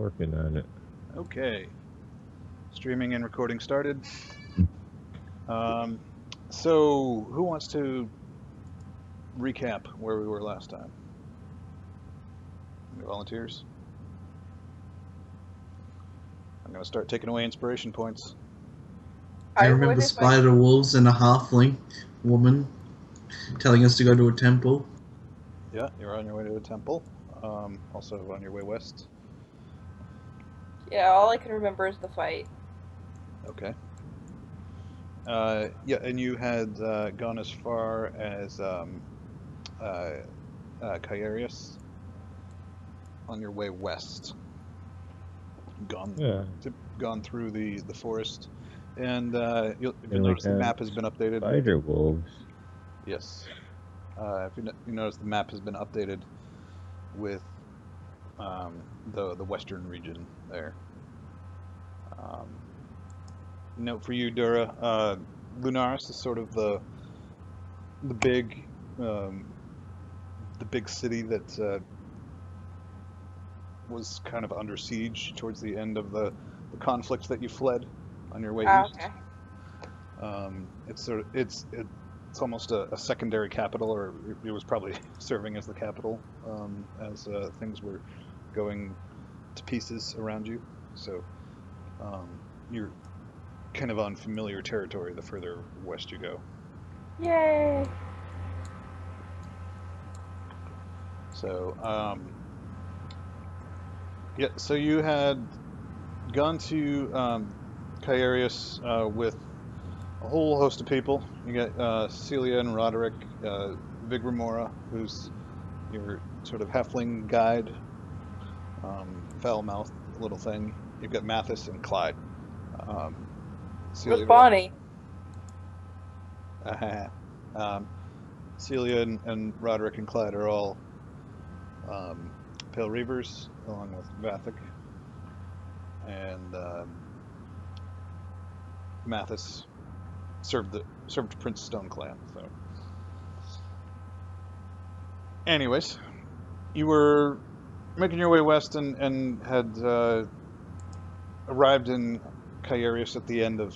working on it. Okay. Streaming and recording started. Um, so, who wants to recap where we were last time? Any volunteers? I'm going to start taking away inspiration points. I remember spider wolves and a halfling woman telling us to go to a temple. Yeah, you're on your way to a temple. Also on your way west. Yeah, all I can remember is the fight. Okay. Yeah, and you had gone as far as Caerius on your way west. Gone through the forest, and you'll notice the map has been updated. Spider wolves. Yes. If you notice, the map has been updated with the western region there. Note for you, Dura, Lunaris is sort of the big city that was kind of under siege towards the end of the conflict that you fled on your way east. Okay. It's almost a secondary capital, or it was probably serving as the capital as things were going to pieces around you. So you're kind of on familiar territory the further west you go. Yay! So yeah, so you had gone to Caerius with a whole host of people. You got Celia and Roderick, Vigramora, who's your sort of halfling guide, foul-mouthed little thing. You've got Mathis and Clyde. Where's Bonnie? Celia and Roderick and Clyde are all Pale Reavers, along with Vathic. And Mathis served Prince Stoneclan. So, anyways, you were making your way west and had arrived in Caerius at the end of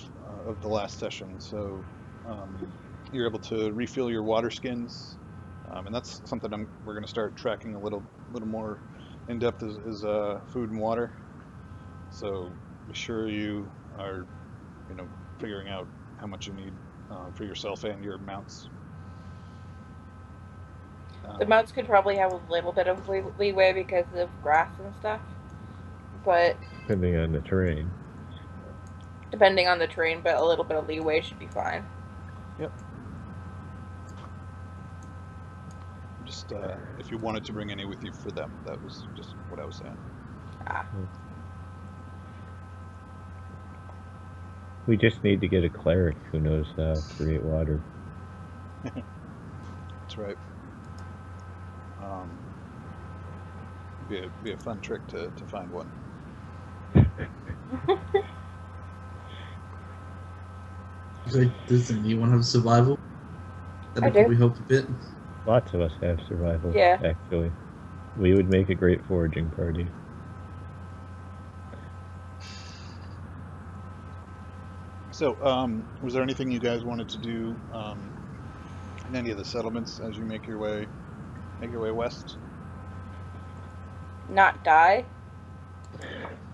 the last session. So you're able to refill your water skins, and that's something we're going to start tracking a little more in depth is food and water. So be sure you are, figuring out how much you need for yourself and your mounts. The mounts could probably have a little bit of leeway because of grass and stuff, but depending on the terrain. But a little bit of leeway should be fine. Yep. Just if you wanted to bring any with you for them, that was just what I was saying. We just need to get a cleric who knows how to create water. That's right. Be a fun trick to find one. So does anyone have survival? That'd probably help a bit. Lots of us have survival. Yeah. Actually, we would make a great foraging party. So, was there anything you guys wanted to do in any of the settlements as you make your way west? Not die.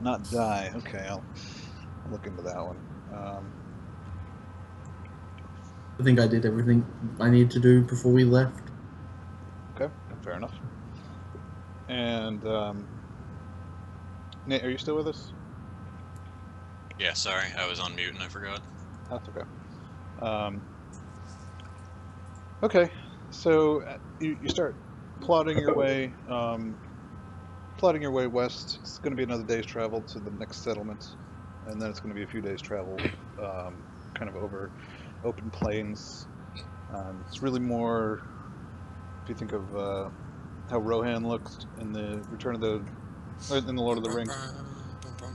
Not die. Okay, I'll look into that one. I think I did everything I needed to do before we left. Okay, fair enough. And Nate, are you still with us? Yeah, sorry, I was on mute and I forgot. That's okay. Okay, so you start plodding your way west. It's going to be another day's travel to the next settlement, and then it's going to be a few days' travel, kind of over open plains. It's really more, if you think of how Rohan looked in the in the Lord of the Rings.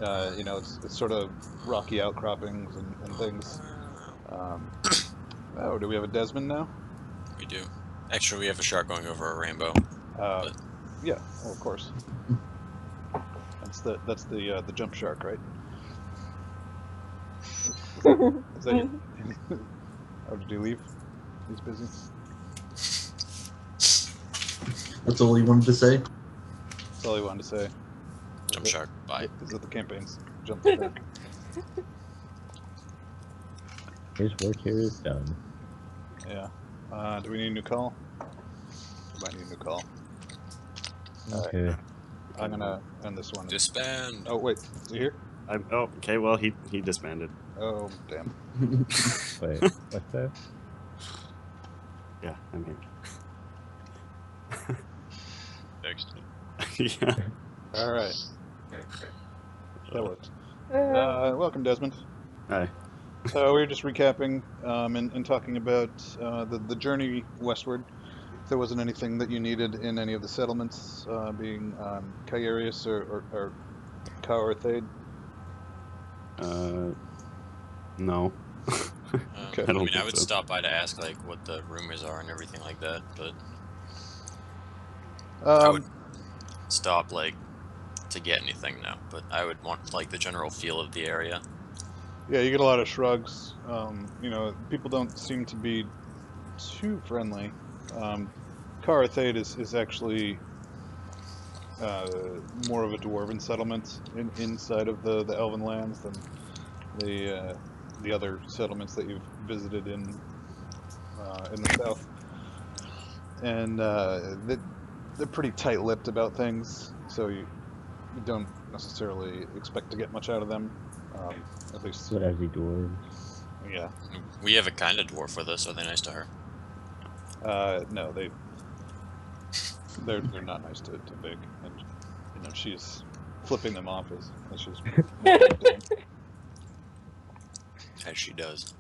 It's sort of rocky outcroppings and things. Oh, do we have a Desmond now? We do. Actually, we have a shark going over a rainbow. Yeah, well, of course. And That's the jump shark, right? Is that oh, did he leave? He's busy. That's all you wanted to say? That's all he wanted to say. Jump shark. Bye. Is it the campaign's jump shark? His work here is done. Yeah. Do we need a new call? We might need a new call. Okay. I'm gonna end this one. Disband. Oh wait, is he here? Oh, okay. Well, he disbanded. Oh damn. Wait, what's that? Yeah, I'm Fixed. here. Yeah. All right, that worked. Welcome, Desmond. Hi. So we were just recapping and talking about the journey westward. If there wasn't anything that you needed in any of the settlements, being Cairius or Caorthade. No. Okay. I don't I mean, I think would so. stop by to ask like what the rumors are and everything like that, but I would stop like to get anything now. But I would want like the general feel of the area. Yeah, you get a lot of shrugs. You know, people don't seem to be too friendly. Caorthade is actually more of a dwarven settlement inside of the Elven lands than the other settlements that you've visited in the south. And they're pretty tight-lipped about things, so you don't necessarily expect to get much out of them. At least, Lousy dwarves. yeah. We have a kind of dwarf with us. Are they nice to her? No, they're not nice to Big, and you know she's flipping them off as she's doing. As she does.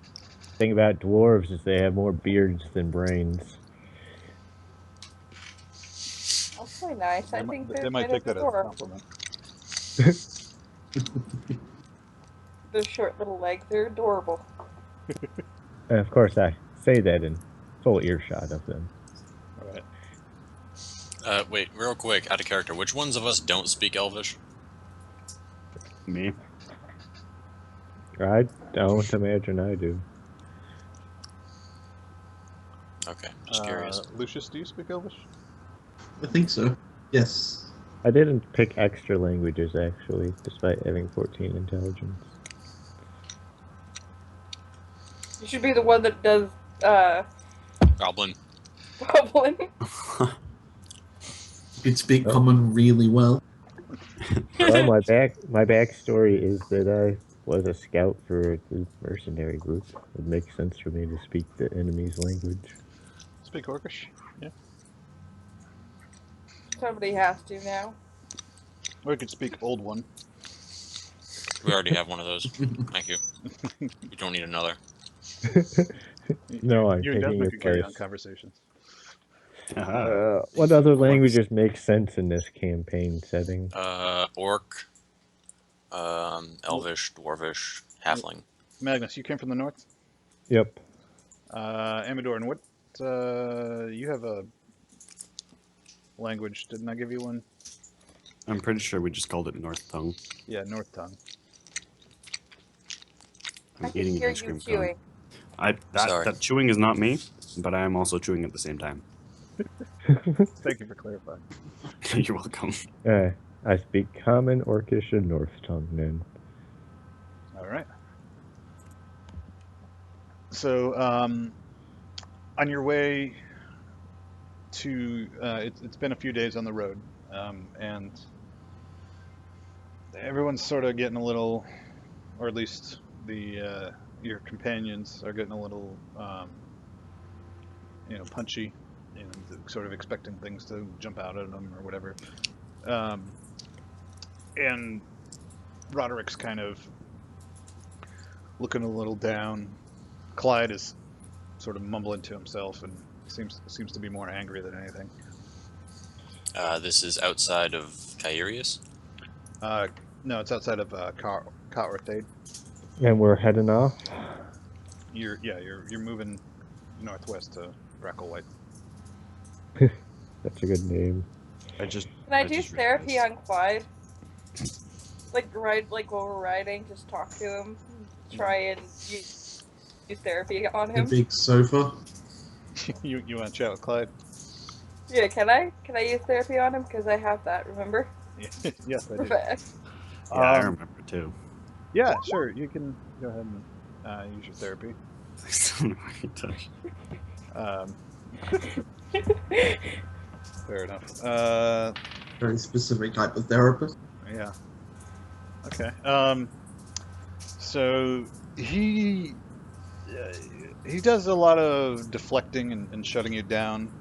Thing about dwarves is they have more beards than brains. That's really nice. I think They might take that as a adorable. compliment. Those short little legs, they're adorable. And of course, I say that in full earshot of them. All right. Wait, real quick, out of character. Which ones of us don't speak Elvish? Me. I don't imagine I do. Okay, just curious. Lucius, do you speak Elvish? I think so. Yes. I didn't pick extra languages, actually, despite having 14 intelligence. You should be the one that does, Goblin. goblin. You could speak common really well. Well, my backstory is that I was a scout for the mercenary group. It makes sense for me to speak the enemy's language. Speak Orcish? Yeah. Somebody has to now. Or you could speak Old One. We already have one of those. Thank you. You don't need another. No, I'm You taking definitely your could carry on place. conversations. What other languages make sense in this campaign setting? Orc, Elvish, Dwarvish, Halfling. Magnus, you came from the north? Yep. Amador, and what, you have a language, didn't I give you one? I'm pretty sure we just called it North Tongue. Yeah, North Tongue. I'm I can eating hear an ice you cream chewing. cone. Sorry. That chewing is not me, but I am also chewing at the same time. Thank you for clarifying. You're welcome. I speak Common, Orcish, and North Tongue, then. Alright. So, on your way to, it's been a few days on the road, and everyone's sort of getting a little, or at least your companions are getting a little, punchy, sort of expecting things to jump out at them or whatever. And Roderick's kind of looking a little down. Clyde is sort of mumbling to himself and seems to be more angry than anything. This is outside of Cairius? No, it's outside of Caorthade. And we're heading off? You're moving northwest to Bracklewhite. That's a good name. I just. Can I do just therapy realized. on Clyde? ride, like while we're riding, just talk to him, try and use therapy on A him. big sofa. you want to chat with Clyde? Yeah, can I use therapy on him? Because I have that, remember? Yes, I do. Perfect. Yeah, I remember too. Yeah, sure. You can go ahead and use your therapy. Please don't fucking touch. Fair enough. Very specific type of therapist. Yeah. Okay. So he does a lot of deflecting and shutting you down.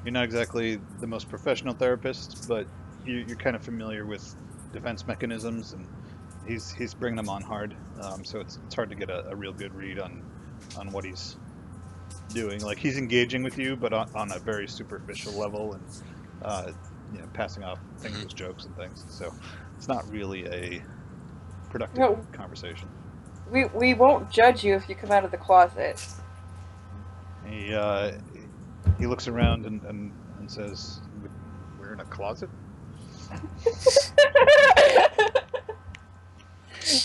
You're not exactly the most professional therapist, but you're kind of familiar with defense mechanisms, and he's bringing them on hard. So it's hard to get a real good read on what he's doing. Like he's engaging with you, but on a very superficial level, and passing off things as jokes and things. So it's not really a productive conversation. We won't judge you if you come out of the closet. He looks around and says, "We're in a closet."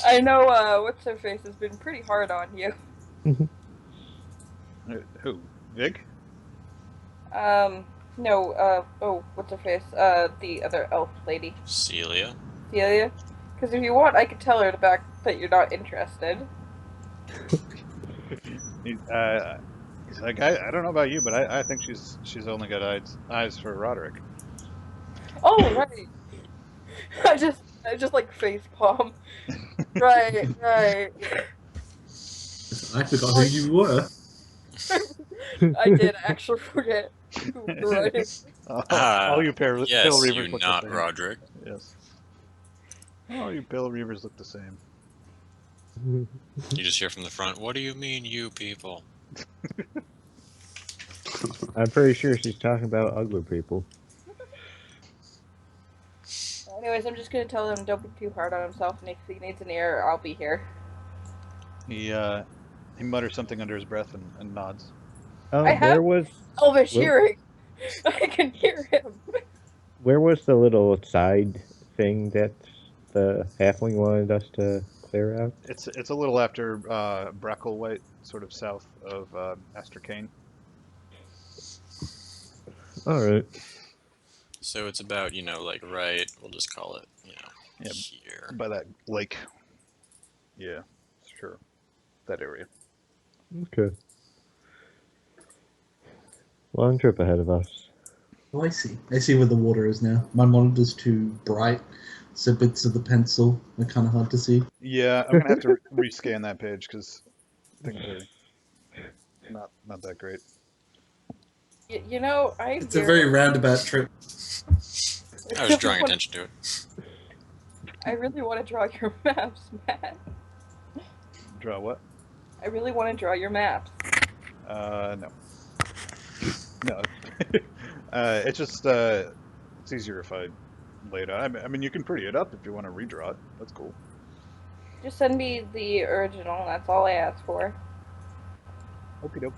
I know. What's her face has been pretty hard on you. Who? Vig? No. Oh, what's her face? The other elf lady. Celia. Celia. Because if you want, I could tell her that you're not interested. He's like, I don't know about you, but I think she's only got eyes for Roderick. Oh, right. I just like face palm. Right. I forgot who you were. I did actually forget who we were writing. All you Pale Yes, Reavers you look not the same. Roderick. Yes. All you Pale Reavers look the same. You just hear from the front, what do you mean, you people? I'm pretty sure she's talking about ugly people. Anyways, I'm just gonna tell him don't be too hard on himself, and if he needs an ear, I'll be here. He mutters something under his breath and nods. Where was Elvish hearing. I can hear him. Where was the little side thing that the halfling wanted us to clear out? It's a little after Bracklewhite, sort of south of Asterkane. All right. So it's about, right, we'll just call it, here. By that lake. Yeah, sure. That area. Okay. Long trip ahead of us. Oh, I see. I see where the water is now. My monitor's too bright, so bits of the pencil are kind of hard to see. Yeah, I'm gonna have to rescan that page because things are not that great. It's a very roundabout trip. I was drawing attention to it. I really want to draw your maps, Matt. Draw what? I really want to draw your maps. No. No. It's just it's easier if I lay it out. I mean, you can pretty it up if you want to redraw it. That's cool. Just send me the original. That's all I ask for. Okie doke.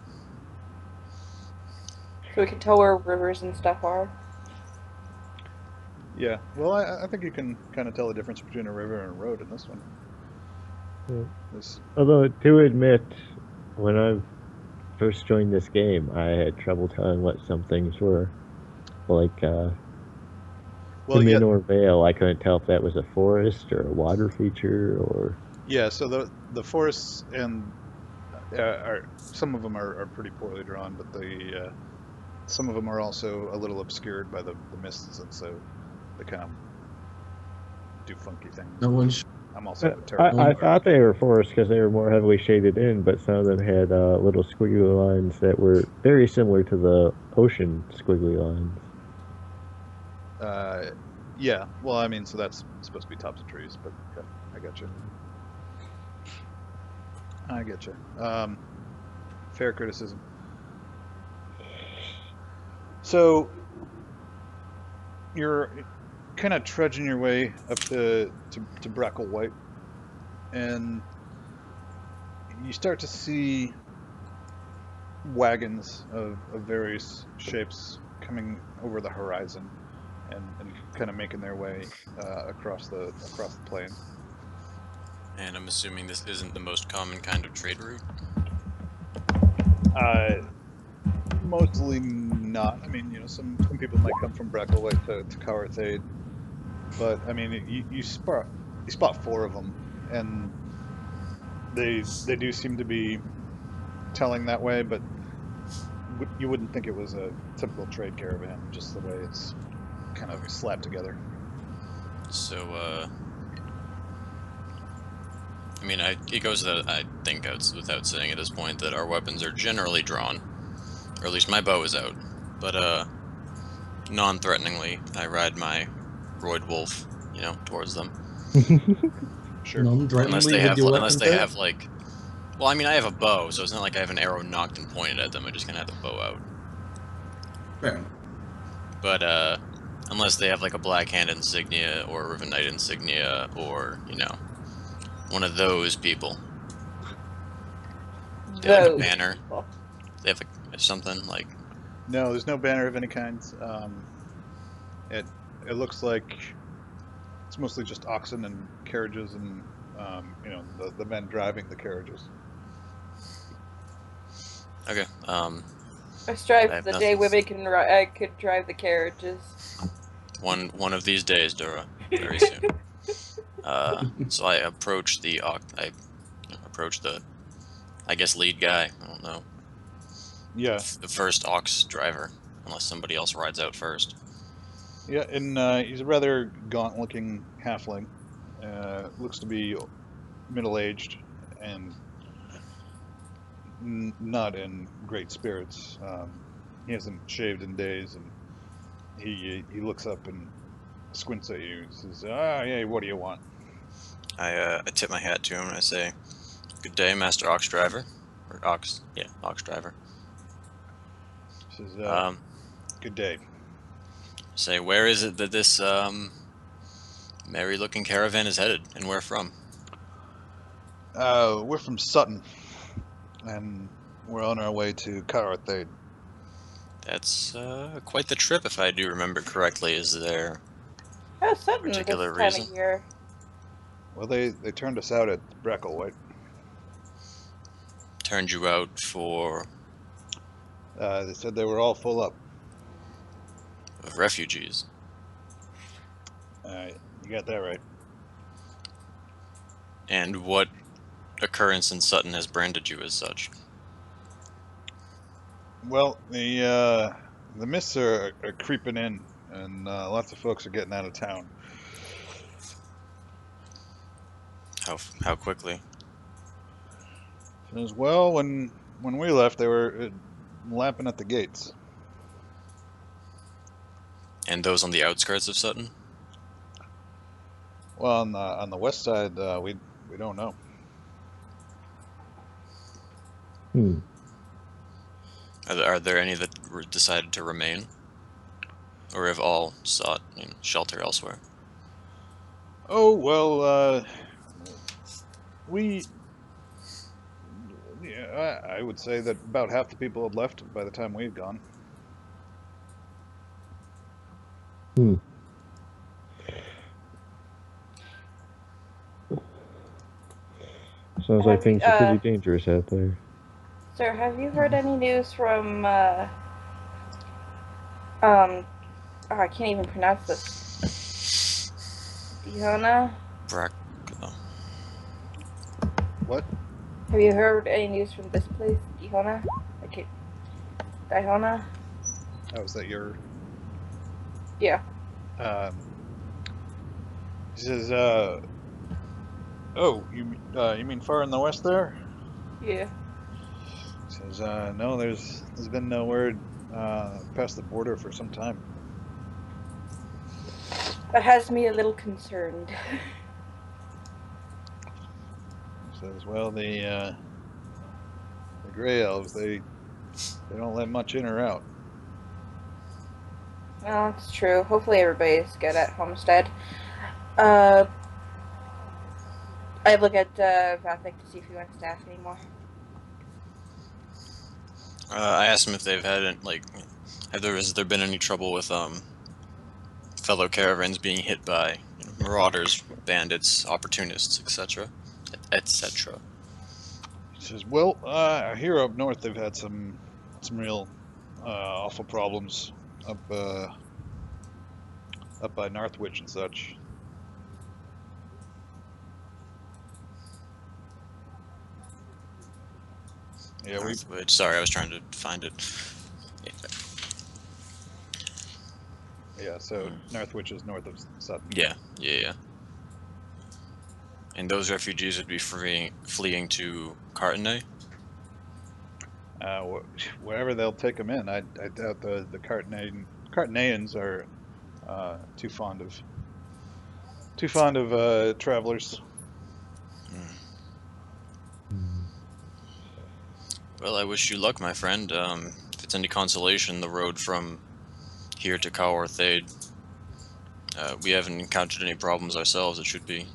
So we can tell where rivers and stuff are. Yeah. Well, I think you can kind of tell the difference between a river and a road in this one. Yeah. Although, to admit, when I first joined this game, I had trouble telling what some things were. Like, the Minor Vale, I couldn't tell if that was a forest or a water feature or... Yeah, so the forests and some of them are pretty poorly drawn, but some of them are also a little obscured by the mists, and so they kind of do funky things. No one's... I'm also terrible. I thought they were forests because they were more heavily shaded in, but some of them had little squiggly lines that were very similar to the ocean squiggly lines. Yeah, well, I mean, so that's supposed to be tops of trees, but okay, I got you. I get you. Fair criticism. So you're kind of trudging your way up to Bracklewhite, and you start to see wagons of various shapes coming over the horizon, and kind of making their way across the plain. And I'm assuming this isn't the most common kind of trade route. Mostly not. I mean, some people might come from Brackleway to Cowerthade, but I mean, you spot 4 of them, and they do seem to be telling that way, but you wouldn't think it was a typical trade caravan, just the way it's kind of slapped together. So, I mean, it goes without, I think it's without saying at this point that our weapons are generally drawn, or at least my bow is out. But non-threateningly, I ride my roid wolf, towards them. Sure. Non-threateningly with your weapons out? Like, well, I mean, I have a bow, so it's not like I have an arrow knocked and pointed at them. I just kind of have the bow out. Fair enough. But unless they have like a Black Hand insignia or a Riven Knight insignia, or one of those people. They have like a banner. They have something like. No, there's no banner of any kind. It looks like it's mostly just oxen and carriages, and the men driving the carriages. Okay. I strive for the day women could drive the carriages. One of these days, Dora. Very soon. So I approach the I guess lead guy. I don't know. Yeah. The first ox driver, unless somebody else rides out first. Yeah, and he's a rather gaunt-looking halfling. Looks to be middle-aged and not in great spirits. He hasn't shaved in days, and he looks up and squints at you and says, yeah, what do you want? I tip my hat to him and I say, "Good day, Master Ox Driver." Or Ox Driver. He says, good day. Say, where is it that this merry-looking caravan is headed, and where from? We're from Sutton, and we're on our way to Cowerthade. That's quite the trip, if I do remember correctly. Is there Sutton particular this reason? time of year? Well, they turned us out at Brackleway. Turned you out for They said they were all full up. refugees. You got that right. And what occurrence in Sutton has branded you as such? Well, the mists are creeping in, and lots of folks are getting out of town. How quickly? As well, when we left, they were lapping at the gates. And those on the outskirts of Sutton? Well, on the west side, we don't know. Are there any that decided to remain, or have all sought shelter elsewhere? Oh well, I would say that about half the people had left by the time we'd gone. Sounds like things are pretty dangerous out there. Sir, have you heard any news from I can't even pronounce this. Diona? What? Have you heard any news from this place, Diona? Diona? Oh, is that your? Yeah. He says, "Oh, you mean far in the west there?" Yeah. He says, "No, there's been no word past the border for some time." That has me a little concerned. He says, "Well, the Grey Elves, they don't let much in or out." Well, it's true. Hopefully everybody's good at Homestead. I look at Vathic to see if he wants to ask anymore. I asked him if they've had has there been any trouble with fellow caravans being hit by marauders, bandits, opportunists, etc., etc. He says, "Well, I hear up north they've had some real awful problems up by Northwich and such." Yeah, we. Sorry, I was trying to find it. Yeah, so Northwich is north of Sutton. Yeah. And those refugees would be fleeing to Cartonay? Wherever they'll take them in. I doubt the Cartonayans are too fond of travelers. Well, I wish you luck, my friend. If it's any consolation, the road from here to Coworthade, we haven't encountered any problems ourselves. It should be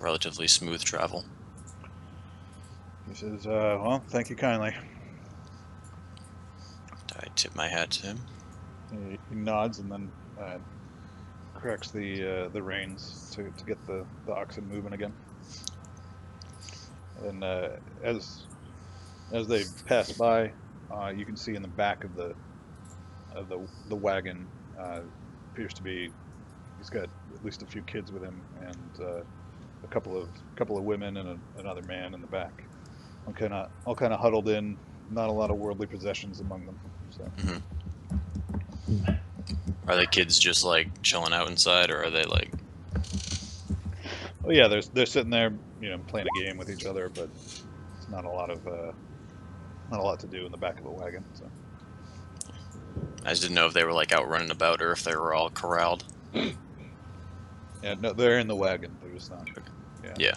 relatively smooth travel. He says, "Well, thank you kindly." I tip my hat to him. He nods and then cracks the reins to get the oxen moving again. And as they pass by, you can see in the back of the wagon appears to be, he's got at least a few kids with him and a couple of women and another man in the back, all kind of huddled in. Not a lot of worldly possessions among them. So. Are the kids just like chilling out inside, or are they like? Oh yeah, they're sitting there, playing a game with each other, but it's not a lot to do in the back of a wagon. So. I just didn't know if they were like out running about or if they were all corralled. Yeah, no, they're in the wagon. They're just not. Yeah.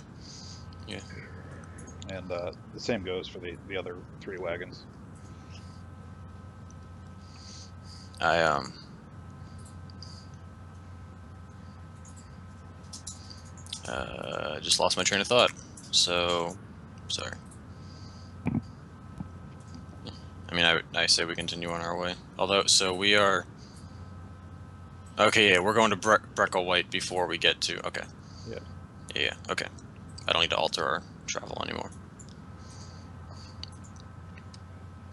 And the same goes for the other 3 wagons. I just lost my train of thought. So, sorry. I mean, I say we continue on our way. Although, so we are. Okay, yeah, we're going to Breckle White before we get to. Okay. Yeah. Yeah. Okay. I don't need to alter our travel anymore.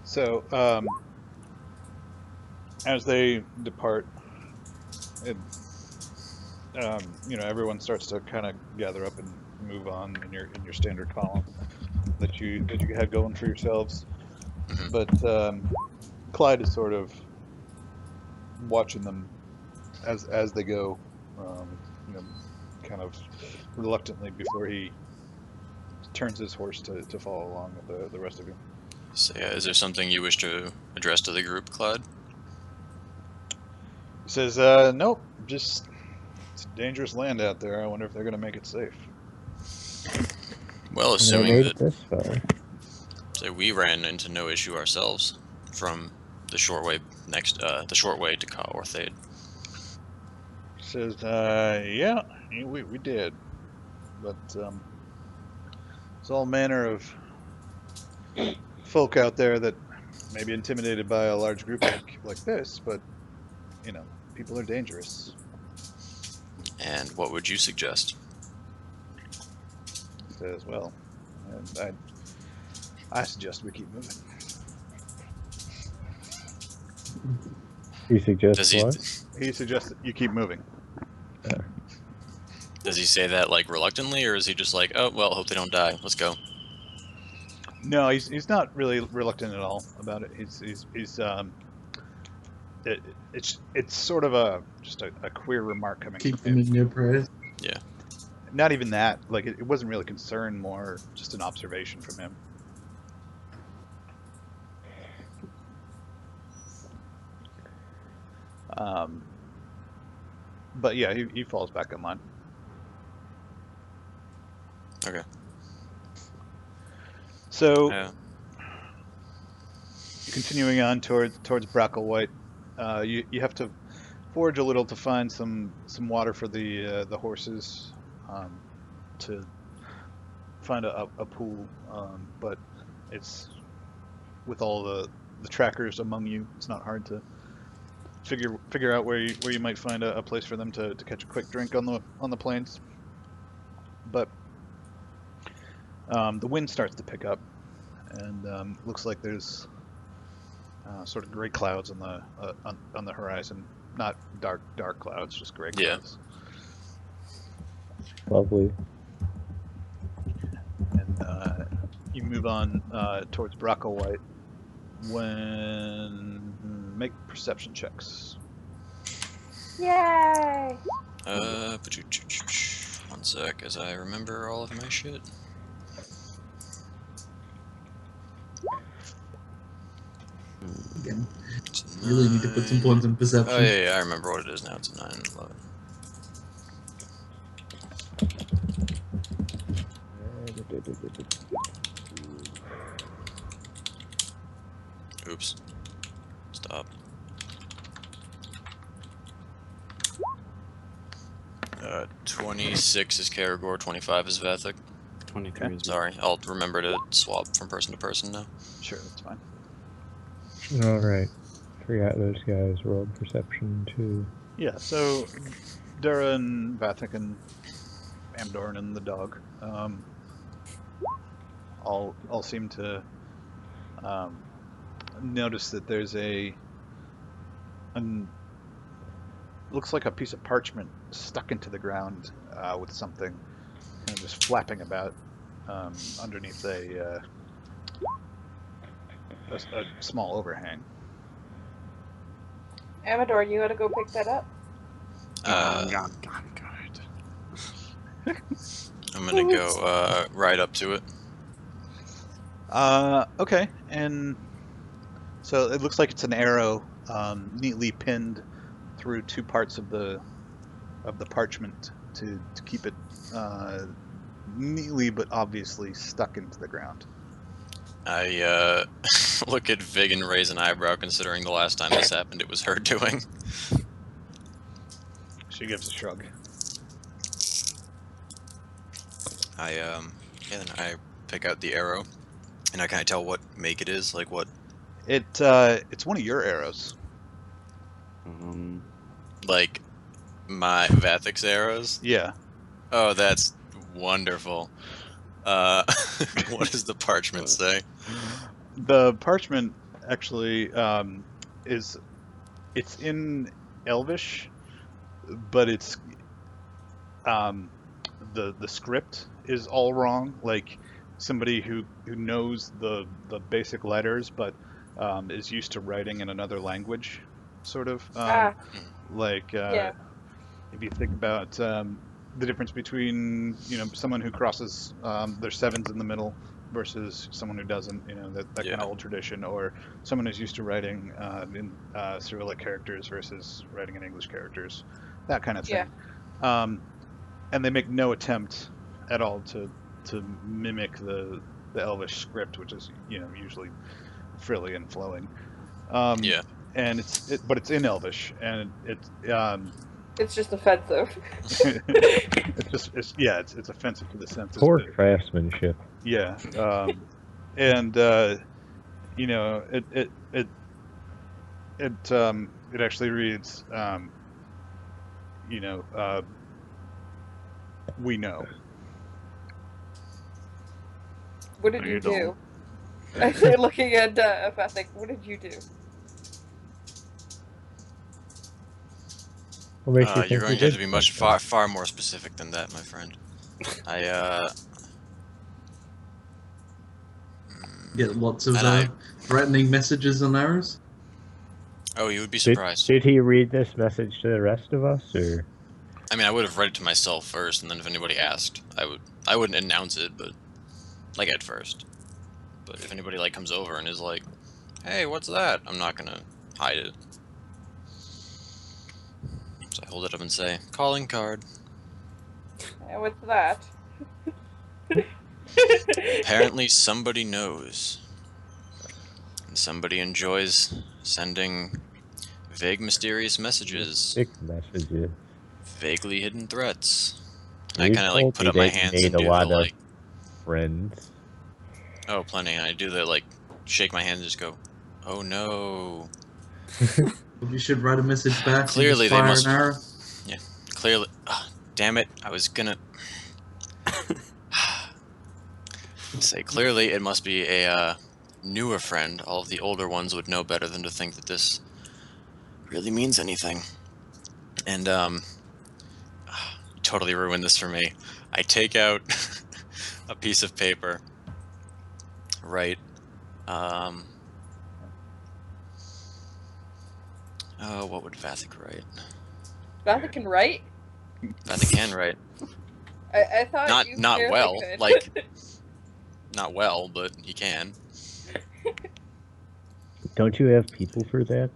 So, as they depart, everyone starts to kind of gather up and move on in your standard column that you had going for yourselves. Mm-hmm. But Clyde is sort of watching them as they go, kind of reluctantly before he turns his horse to follow along with the rest of you. So, is there something you wish to address to the group, Clyde? He says, "Nope, just it's a dangerous land out there. I wonder if they're going to make it safe." Well, They assuming made that it this far. say we ran into no issue ourselves from the short way to Coworthade. He says, "Yeah, we did, but there's all manner of folk out there that may be intimidated by a large group like this, but people are dangerous." And what would you suggest? He says, "Well, and I suggest we keep moving." He suggests Does he? what? He suggests that you keep moving. Does he say that like reluctantly, or is he just like, oh well, hope they don't die. Let's go. No, he's not really reluctant at all about it. It's sort of just a queer remark coming Keep from them him. in your prayers. Yeah. Not even that. Like it wasn't really concern, more just an observation from him. But yeah, he falls back in line. Okay. So, continuing on towards Bracklewhite, you have to forage a little to find some water for the horses, to find a pool, but it's with all the trackers among you, it's not hard to figure out where you might find a place for them to catch a quick drink on the plains. But the wind starts to pick up, and looks like there's sort of gray clouds on the horizon. Not dark clouds, just gray clouds. Lovely. And you move on towards Brocklewhite. Make perception checks. Yay! One sec, as I remember all of my shit. Again, really need to put some points in perception. Oh yeah, I remember what it is now. It's a 9 and 11. Oops. Stop. 26 is Karagor, 25 is Vathek. 23 is Sorry, I'll remember to swap from person to person now. Sure, that's fine. Alright. Forgot those guys rolled perception too. Yeah, so Dura and Vathek and Amdorn and the dog all seem to notice that there's looks like a piece of parchment stuck into the ground with something kind of just flapping about underneath a small overhang. Amador, you gotta go pick that up. God. I'm gonna go right up to it. Okay, and so it looks like it's an arrow neatly pinned through two parts of the parchment to keep it neatly but obviously stuck into the ground. I look at Vig and raise an eyebrow, considering the last time this happened it was her doing. She gives a shrug. Then I pick out the arrow, and I can't tell what make it is, like what. It's one of your arrows. Like my Vathek's arrows? Yeah. Oh, that's wonderful. What does the parchment say? The parchment actually it's in Elvish, but it's the script is all wrong. Like somebody who knows the basic letters, but is used to writing in another language, sort of. Like if you think about the difference between someone who crosses their sevens in the middle versus someone who doesn't, that kind of old tradition, or someone who's used to writing in Cyrillic characters versus writing in English characters, that kind of thing. And they make no attempt at all to mimic the Elvish script, which is usually frilly and flowing. And but it's in Elvish, and it's just offensive. it's offensive to the senses. Poor craftsmanship. Yeah, and it actually reads, we know. What did you do? I say, looking at Vathek, what did you do? You're going to have to be much far more specific than that, my friend. Get lots of threatening messages on arrows. Oh, you would be surprised. Did he read this message to the rest of us, or? I mean, I would have read it to myself first, and then if anybody asked, I wouldn't announce it, but like at first. But if anybody comes over and is like, "Hey, what's that?" I'm not gonna hide it. So I hold it up and say, "Calling card." Yeah, what's that? Apparently somebody knows. And somebody enjoys sending vague, mysterious messages. Big messages. Vaguely hidden threats. I kind of put up my hands and do a lot the of friends. Oh, plenty. And I do the shake my hands and just go, "Oh no." You should write a message back. Clearly and just they fire must. an arrow. Yeah, clearly. Damn it! I was gonna say clearly it must be a newer friend. All of the older ones would know better than to think that this really means anything. And totally ruined this for me. I take out a piece of paper. Right. Oh, what would Vathic write? Vathic can write? Vathic can write. I thought you Not barely well, could. like not well, but he can. Don't you have people for that?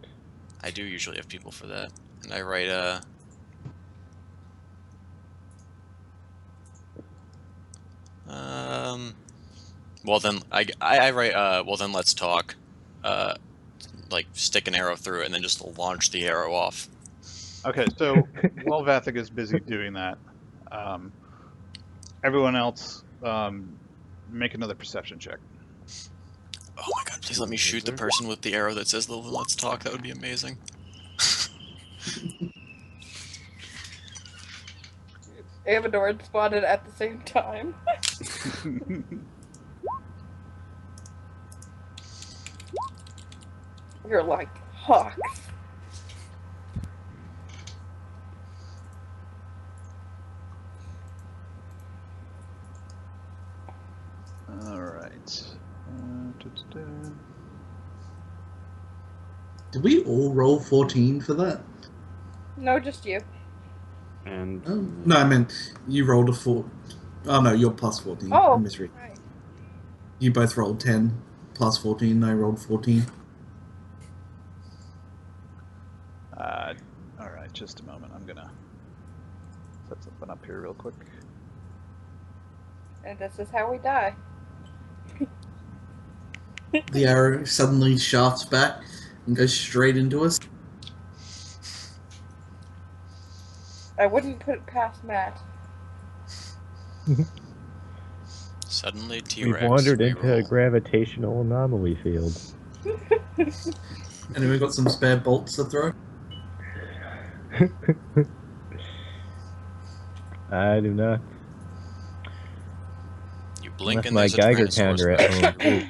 I do usually have people for that, and I write well then I write well then let's talk. Like stick an arrow through it and then just launch the arrow off. Okay, so while Vathic is busy doing that, everyone else make another perception check. Oh my god, please let me shoot the person with the arrow that says let's talk. That would be amazing. Amador spotted at the same time. You're like hawks. All right. Did we all roll 14 for that? No, just you. And Oh, no, I meant you rolled a 4. Oh no, you're plus 14. Oh, I misread. right. You both rolled 10 plus 14. I rolled 14. All right, just a moment. I'm gonna set something up here real quick. And this is how we die. The arrow suddenly shafts back and goes straight into us. I wouldn't put it past Matt. Suddenly T-Rex. We've wandered into a reroll. gravitational anomaly field. And we've got some spare bolts to throw. I do not. You blink Left and my there's a Geiger Tyrannosaurus counter at Rex. home too.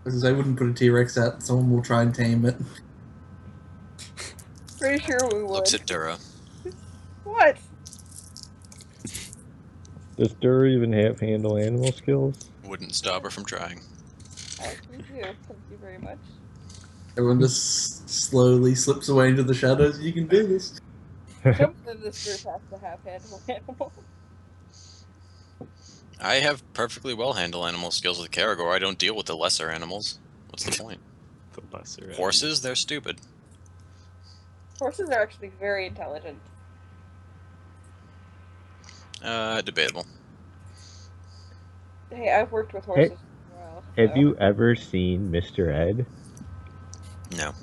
Because I wouldn't put a T-Rex out. Someone will try and tame it. Pretty sure we would. Looks at Dura. What? Does Dur even have handle animal skills? Wouldn't stop her from trying. I actually do. Thank you very much. Everyone just slowly slips away into the shadows. You can do this. Someone in this group has to have handle animals. I have perfectly well handle animal skills with Karagor. I don't deal with the lesser animals. What's the point? the lesser. Horses? They're stupid. Horses are actually very intelligent. Debatable. Hey, I've worked with horses as well. Have so. you ever seen Mr. Ed? No.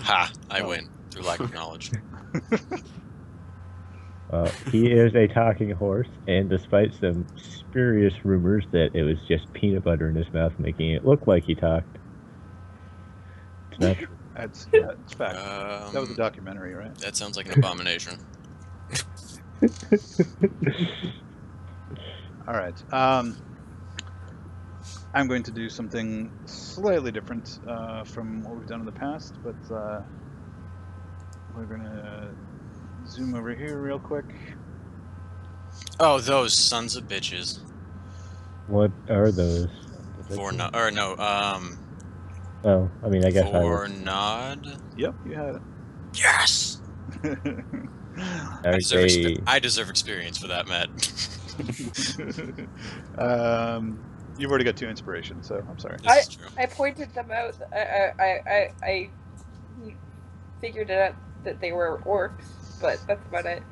Ha! I win through lack of knowledge. He is a talking horse, and despite some spurious rumors that it was just peanut butter in his mouth making it look like he talked, it's not true. It's fact. That was a documentary, right? That sounds like an abomination. All right. I'm going to do something slightly different from what we've done in the past, but we're going to zoom over here real quick. Oh, those sons of bitches. What are those? Well, I mean, I guess For nod. Yep, you had it. Yes. I deserve experience for that, Matt. You've already got 2 inspiration, so I'm sorry. This is true. I pointed them out. I figured it out that they were orcs, but that's about it.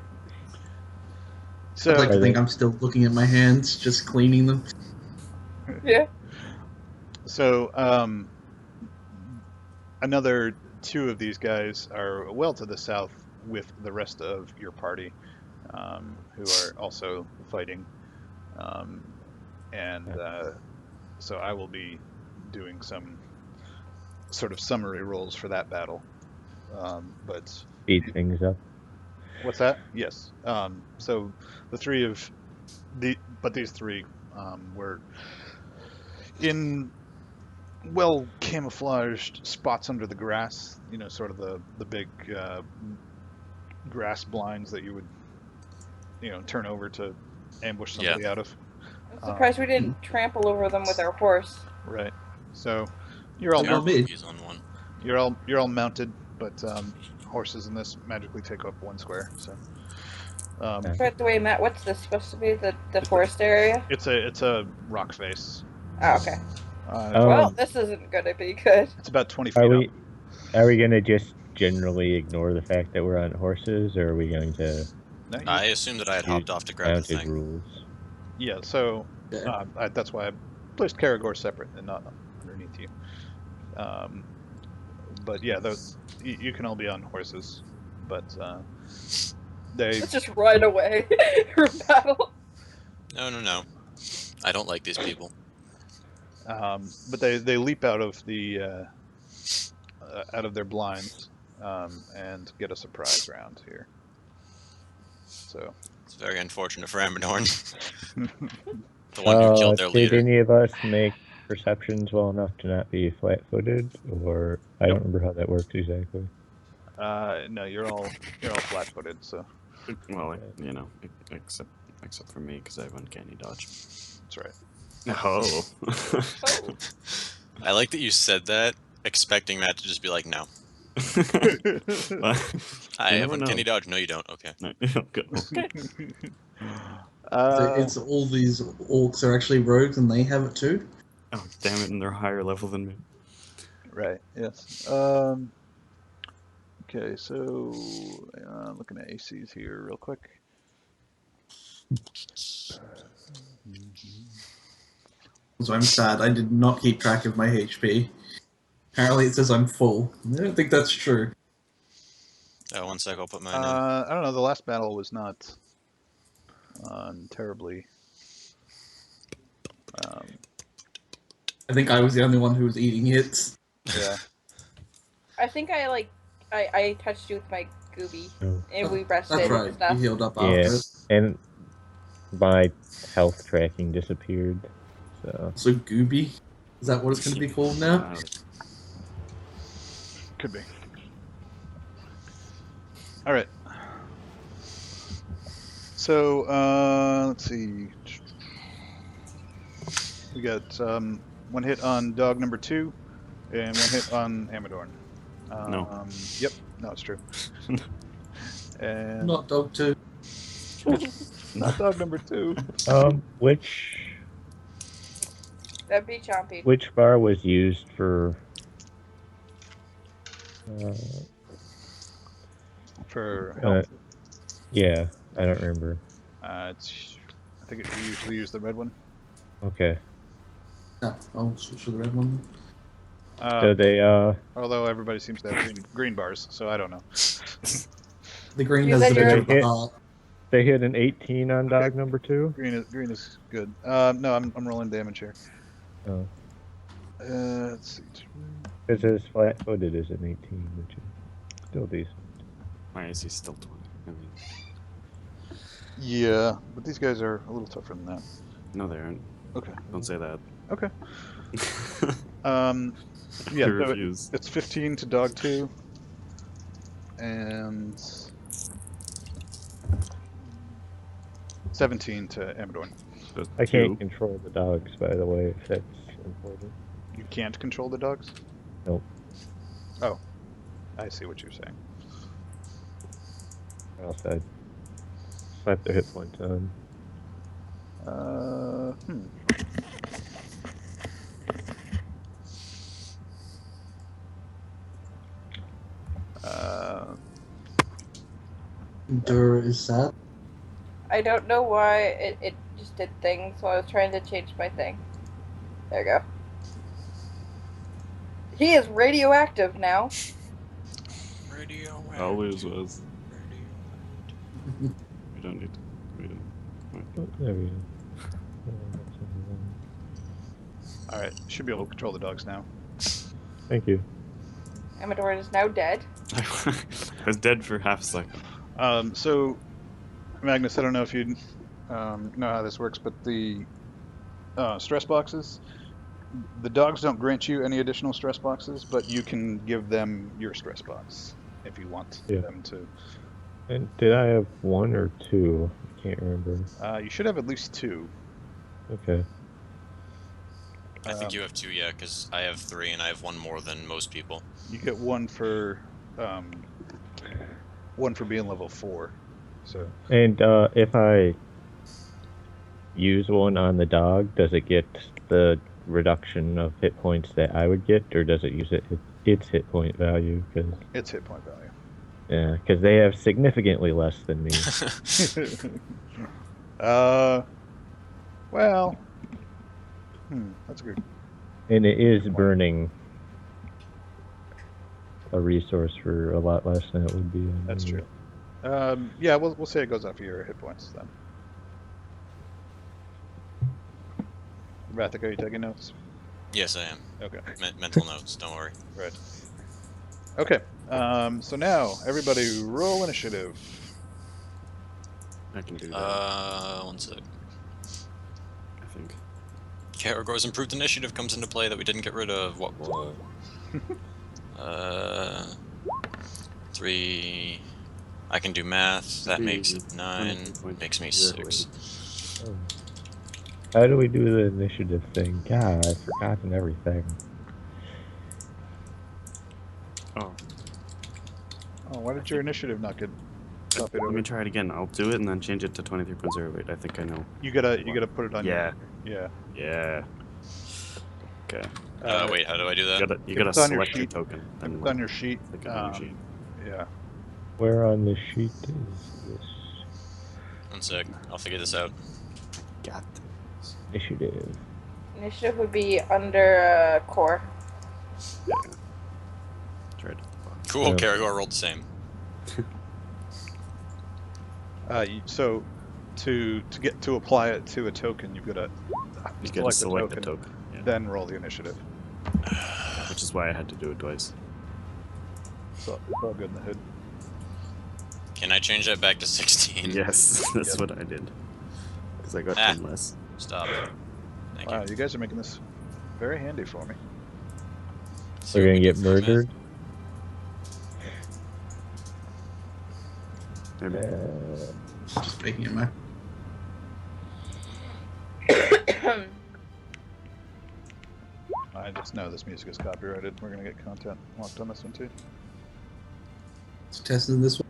So I'd like to think I'm still looking at my hands, just cleaning them. Yeah. So, another 2 of these guys are well to the south with the rest of your party, who are also fighting. And so I will be doing some sort of summary rolls for that battle. But Speed things up. what's that? Yes. So the three of these three were in well camouflaged spots under the grass. You know, sort of the big grass blinds that you would turn over to ambush somebody out of. I'm surprised we didn't trample over them with our horse. Right. So you're all They're all mounted. mid. He's on one. You're all mounted, but horses in this magically take up 1 square. So. By the way, Matt, what's this supposed to be? The forest area? It's a rock face. Oh, okay. Well, this isn't gonna be good. It's about 20 feet up. Are we gonna just generally ignore the fact that we're on horses, or are we going to? No, I assumed that I had hopped off to grab the mounted thing. rules. Yeah, so Yeah. that's why I placed Karagor separate and not underneath you. But yeah, you can all be on horses, but they. Let's just ride away from battle. No. I don't like these people. But they leap out of their blinds and get a surprise round here. So It's very unfortunate for Amadorn. The one who killed their did leader. any of us make perceptions well enough to not be flat-footed, or I don't remember how that works exactly. no, you're all flat-footed. So Well, except for me, because I have uncanny dodge. that's right. Oh. Oh. I like that you said that, expecting Matt to just be like, no. I have never uncanny know. dodge. No, you don't. Okay. No, okay. It's all these orcs are actually rogues and they have it too. Oh, damn it, and they're higher level than me. Right. Yes. Okay. So looking at ACs here real quick. So I'm sad. I did not keep track of my HP. Apparently it says I'm full. I don't think that's true. Oh, 1 sec, I'll put mine in. I don't know. The last battle was not terribly. I think I was the only one who was eating hits. Yeah. I think I touched you with my gooby, Oh. and we rested That's right. and stuff. You healed up Yeah. after it. And my health tracking disappeared. So So Gooby? Is that what it's going to be called now? Could be. All right. So let's see. We got 1 hit on dog number 2, and 1 hit on Amadorn. No. Yep. No, it's true. And Not dog 2. not dog number 2. That'd be chompy. which bar was used for? For health. Yeah, I don't remember. I think we usually use the red one. Okay, No, I'll switch to the red one. so they Although everybody seems to have green bars, so I don't know. The green You has said the you're- picture of the heart. they hit an 18 on dog number 2. Green is good. No, I'm rolling damage here. Oh, Let's see. it says flat-footed is an 18, which is still decent. My AC is still 20. I mean, Yeah, but these guys are a little tougher than that. no, they aren't. Okay. Don't say that. Okay. I Yeah, so refuse. it's 15 to dog 2, and 17 to Amadorn. Just I can't 2. control the dogs, by the way, if that's important. You can't control the dogs? Nope. Oh, I see what you're saying. Or else I'd slap their hit points on. Dura is sad. I don't know why it just did things, so I was trying to change my thing. There you go. He is radioactive now. Radioactive. Always was. We don't need to. We don't. Oh, there we go. All right, should be able to control the dogs now. Thank you. Amador is now dead. I was dead for half a second. So, Magnus, I don't know if you know how this works, but the stress boxes, the dogs don't grant you any additional stress boxes, but you can give them your stress box if you want Yeah. them to. And did I have 1 or 2? I can't remember. You should have at least 2. Okay. I think you have 2, yeah, because I have 3 and I have 1 more than most people. You get 1 for being level 4. So And if I use one on the dog, does it get the reduction of hit points that I would get, or does it use its hit point value? Cause, it's hit point value. yeah, because they have significantly less than me. Well, that's good. And it is burning a resource for a lot less than it would be. On That's me. true. Yeah, we'll say it goes off your hit points then. Rathik, are you taking notes? Yes, I am. Okay. Mental notes, don't worry. Right. Okay. So now everybody roll initiative. I can do that. 1 sec. I think. Karagor's improved initiative comes into play that we didn't get rid of. What? 3. I can do math. That makes it 9. Makes me 6. Oh. How do we do the initiative thing? God, I've forgotten everything. Oh, Oh, why did your initiative not get copied let over? me try it again. I'll do it and then change it to 23.08. I think I know. You gotta put it on. Yeah. Yeah. Yeah. Okay. Wait, how do I do that? You if gotta it's on your select your sheet- token. If Then it's on your sheet. click it on your sheet. Yeah. Where on the sheet is this 1 sec. I'll figure this out. Got this. initiative? Initiative would be under core. Yeah. Try it. Cool, Yeah. Karagor rolled the same. So to get to apply it to a token, you've got to You gotta select the the token. Yeah. then roll the initiative. Which is why I had to do it twice. So it's all good in the hood. Can I change that back to 16? Yes, that's Yep. what I did. Because I got Ah. 10 less. Stop. Thank Wow, you. you guys are making this very handy for me. See We're what gonna we get do for math. murdered. Maybe. Just making it my. I just know this music is copyrighted. We're gonna get content locked on this one too. Just testing this one.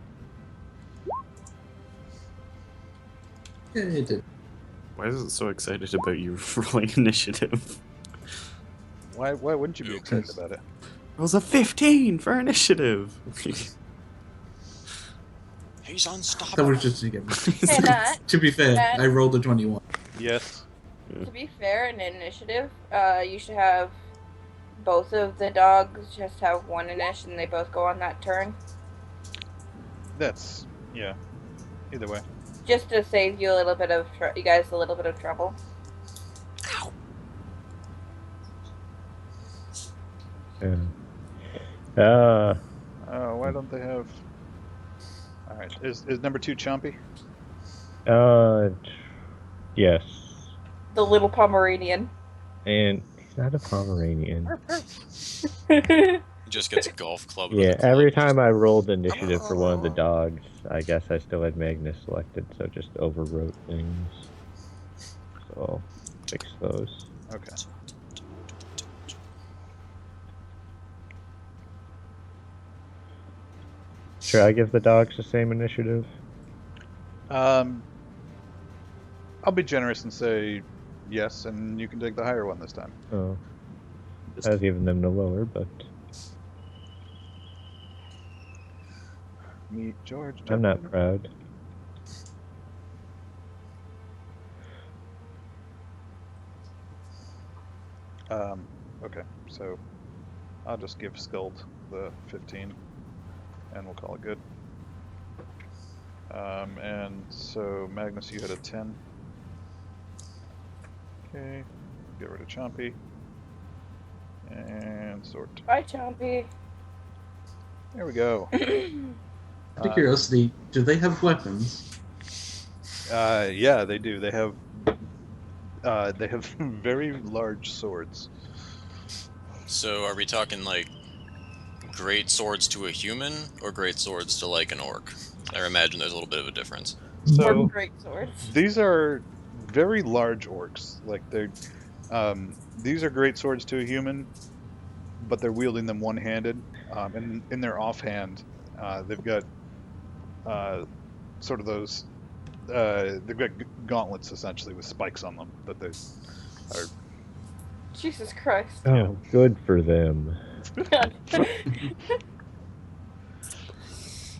Yeah, it did. Why is it so excited about you rolling initiative? Why wouldn't you be excited about it? Rolls a 15 for initiative. He's That unstoppable. was just to get. Hey, Matt. To be fair, Matt. I rolled a 21. Yes. To be fair, in initiative, you should have both of the dogs just have 1 initiative and they both go on that turn. That's yeah. Either way. Just to save you a little bit of you guys a little bit of trouble. Yeah. Why don't they have? All right. Is number 2 Chompy? Yes. The little Pomeranian. And he's not a Pomeranian. He just gets a golf club. with Yeah, a club. every time I rolled initiative for one of the dogs, I guess I still had Magnus selected, so just overwrote things. So I'll fix those. Okay. Should I give the dogs the same initiative? I'll be generous and say yes, and you can take the higher one this time. Oh. I was giving them the lower, but Meet George. I'm not proud. Okay, so I'll just give Skuld the 15, and we'll call it good. And so Magnus, you had a 10. Okay, get rid of Chompy. And sort. Bye, Chompy. There we go. Out of curiosity, do they have weapons? Yeah, they do. They have very large swords. So are we talking like great swords to a human or great swords to like an orc? I imagine there's a little bit of a difference. Or So great swords. these are very large orcs. Like these are great swords to a human, but they're wielding them one-handed. And in their offhand, they've got sort of those. They've got gauntlets essentially with spikes on them that they are. Jesus Christ. Oh, good for them.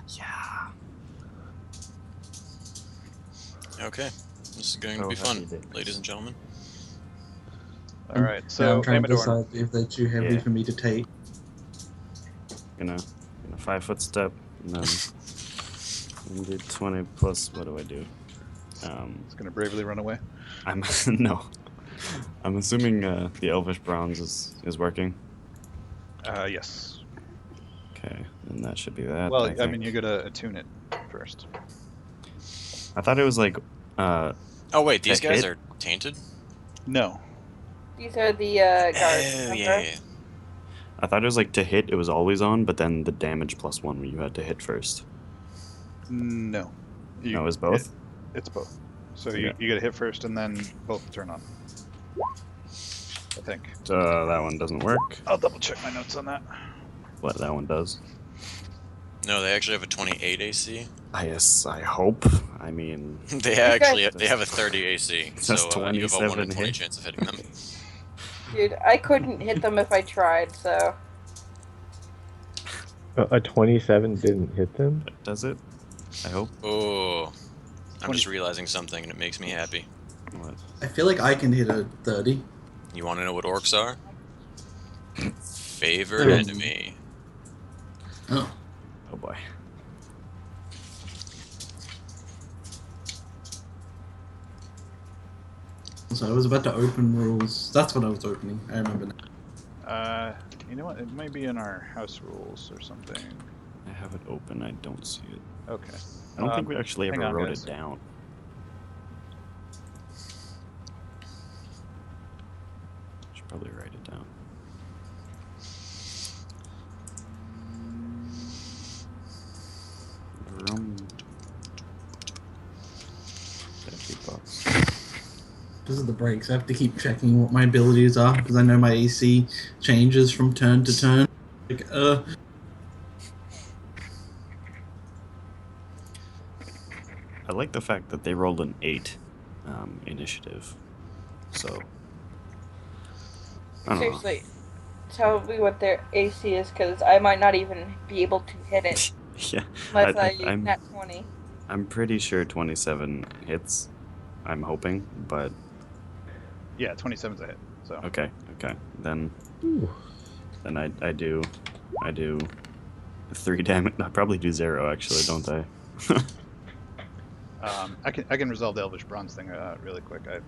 Yeah. Okay, this is going to Oh, be fun, happy days. ladies and gentlemen. All right, Yeah, so I'm trying to Amadorn. decide if they're too heavy Yeah. for me to take. Gonna 5-foot step, and then do 20 plus. What do I do? It's gonna bravely run away. I'm no. I'm assuming the Elvish Bronze is working. Yes. Okay, then that should be that. Well, I I think. mean, you gotta attune it first. I thought it was like. Oh wait, these That guys hit? are tainted? No. These are the guards. Oh, remember? yeah. I thought it was like to hit. It was always on, but then the damage +1 where you had to hit first. No. No, it was both. It's both. So Okay. you gotta hit first, and then both turn on. I think. That one doesn't work. I'll double check my notes on that. What that one does? No, they actually have a 28 AC. Yes, I hope. I mean, They actually they have a 30 AC, so That's you have a 1 in 27 20 hit. chance of hitting them. Dude, I couldn't hit them if I tried, so. A 27 didn't hit them? does it? I hope. Oh, I'm just realizing something, and it makes me happy. What? I feel like I can hit a 30. You want to know what orcs are? Favored Um, enemy. Oh. Oh boy. So I was about to open rules. That's what I was opening. I remember now. You know what? It might be in our house rules or something. I have it open. I don't see it. Okay. I don't think we actually hang ever on, wrote guys. it down. Should probably write it down. Vroom. 50 bucks. Because of the breaks, I have to keep checking what my abilities are because I know my AC changes from turn to turn. Like, I like the fact that they rolled an 8 initiative. So. I don't know. Seriously, tell me what their AC is, because I might not even be able to hit it Yeah, unless I'm nat 20. I'm pretty sure 27 hits. I'm hoping, but Yeah, 27's a hit. So. okay. Then Ooh. I do 3 damage. I probably do 0 actually, don't I? I can resolve the Elvish Bronze thing really quick. I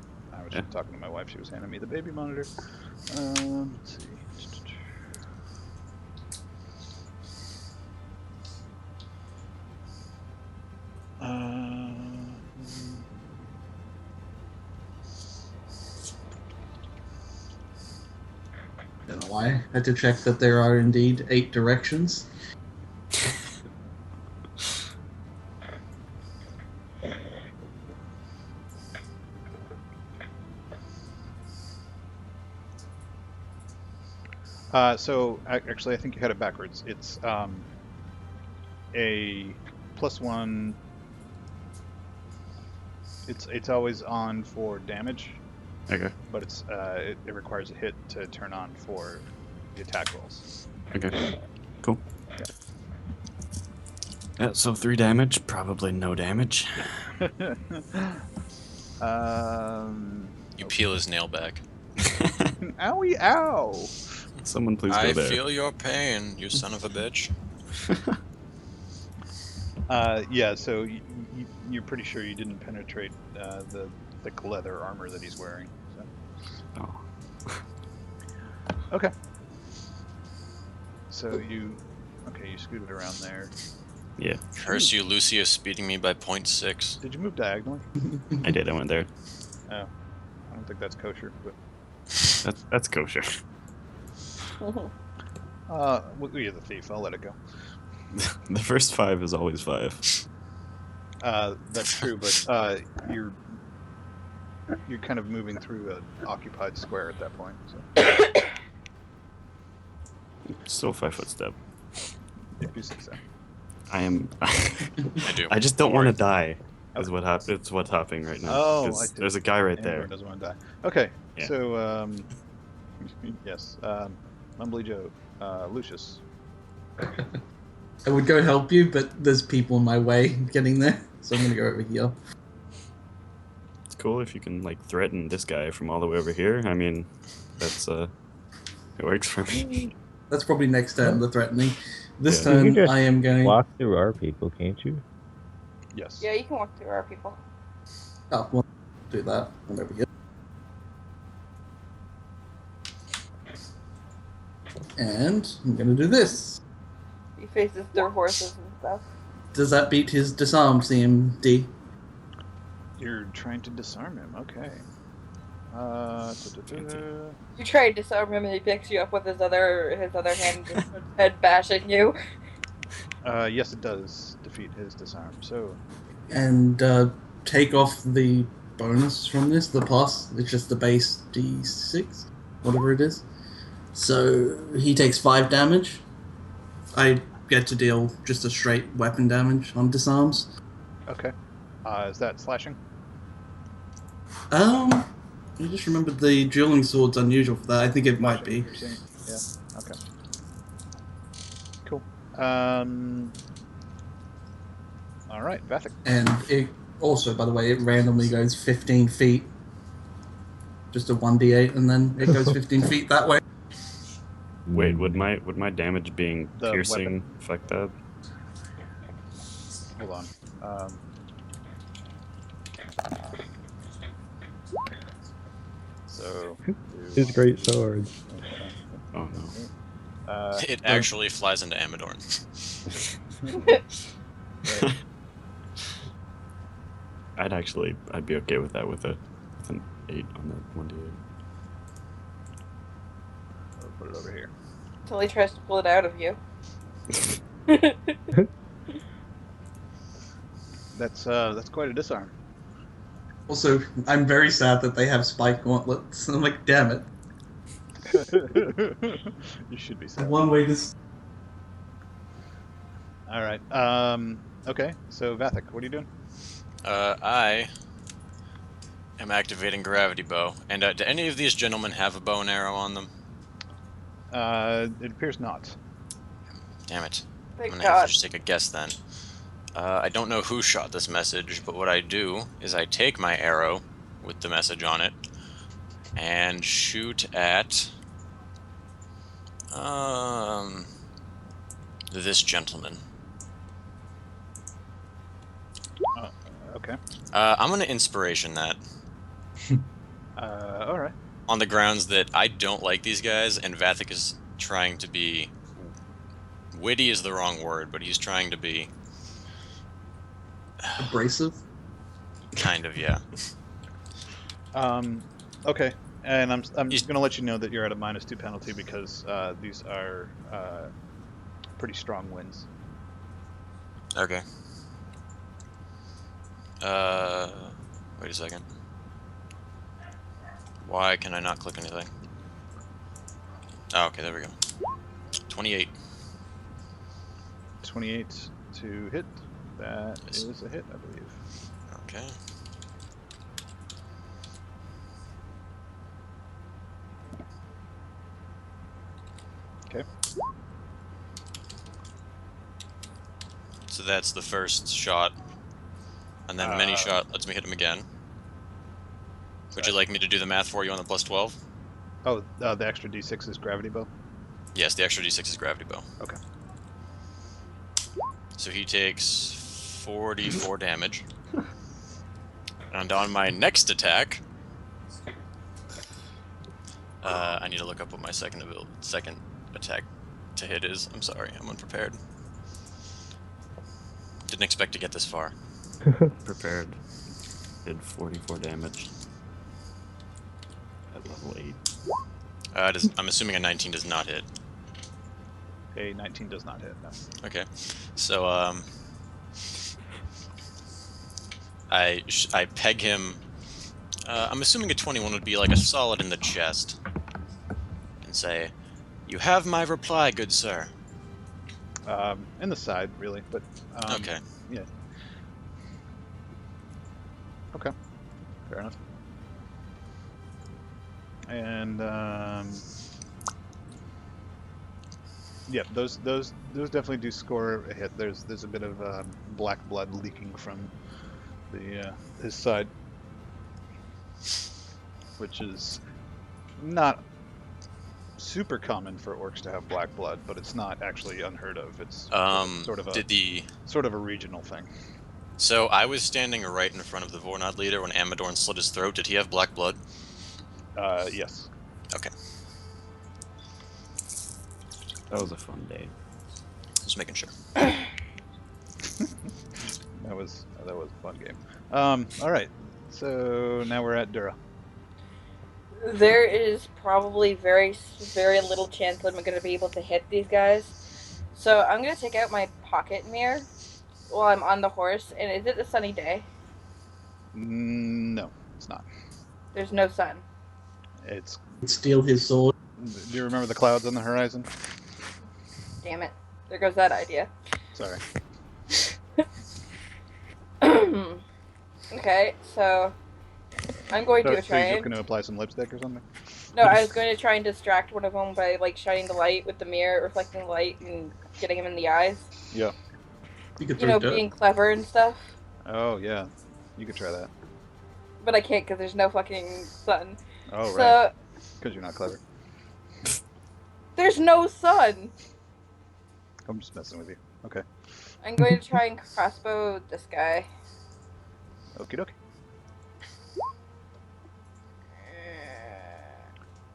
was Yeah. talking to my wife. She was handing me the baby monitor. Let's see. don't know why. I had to check that there are indeed 8 directions. So actually, I think you had it backwards. It's a +1. It's always on for damage, Okay. but it requires a hit to turn on for the attack rolls. Okay. Cool. Yeah, so 3 damage, probably no damage. You peel his nail back. Owie, ow! Someone please go I there. feel your pain, you son of a bitch. Yeah, so you're pretty sure you didn't penetrate the thick leather armor that he's wearing. So. Oh. Okay. So you scooted around there. Yeah, Curse you, Lucius, speeding me by 0.6. Did you move diagonally? I did. I went there. Oh, I don't think that's kosher. But That's kosher. you're the thief. I'll let it go. The first 5 is always 5. That's true, but you're kind of moving through an occupied square at that point. So Still 5 foot step. if you say so. I am. I do. I just don't want to Don't die. Is what it's what's happening right now. Oh, 'Cause I see. there's a guy right Andor there. doesn't want to die. Okay, Yeah. so yes, Mumbly Joe, Lucius. I would go help you, but there's people in my way getting there, so I'm gonna go over here. It's cool if you can like threaten this guy from all the way over here. I mean, that's it works for me. That's probably next turn, the threatening. This Yeah. You can turn, just I am going... walk through our people, can't you? Yes. Yeah, you can walk through our people. Oh, well, do that. I'm over here. And I'm gonna do this. He faces their horses and stuff. Does that beat his disarm CMD? You're trying to disarm him. Okay. You try to disarm him and he picks you up with his other hand and just head bashing you. Yes, it does defeat his disarm. So And take off the bonus from this, the plus. It's just the base D6, whatever it is. So he takes 5 damage. I get to deal just a straight weapon damage on disarms. okay. Is that slashing? I just remembered the dueling sword's unusual for that. I think it might be. You're saying? Yeah. Okay. Cool. All right, Vathic. And it also, by the way, it randomly goes 15 feet. Just a 1d8, and then it goes 15 feet that way. Wait, would my damage being The piercing affect that? Hold on. So His great swords. Oh no. It actually flies into Amadorn. I'd be okay with that with an 8 on that 1d8. I'll put it over here. Until he tries to pull it out of you. That's quite a disarm. Also, I'm very sad that they have spike gauntlets. I'm like, damn it. You should be sad. One way to... All right. Okay. So Vathic, what are you doing? I am activating Gravity Bow. And do any of these gentlemen have a bow and arrow on them? It appears not. Damn it. Thank I'm gonna have God. to just take a guess then. I don't know who shot this message, but what I do is I take my arrow with the message on it and shoot at this gentleman. Okay. I'm gonna inspiration that All right. on the grounds that I don't like these guys, and Vathic is trying to be witty is the wrong word, but he's trying to be Abrasive? kind of, yeah. Okay. And I'm just gonna let you know that you're at a -2 penalty because these are pretty strong winds. Okay. Wait a second. Why can I not click anything? Oh, okay, there we go. 28. 28 to hit. That Yes. is a hit, I believe. Okay. Okay. So that's the first shot. And then mini shot lets me hit him again. Would you like me to do the math for you on the +12? Oh, the extra D6 is gravity bow. Yes, the extra D6 is gravity bow. Okay. So he takes 44 damage. And on my next attack, I need to look up what my second attack to hit is. I'm sorry, I'm unprepared. Didn't expect to get this far. Prepared. Did 44 damage. At level 8. I'm assuming a 19 does not hit. A 19 does not hit. No. Okay, so I peg him. I'm assuming a 21 would be like a solid in the chest, and say, "You have my reply, good sir." In the side, really, but Okay. Yeah. Okay. Fair enough. And yeah, those definitely do score a hit. There's a bit of black blood leaking from the his side, which is not super common for orcs to have black blood, but it's not actually unheard of. It's sort of a regional thing. So I was standing right in front of the Vornod leader when Amadorn slit his throat. Did he have black blood? Yes. Okay, That was a fun day. just making sure. That was a fun game. All right. So now we're at Dura. There is probably very, very little chance that I'm going to be able to hit these guys. So I'm going to take out my pocket mirror while I'm on the horse. And is it a sunny day? No, it's not. There's no sun. It's. Steal his sword. Do you remember the clouds on the horizon? Damn it. There goes that idea. Sorry. Okay, so I'm going to So you're try just and... going to apply some lipstick or something? No, I was going to try and distract one of them by, like, shining the light with the mirror, reflecting the light, and getting him in the eyes. Yeah. You could You know, throw dirt. being clever and stuff. Oh, yeah. You could try that. But I can't because there's no fucking sun. Oh, So, right. Because you're not clever. there's no sun! I'm just messing with you. Okay. I'm going to try and crossbow this guy. Okie dokie.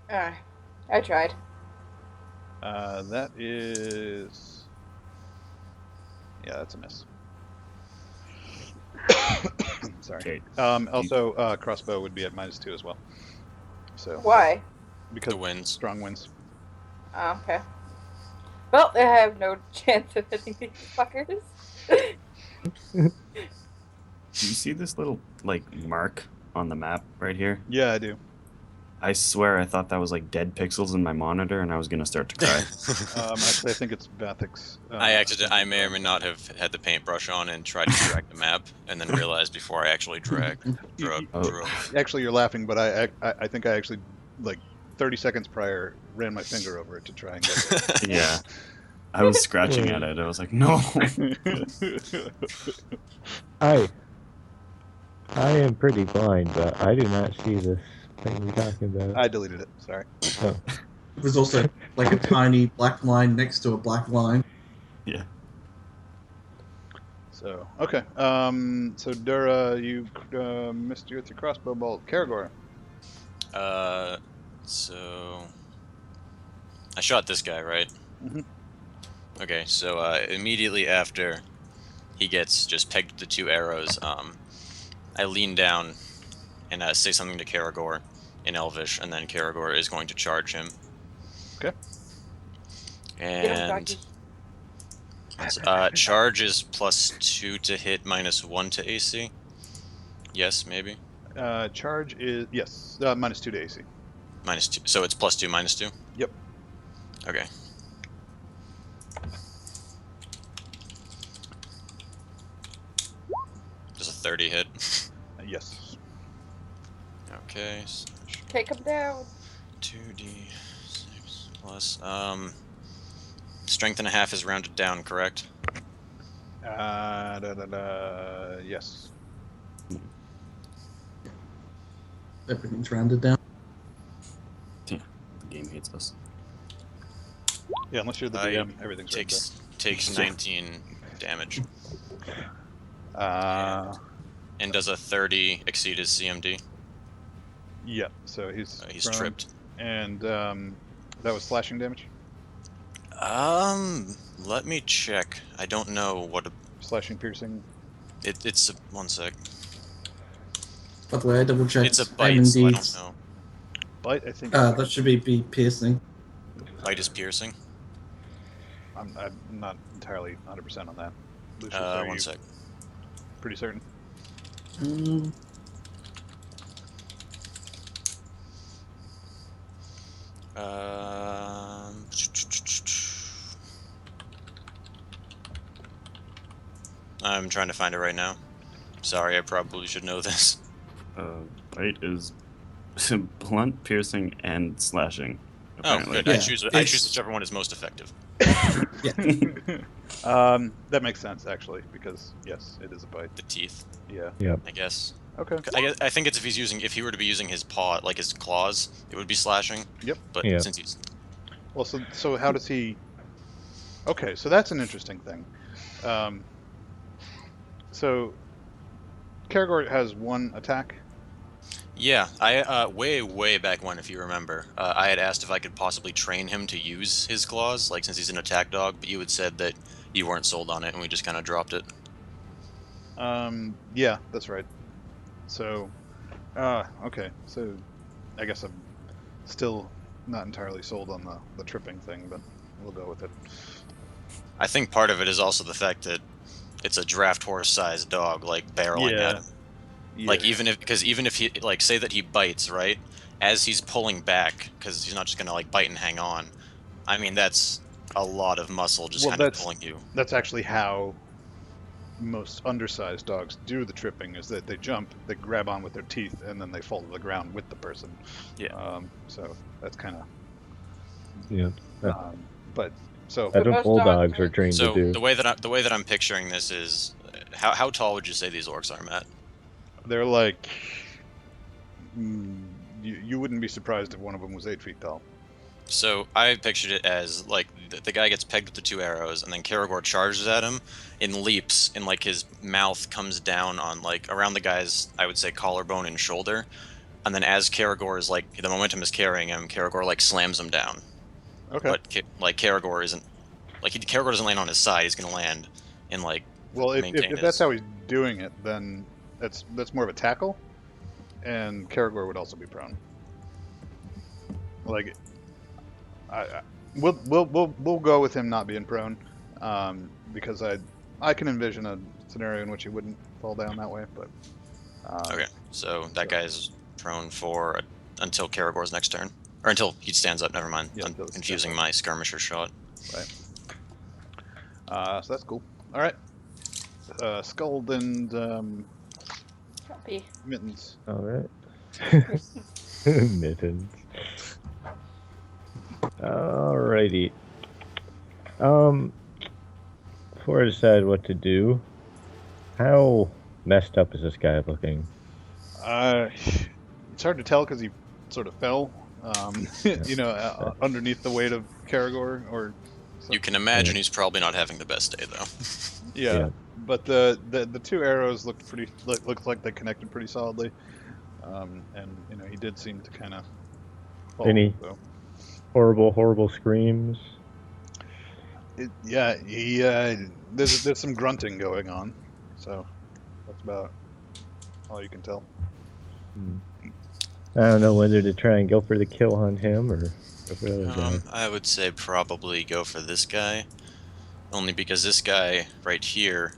I tried. That is... Yeah, that's a miss. Sorry. Okay. Also, crossbow would be at -2 as well. So Why? because The winds. strong winds. Oh, okay. Well, I have no chance of hitting these fuckers. Do you see this little, like, mark on the map right here? Yeah, I do. I swear I thought that was, like, dead pixels in my monitor, and I was gonna start to cry. Actually, I think it's Vathic's. I may or may not have had the paintbrush on and tried to drag the map, and then realized before I actually drew. Actually, you're laughing, but I think I actually, like, 30 seconds prior, ran my finger over it to try and get it. Yeah. I was scratching at it. I was like, no. I am pretty blind, but I do not see this thing you're talking about. I deleted it. Sorry. Oh. There's also like a tiny black line next to a black line. Yeah. So okay. So Dura, you missed you with your crossbow bolt. Karagor. So I shot this guy, right? Mhm. Okay, so immediately after he gets just pegged with the 2 arrows, I lean down and say something to Karagor in Elvish, and then Karagor is going to charge him. Okay. And charge is +2 to hit, -1 to AC. Yes, maybe. Charge is yes, -2 to AC. -2. So it's +2, -2. Yep. Okay. Does a 30 hit? Yes. Okay. Take him down. 2d6 plus strength and a half is rounded down, correct? Yes. Everything's rounded down. The game hates us. Yeah, unless you're the DM, everything's Takes 19 damage. And does a 30 exceed his CMD? Yeah. So he's He's prone, tripped. and that was slashing damage. Let me check. I don't know what Slashing, piercing. it's. One sec. By the way, I double checked. It's a I am bite, so I indeed. don't know. Bite, I think. That should be piercing. Bite is piercing. I'm not entirely 100% on that. Lucius, are One you sec. pretty certain? Mm, Um. I'm trying to find it right now. Sorry, I probably should know this. Bite is blunt, piercing, and slashing. Oh, Apparently. good. I Yeah, choose it's- whichever one is most effective. That makes sense actually, because yes, it is a bite. The teeth, Yeah. Yep. I guess. Okay. I think it's if he were to be using his paw, like his claws, it would be slashing. Yep. But Yeah. since he's Well, so how does he? Okay, so that's an interesting thing. So Karagor has one attack. yeah, I way back when, if you remember, I had asked if I could possibly train him to use his claws, like since he's an attack dog. But you had said that you weren't sold on it, and we just kind of dropped it. Yeah, that's right. So, okay. So, I guess I'm still not entirely sold on the tripping thing, but we'll go with it. I think part of it is also the fact that it's a draft horse-sized dog, like barreling at him. Yeah. Like even if he like say that he bites, right? As he's pulling back, because he's not just gonna like bite and hang on. I mean, that's a lot of muscle just Well, kind of that's- pulling you. That's actually how most undersized dogs do the tripping, is that they jump, they grab on with their teeth, and then they fall to the ground with the person. Yeah. So that's kind of. Yeah. But so That's what most bulldogs dogs are are- trained So to do. the way that I'm picturing this is, how tall would you say these orcs are, Matt? they're like. You wouldn't be surprised if one of them was 8 feet tall. So I pictured it as like the guy gets pegged with the 2 arrows, and then Karagor charges at him in leaps, and like his mouth comes down on like around the guy's, I would say, collarbone and shoulder, and then as Karagor is like the momentum is carrying him, Karagor like slams him down. Okay. But like Karagor isn't like Karagor doesn't land on his side; he's gonna land and like Well, if maintain that's his- how he's doing it, then that's more of a tackle, and Karagor would also be prone. Like, we'll go with him not being prone, because I can envision a scenario in which he wouldn't fall down that way. But Okay, so that guy's prone for until Karagor's next turn, or until he stands up. Never mind, Yeah, I'm until he confusing stands my skirmisher shot. so that's cool. All right, Scald and Happy. Mittens. All right. Mittens. Alrighty. Before I decide what to do, how messed up is this guy looking? It's hard to tell because he sort of fell, underneath the weight of Karagor. Or You can imagine he's probably not having the best day though. yeah. But the 2 arrows looked like they connected pretty solidly, and he did seem to kind of fall. Any- So. Horrible screams. There's some grunting going on, so that's about all you can tell. I don't know whether to try and go for the kill on him or go for the other guy. I would say probably go for this guy, only because this guy right here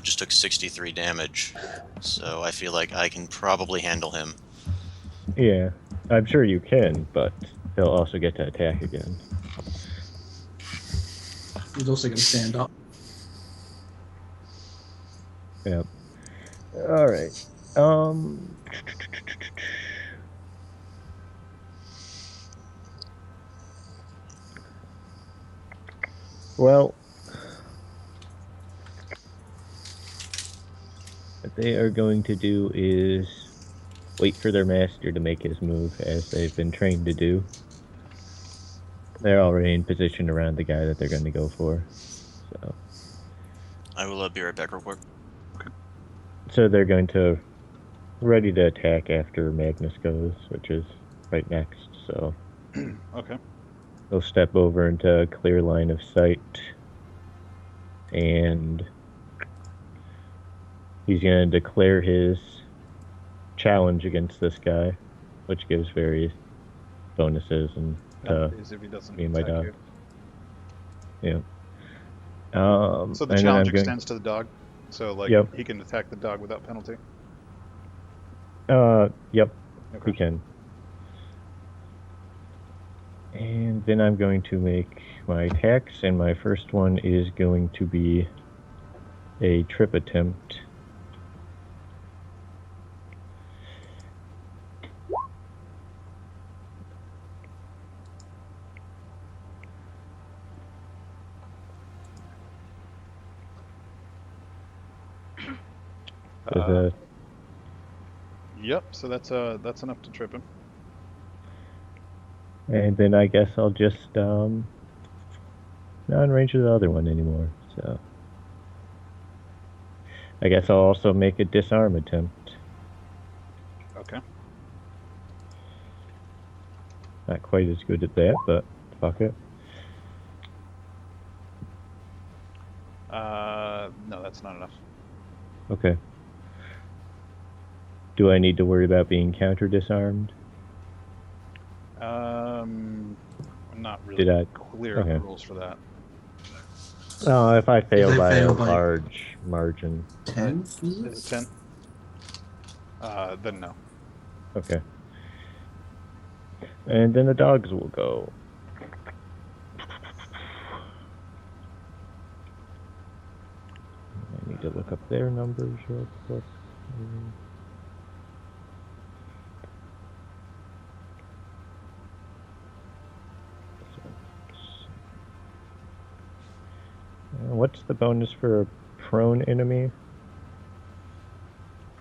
just took 63 damage, so I feel like I can probably handle him. Yeah, I'm sure you can, but he'll also get to attack again. He's also going to stand up. Yep. All right. Well, what they are going to do is wait for their master to make his move, as they've been trained to do. They're already in position around the guy that they're going to go for. So, I will be right back real quick. so they're going to ready to attack after Magnus goes, which is right next. So, Okay. he'll step over into a clear line of sight, and he's going to declare his challenge against this guy, which gives various bonuses and Penalties if he doesn't me and my attack dog. you. Yeah. So the and then challenge I'm going. extends to the dog. So like Yep. he can attack the dog without penalty. Yep, Okay. he can. And then I'm going to make my attacks, and my first one is going to be a trip attempt. With Yep. So that's enough to trip him. and then I guess I'll just not in range of the other one anymore. So I guess I'll also make a disarm attempt. Okay. Not quite as good at that, but fuck it. No, that's not enough. Okay. Do I need to worry about being counter disarmed? I'm not really Did I? clear on the Okay. rules for that. Oh, if I fail they by fail a by- large margin. 10? Is it 10? Then no. Okay. And then the dogs will go. I need to look up their numbers real quick. What's the bonus for a prone enemy?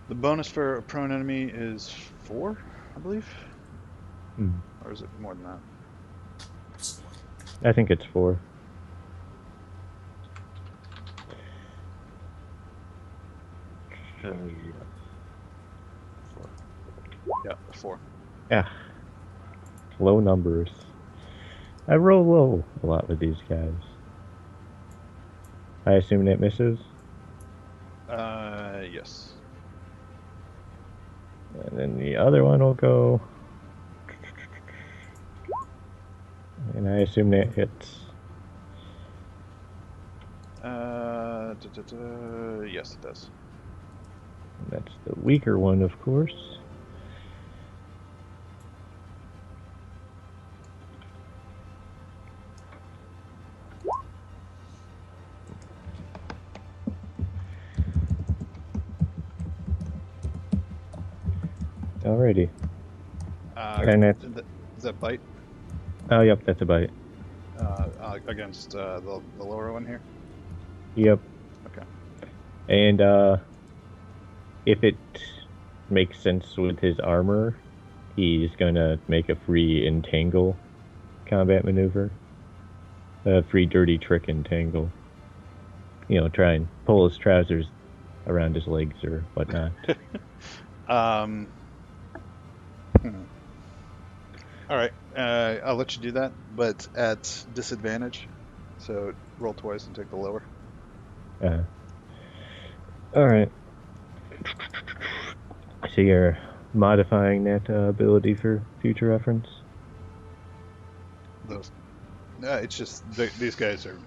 The bonus for a prone enemy is 4, I believe. Hmm. Or is it more than that? I think it's 4. Yeah, 4. Yeah. Low numbers. I roll low a lot with these guys. I assume it misses. Yes. And then the other one will go. And I assume that hits. Yes, it does. And that's the weaker one, of course. Alrighty. And that's. Is that bite Oh, yep, that's a bite. against the lower one here? Yep. Okay. And if it makes sense with his armor, he's gonna make a free entangle combat maneuver. A free dirty trick entangle. You know, try and pull his trousers around his legs or whatnot. All right. I'll let you do that, but at disadvantage. So roll twice and take the lower. Alright. So you're modifying that ability for future reference? Those. It's just these guys are.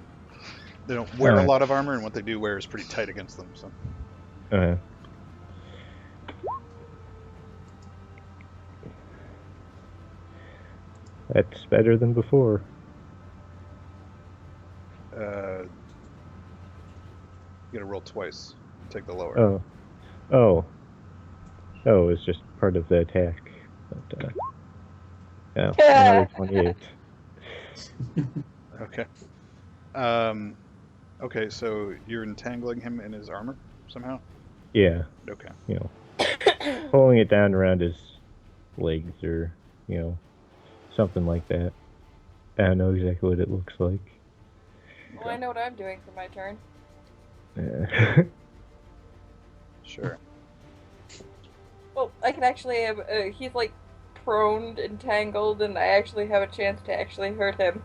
They don't wear a lot of armor, and what they do wear is pretty tight against them. So. That's better than before. You gotta roll twice. Take the lower. Oh, it's just part of the attack. But, yeah, another 28. Okay. Okay, so you're entangling him in his armor somehow? Yeah. Okay. You know, pulling it down around his legs or, you know, something like that. I don't know exactly what it looks like. Well, I know what I'm doing for my turn. Yeah. Sure. Well, I can actually. He's like prone, entangled, and I actually have a chance to actually hurt him.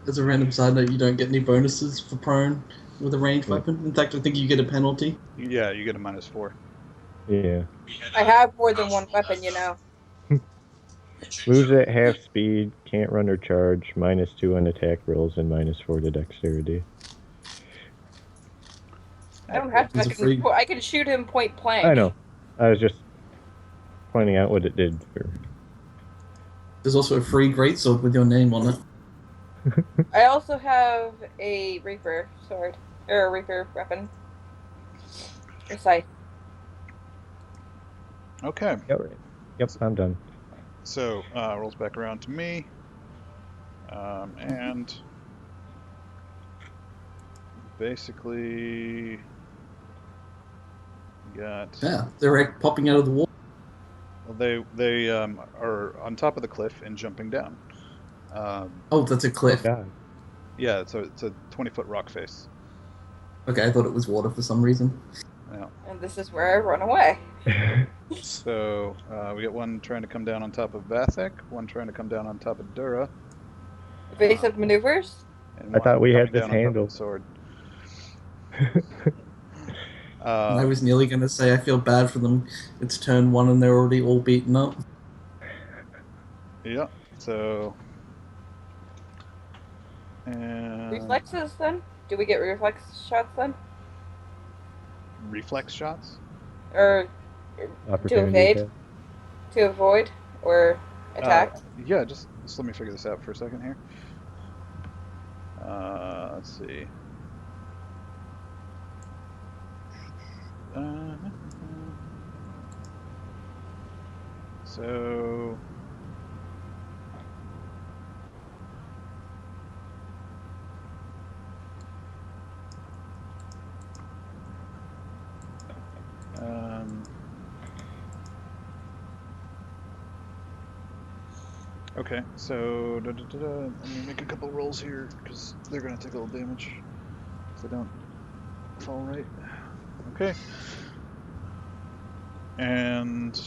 As a random side note, you don't get any bonuses for prone with a ranged weapon. In fact, I think you get a penalty. Yeah, you get a -4. Yeah. I have more than one weapon, you know. Moves at half speed, can't run or charge, -2 on attack rolls, and -4 to dexterity. I don't have to. It's a free- I can shoot him point blank. I know. I was just pointing out what it did for. There's also a free greatsword with your name on it. I also have a Reaper sword. Or a Reaper weapon. Or scythe. Okay. Yep, I'm done. So, rolls back around to me. And basically got... Yeah, they're like popping out of the wall. Well, they are on top of the cliff and jumping down. Oh, that's a Oh, cliff. God. Yeah, it's a 20-foot rock face. Okay, I thought it was water for some reason. Yeah. And this is where I run away. So we got one trying to come down on top of Vathek, one trying to come down on top of Dura. Evasive maneuvers? And I thought one we had coming this down on top of handled. the sword. I was nearly going to say I feel bad for them. It's turn 1 and they're already all beaten up. Yeah, so... And Reflexes then? Do we get reflex shots then? reflex shots? Or Opportunity evade? attack. to avoid? Or attack? Yeah, just let me figure this out for a second here. Let's see. So... Okay, so let me make a couple rolls here because they're gonna take a little damage if they don't fall right. Okay, and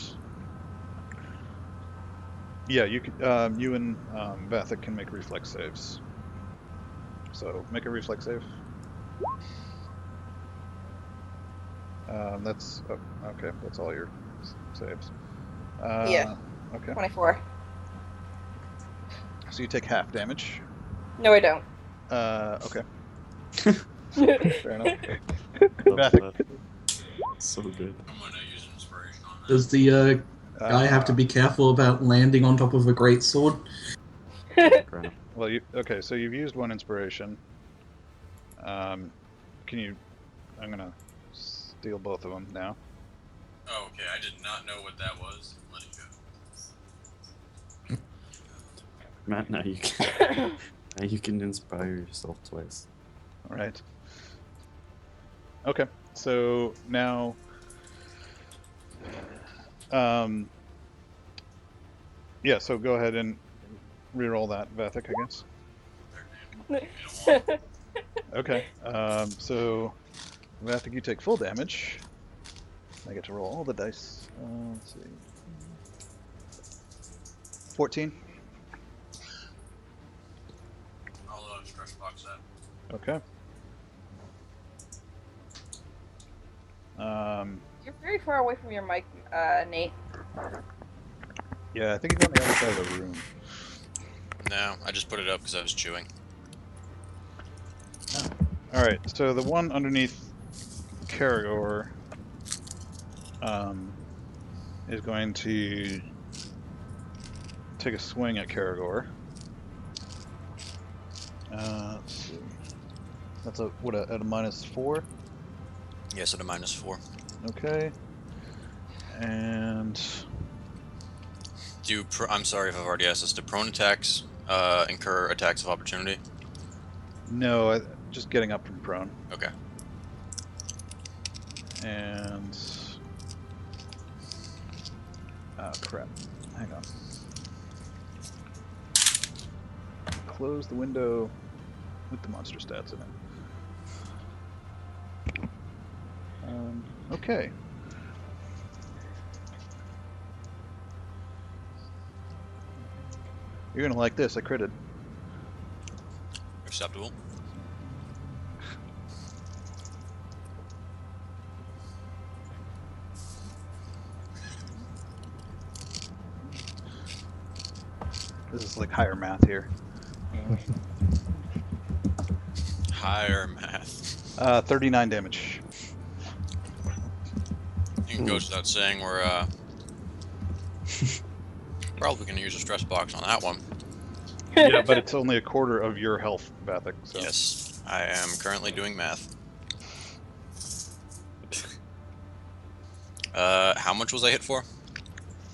yeah, you can, you and Vathek can make reflex saves. So make a reflex save. That's okay. That's all your saves. Yeah. Okay. 24. So you take half damage. No, I don't. Okay. Fair enough. Vathek. So good. I'm gonna use inspiration on that. Does the guy have to be careful about landing on top of a greatsword? Crap. Well, okay. So you've used one inspiration. Can you? I'm gonna steal both of them now. Oh, okay. I did not know what that was. Let it go. Matt, now you can inspire yourself twice. All right. Okay. So now, yeah. So go ahead and reroll that, Vathek, I guess. Okay. So Vathek, you take full damage. I get to roll all the dice. Let's see. 14. I'll stress box that. Okay. You're very far away from your mic, Nate. Yeah, I think he's on the other side of the room. No, I just put it up because I was chewing. Alright, so the one underneath Karagor is going to take a swing at Karagor. Let's see. That's at a -4? Yes, at a -4. Okay. And I'm sorry if I've already asked this. Do prone attacks incur attacks of opportunity? no, just getting up from prone. Okay. And oh crap. Hang on. Close the window with the monster stats in it. Okay. You're gonna like this. I critted. Acceptable. This is like higher math here. Higher math. 39 damage. It goes without saying we're probably gonna use a stress box on that one. Yeah, but it's only a quarter of your health, Vathic. So. Yes, I am currently doing math. How much was I hit for?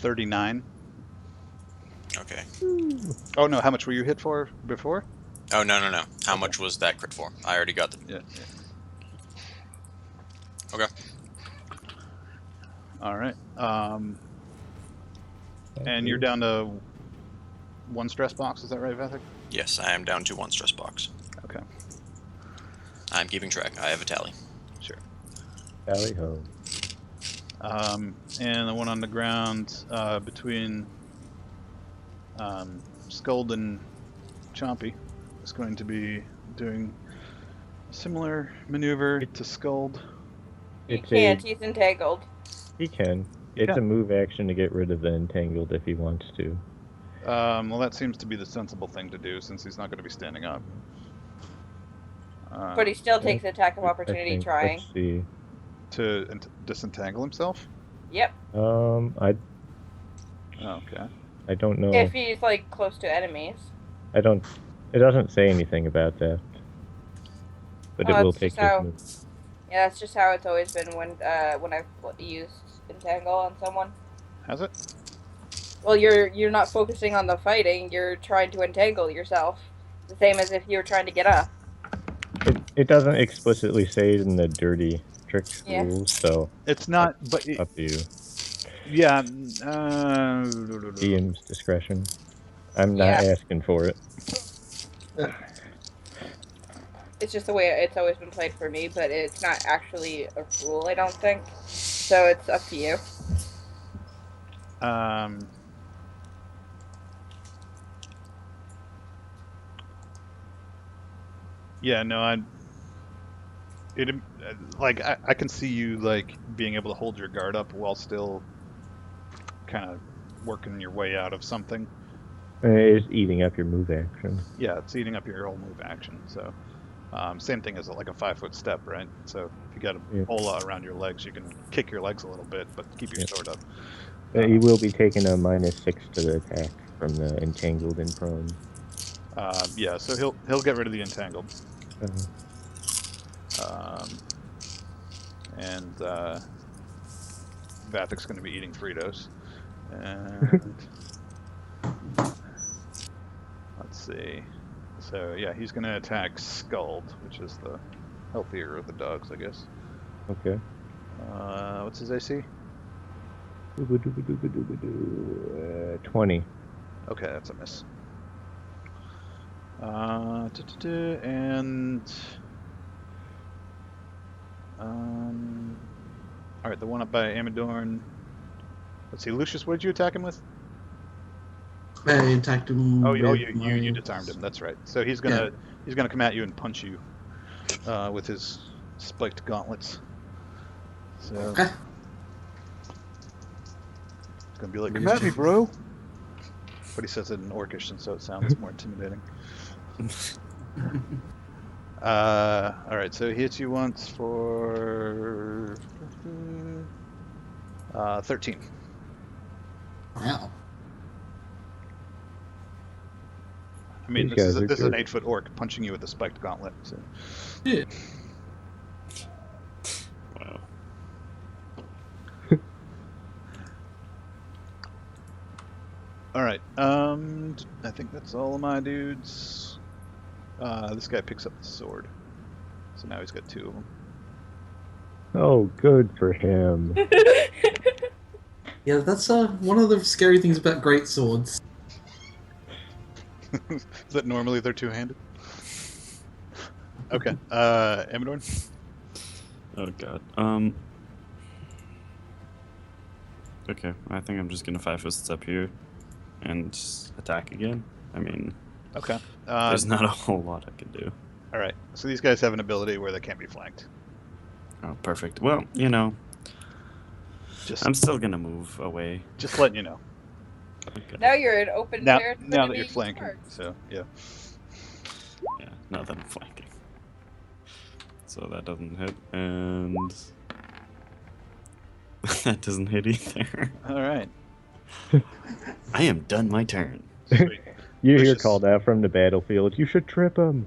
39. Okay. Oh no, how much were you hit for before? Oh, no. How much was that crit for? I already got the... Yeah. Okay. Alright. And you're down to 1 stress box, is that right, Vathic? Yes, I am down to 1 stress box. Okay. I'm keeping track. I have a tally. Sure. Tally ho. And the one on the ground between Skuld and Chompy is going to be doing a similar maneuver to Skuld. He It's can't. He's entangled. He can. It's a move action to get rid of the entangled if he wants to. Well, that seems to be the sensible thing to do since he's not going to be standing up. But he still takes the attack of opportunity trying. Let's see. To disentangle himself? Yep. I Okay. don't know. If he's like close to enemies. I don't. It doesn't say anything about that. But it will that's take just how- his move. Yeah, that's just how it's always been when I've used entangle on someone. Has it? Well, you're not focusing on the fighting. You're trying to entangle yourself. The same as if you were trying to get up. It doesn't explicitly say it in the dirty tricks Yeah. rules, so It's not, but it's up to you. yeah. DM's discretion. I'm not Yeah. asking for it. It's just the way it's always been played for me, but it's not actually a rule, I don't think. So it's up to you. Yeah, no, I can see you like being able to hold your guard up while still kind of working your way out of something. It's eating up your move action. Yeah, it's eating up your whole move action. So, same thing as like a 5-foot step, right? So if you got a bola around your legs, you can kick your legs a little bit, but keep your sword up. He will be taking a -6 to the attack from the entangled and prone. Yeah, so he'll get rid of the entangled. And Vathic's going to be eating Fritos. And let's see. So yeah, he's going to attack Skuld, which is the healthier of the dogs, I guess. Okay. What's his AC? 20. Okay, that's a miss. And all right, the one up by Amadorn. Let's see, Lucius, what did you attack him with? I attacked him. You disarmed him. That's right. So he's gonna come at you and punch you with his spiked gauntlets. So Okay. it's gonna be like, "Come at me, bro." But he says it in Orcish, and so it sounds more intimidating. All right, so he hits you once for 13. Wow. I mean, These this guys are is an good. 8-foot orc punching you with a spiked gauntlet. So. Yeah. Wow. All right. I think that's all of my dudes. This guy picks up the sword, so now he's got 2 of them. Oh, good for him. Yeah, that's one of the scary things about great swords. Is that normally they're 2-handed? Okay. Amadorn? Oh god. Okay, I think I'm just gonna 5-foot step here and attack again. I mean, Okay. there's not a whole lot I can do. All right. So these guys have an ability where they can't be flanked. Oh, perfect. Well, you know, Just I'm still gonna move away. just letting you know. Okay. Now you're in open Now territory. that you're being flanking, charged. so yeah. Yeah, now that I'm flanking. So that doesn't hit, and that doesn't hit either. All right. I am done my turn. Sweet. You hear Lucius. called out from the battlefield. You should trip him.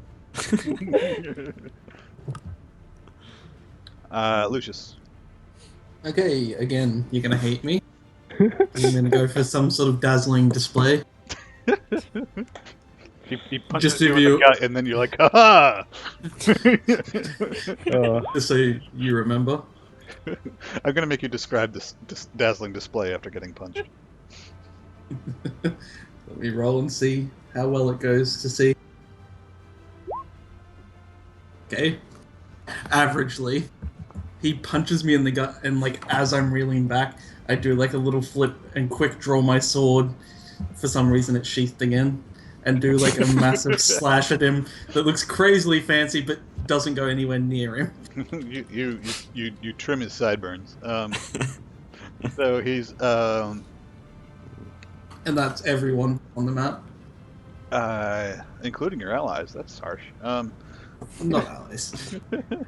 Lucius. Okay, again, you're gonna hate me. I'm gonna go for some sort of dazzling display. He punches Just you if in the you- gut, and then you're like, "Ha!" Just so you remember. I'm gonna make you describe this dazzling display after getting punched. Let me roll and see how well it goes to see. Okay. Averagely, he punches me in the gut, and like as I'm reeling back, I do like a little flip and quick draw my sword. For some reason, it's sheathed again, and do like a massive slash at him that looks crazily fancy, but doesn't go anywhere near him. you trim his sideburns. So he's And that's everyone on the map. including your allies. That's harsh. Not allies,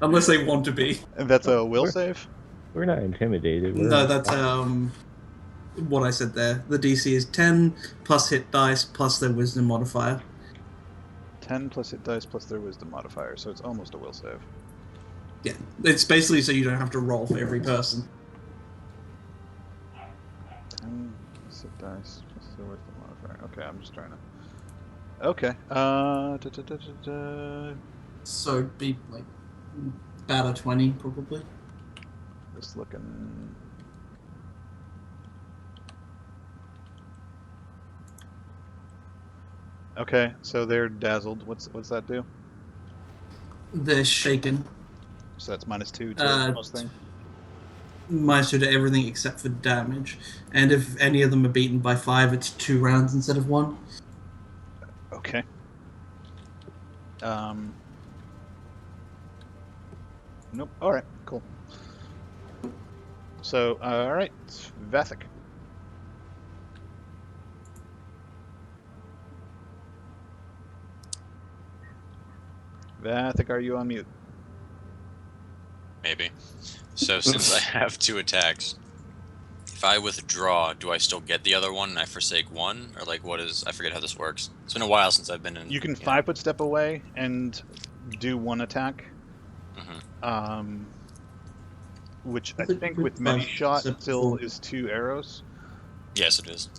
unless they want to be. And that's a will Where- save. We're not intimidated. We're No, that's what I said there. The DC is 10 plus hit dice plus their wisdom modifier. 10 plus hit dice plus their wisdom modifier, so it's almost a will save. Yeah, it's basically so you don't have to roll for every person. 10 plus hit dice plus their wisdom modifier. Okay, I'm just trying to. Okay. So it'd be like about a 20 probably. Just looking. Okay, so they're dazzled. What's that do? They're shaken. So that's -2 to most thing. -2 to everything except for damage. And if any of them are beaten by 5, it's 2 rounds instead of 1. Okay. Nope. All right. Cool. So, all right, Vathic. Vathic, are you on mute? Maybe. So since I have 2 attacks, if I withdraw, do I still get the other one and I forsake one? Or like what is... I forget how this works. It's been a while since I've been in... You can 5-foot step away and do 1 attack. Mhm. Which I I think think with with many 5 shot step still forward. is 2 arrows. Yes, it is.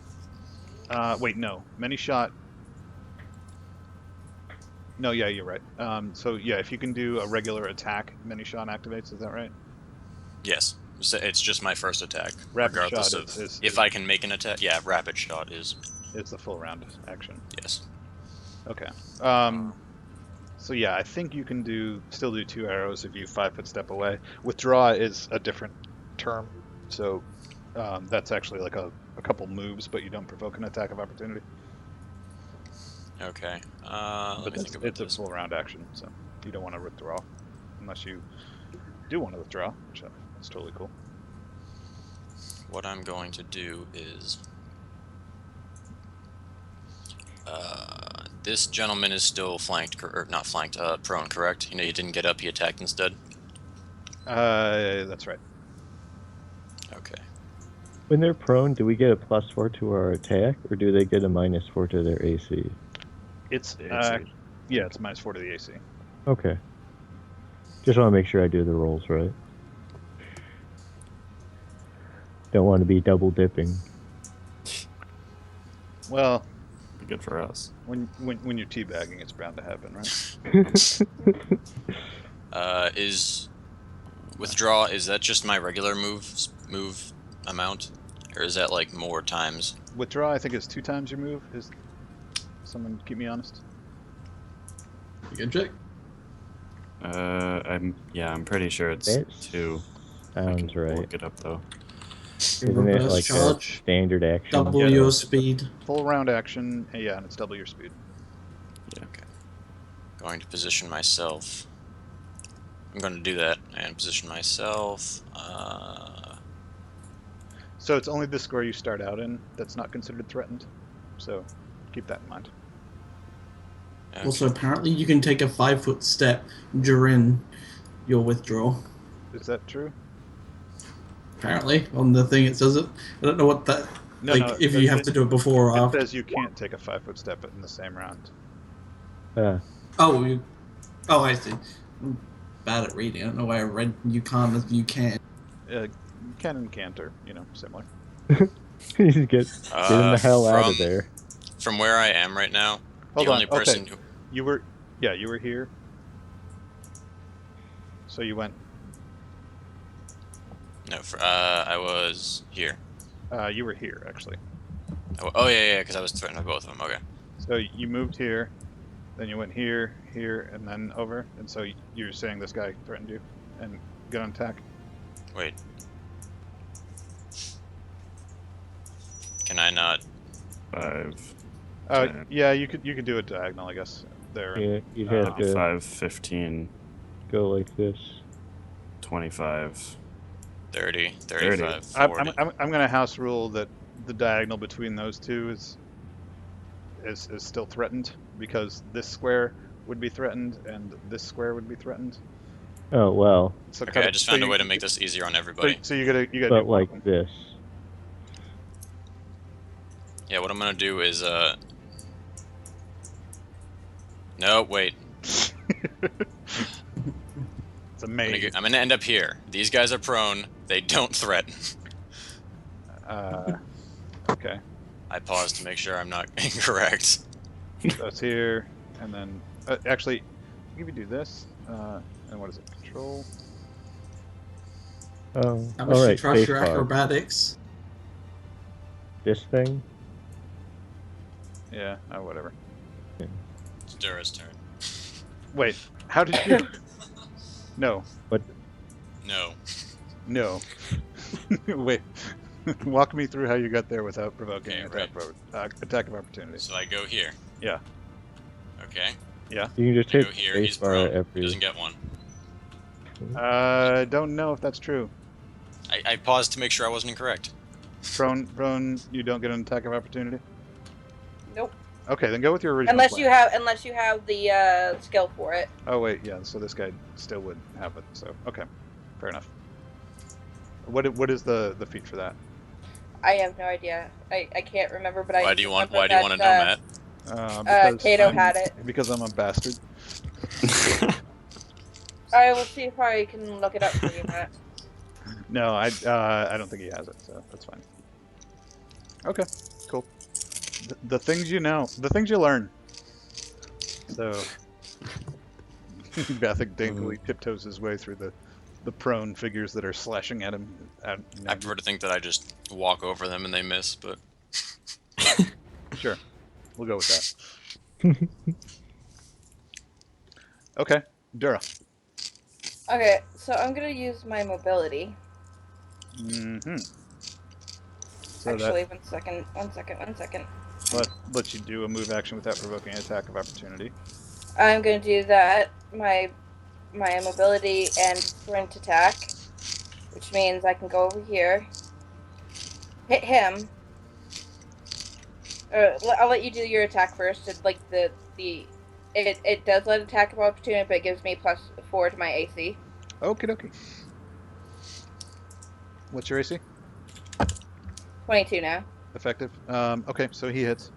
Wait, no. Many shot. No, yeah, you're right. So yeah, if you can do a regular attack, many shot activates. Is that right? Yes. So it's just my first attack, Rapid regardless shot of is if I can make an attack. Yeah, rapid shot is It's the full round action. yes. Okay. So yeah, I think you can still do 2 arrows if you 5-foot step away. Withdraw is a different term, so that's actually like a couple moves, but you don't provoke an attack of opportunity. Okay. Let But me think about it's a this. full round action, so you don't want to withdraw unless you do want to withdraw, which that's totally cool. What I'm going to do is this gentleman is still flanked, or not flanked, prone, correct? You know, he didn't get up, he attacked instead? That's right. Okay. When they're prone, do we get a +4 to our attack, or do they get a -4 to their AC? It's AC. yeah, it's -4 to the AC. Okay. Just want to make sure I do the rolls right. Don't want to be double dipping. Well, Good for us. when you're teabagging, it's bound to happen, right? Is withdraw, is that just my regular move amount? Or is that like more times? Withdraw, I think, is 2 times your move. Is someone keep me honest? You can check. I'm pretty sure it's It's- 2. I Sounds can right. look it up though. Your Isn't it reverse like a charge, standard action? double Yeah. your speed. Full round action. Yeah, and it's double your speed. Going to position myself. I'm going to do that and position myself. So it's only the square you start out in that's not considered threatened. So keep that in mind. Okay. Also, apparently, you can take a 5-foot step during your withdrawal. Is that true? Apparently, on the thing it says it. I don't know what that. No, like, no, if you have to do it before or It after. says you can't take a 5-foot step in the same round. Oh, I see. I'm bad at reading. I don't know why I read you can't as you can. Can and can't are, similar. You just get him the hell out of from- there. From where I am right now, Hold the on. only person Okay. who... You were here. So you went. No, I was here. You were here actually. Oh yeah, because I was threatened by both of them. Okay. So you moved here, then you went here, and then over. And so you're saying this guy threatened you and got on attack. Wait. Can I not? 5, Oh, 10. yeah, you could do it diagonal, I guess. There. Yeah, you'd have to 5, 15, go like this. 25. 30, 35, 40. I'm gonna house rule that the diagonal between those two is still threatened because this square would be threatened and this square would be threatened. Oh well, So Okay, I just found a way to make this easier on everybody. So you gotta do but one of like them. this. Yeah, what I'm gonna do is no, wait. It's a maze. I'm gonna end up here. These guys are prone. They don't threaten. Okay. I paused to make sure I'm not incorrect. So it's here, and then actually, if you do this, and what is it? Control. Oh, How all much do you right. trust your spacebar. acrobatics? This thing. Yeah. Oh, whatever. It's Dura's turn. Wait. How did you? No. No. No. Wait. Walk me through how you got there without provoking an Okay, attack of opportunity. So I go here. Yeah. Okay. You can just I hit go here. He's spacebar prone. He every. doesn't get one. I don't know if that's true. I paused to make sure I wasn't incorrect. Prone, you don't get an attack of opportunity. Nope. Okay, then go with your original. Unless plan. you have the skill for it. Oh wait, yeah. So this guy still would have it. So okay, fair enough. What is the feat for that? I have no idea. I can't remember, but Why do you want to know, Matt? Because Kato had it. Because I'm a bastard. I will see if I can look it up for you, Matt. No, I don't think he has it, so that's fine. Okay, cool. The things you know, the things you learn. So, Bathic daintily tiptoes his way through the prone figures that are slashing at him. I prefer to think that I just walk over them and they miss, but Sure, we'll go with that. Okay, Dura. Okay, so I'm gonna use my mobility. Mm-hmm. So Actually, one second. that lets you do a move action without provoking an attack of opportunity. I'm gonna do that. My mobility and sprint attack, which means I can go over here, hit him. I'll let you do your attack first. It's like it does let attack of opportunity, but it gives me +4 to my AC. Okie dokie. What's your AC? 22 now. Effective. Okay, so he hits.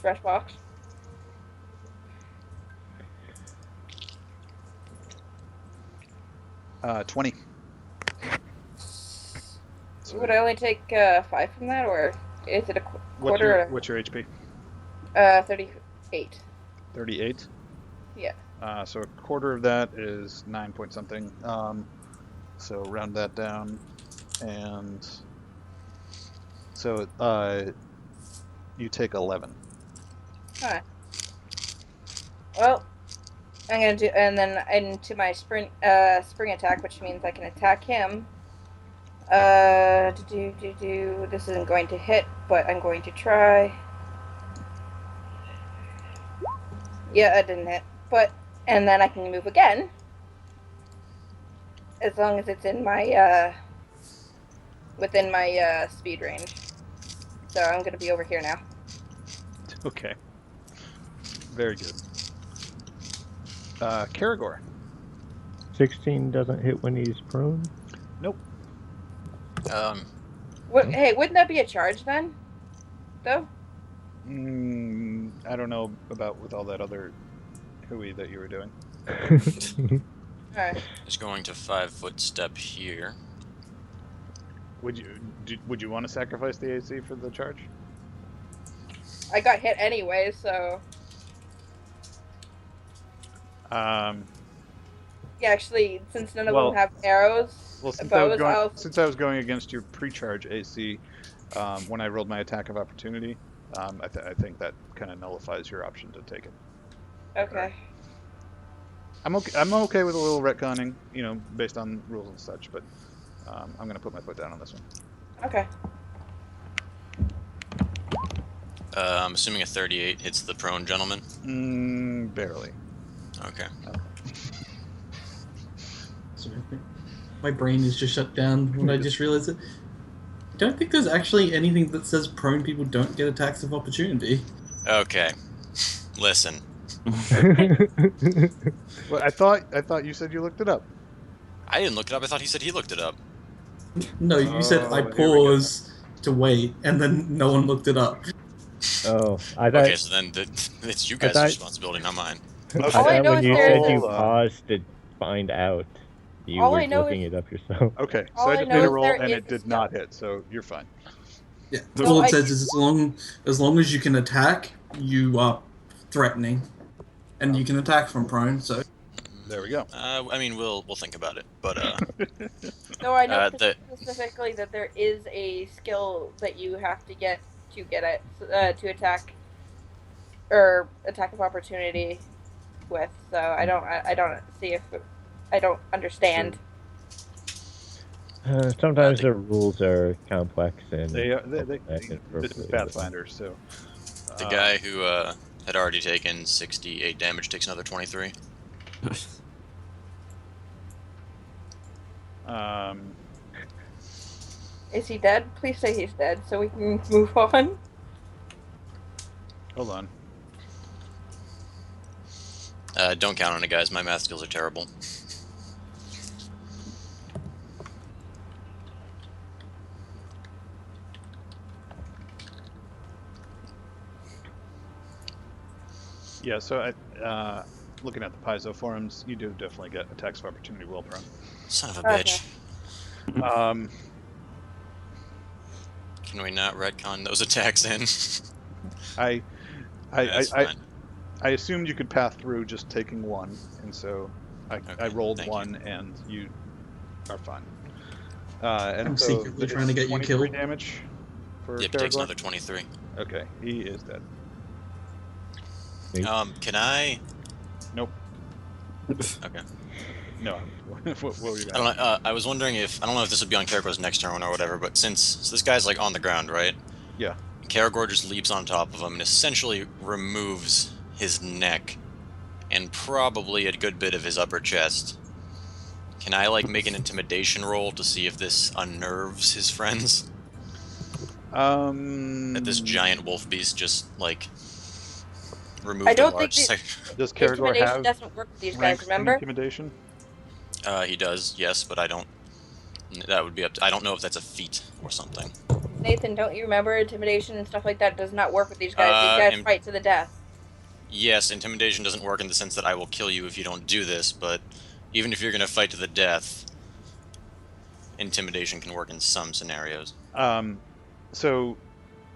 Fresh box. Uh, 20. Would I only take 5 from that, or is it a quarter? What's your HP? 38. 38? Yeah. So a quarter of that is 9 point something. So round that down. And so you take 11. Alright. Well, I'm gonna do, and then into my spring attack, which means I can attack him. This isn't going to hit, but I'm going to try. Yeah, it didn't hit. And then I can move again. As long as it's in my, within my, speed range. So I'm gonna be over here now. Okay. Very good. Karagor. 16 doesn't hit when he's prone. Nope. Hey, wouldn't that be a charge then? Though? I don't know about with all that other hooey that you were doing. Alright. He's going to 5-foot step here. Would you want to sacrifice the AC for the charge? I got hit anyway, so. Um. Yeah, actually, since none of Well- them have arrows, Well, since bows, I was going against your pre-charge AC, when I rolled my attack of opportunity, I think that kind of nullifies your option to take it. Okay. I'm okay with a little retconning, based on rules and such, but I'm gonna put my foot down on this one. Okay. I'm assuming a 38 hits the prone gentleman. Barely. Okay. Sorry, my brain is just shut down when I just realized it. I don't think there's actually anything that says prone people don't get attacks of opportunity. Okay. Listen. Well, I thought you said you looked it up. I didn't look it up. I thought he said he looked it up. No, you said I here we go. pause to wait, and then no one looked it up. Oh, I thought, Okay, so then it's you guys' thought- responsibility, not mine. I All I thought know when is you there's said you a- paused to find out, you All were I know looking is- it up yourself. Okay, All so I I just know made a is roll there and is it a did skill. not hit, so you're fine. Yeah, No, all I it says do- is as long as you can attack, you are threatening, and you can attack from prone. So There we go. I mean, we'll think about it, but No, I know the specifically that there is a skill that you have to get it to attack or attack of opportunity with. So I don't see if I don't understand. Sometimes the- the rules are complex and They that this is inappropriate. Pathfinder, so the guy who had already taken 68 damage takes another 23. Is he dead? Please say he's dead so we can move on. hold on. Don't count on it, guys. My math skills are terrible. Yeah, so looking at the Paizo forums, you do definitely get attacks of opportunity while prone. Son of a Okay. bitch. Um, Can we not retcon those attacks in? I That's fine. I assumed you could path through just taking one, and so I Okay, rolled thank you. one, and you are fine. And I'm so secretly it's trying to get you 23 killed. damage for Yep, takes Karagor? another 23. Okay, he is dead. Can I? Nope. Okay. No. what were you I don't know. I was wondering if I don't know if this would be on Karagor's next turn or whatever, but since this guy's like on the ground, right? Yeah. Karagor just leaps on top of him and essentially removes his neck and probably a good bit of his upper chest. Can I like make an intimidation roll to see if this unnerves his friends? That this giant wolf beast just like removed I don't a large think section. Does Karagor Intimidation have doesn't work with these guys, ranks in remember? intimidation? He does, yes, but I don't. That would be up to. I don't know if that's a feat or something. Nathan, don't you remember intimidation and stuff like that does not work with these guys? Uh, These guys fight to the death. Yes, intimidation doesn't work in the sense that I will kill you if you don't do this, but even if you're going to fight to the death, intimidation can work in some scenarios. So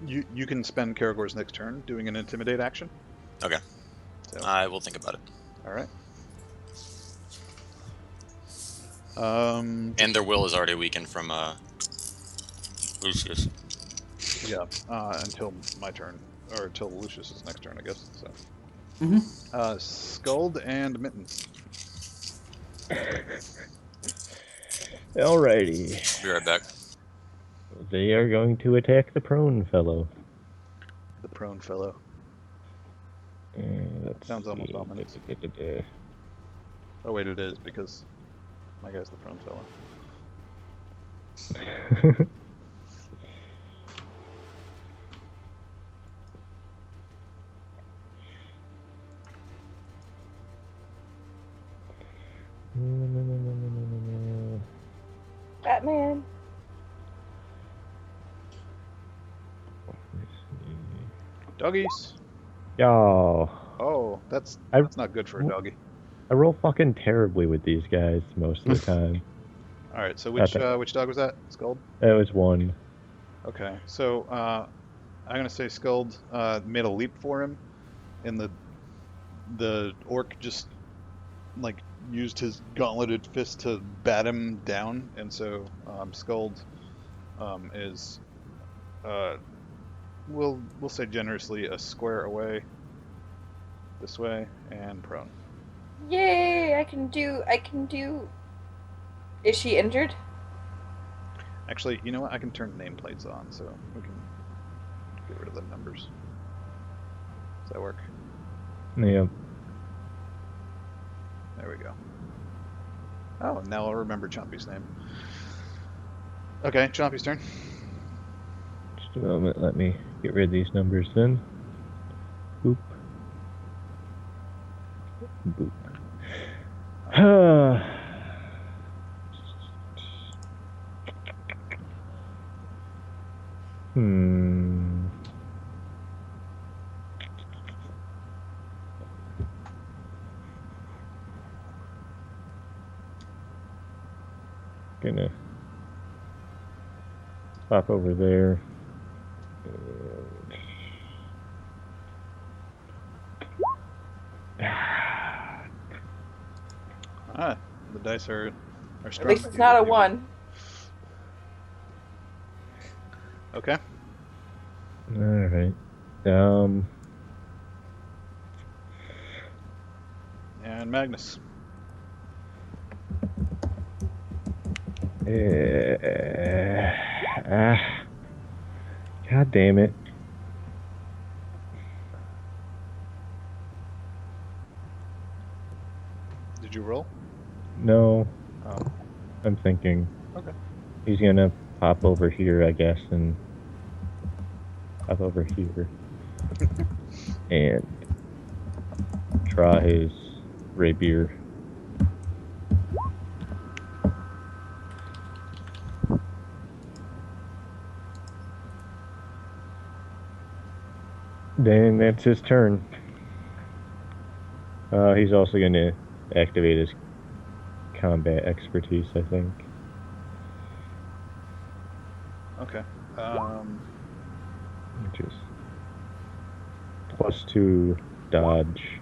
you can spend Karagor's next turn doing an intimidate action. Okay. So, I will think about it. all right. And their will is already weakened from Lucius. Yeah, until my turn, or until Lucius's next turn, I guess. So, Mhm. Scald and Mitten. Alrighty. Be right back. They are going to attack the prone fellow. The prone fellow. Let's Sounds almost see. ominous. Oh wait, it is because my guy's the prone fellow. Batman. Doggies. Yo, Oh, that's I- not good for a doggy. I roll fucking terribly with these guys most of the time. All right, so Okay. which dog was that? Skuld. That was one. Okay, so I'm gonna say Skuld made a leap for him, and the orc just like used his gauntleted fist to bat him down, and so Skuld is we'll say generously a square away this way and prone. Yay! I can do. Is she injured? Actually, you know what? I can turn nameplates on, so we can get rid of the numbers. Does that work? Yeah. There we go. Oh, now I'll remember Chompy's name. Okay, Chompy's turn. Just a moment. Let me get rid of these numbers then. Boop. Boop. Hmm. Gonna pop over there. Ah, the dice are At strong. least it's not a 1. Okay. All right. And Magnus. God damn it. Did you roll? No, Oh, I'm thinking. okay. He's gonna pop over here, I guess, and pop over here. And draw his rapier. Then that's his turn. He's also going to activate his combat expertise, I think. Okay. Which is +2 dodge,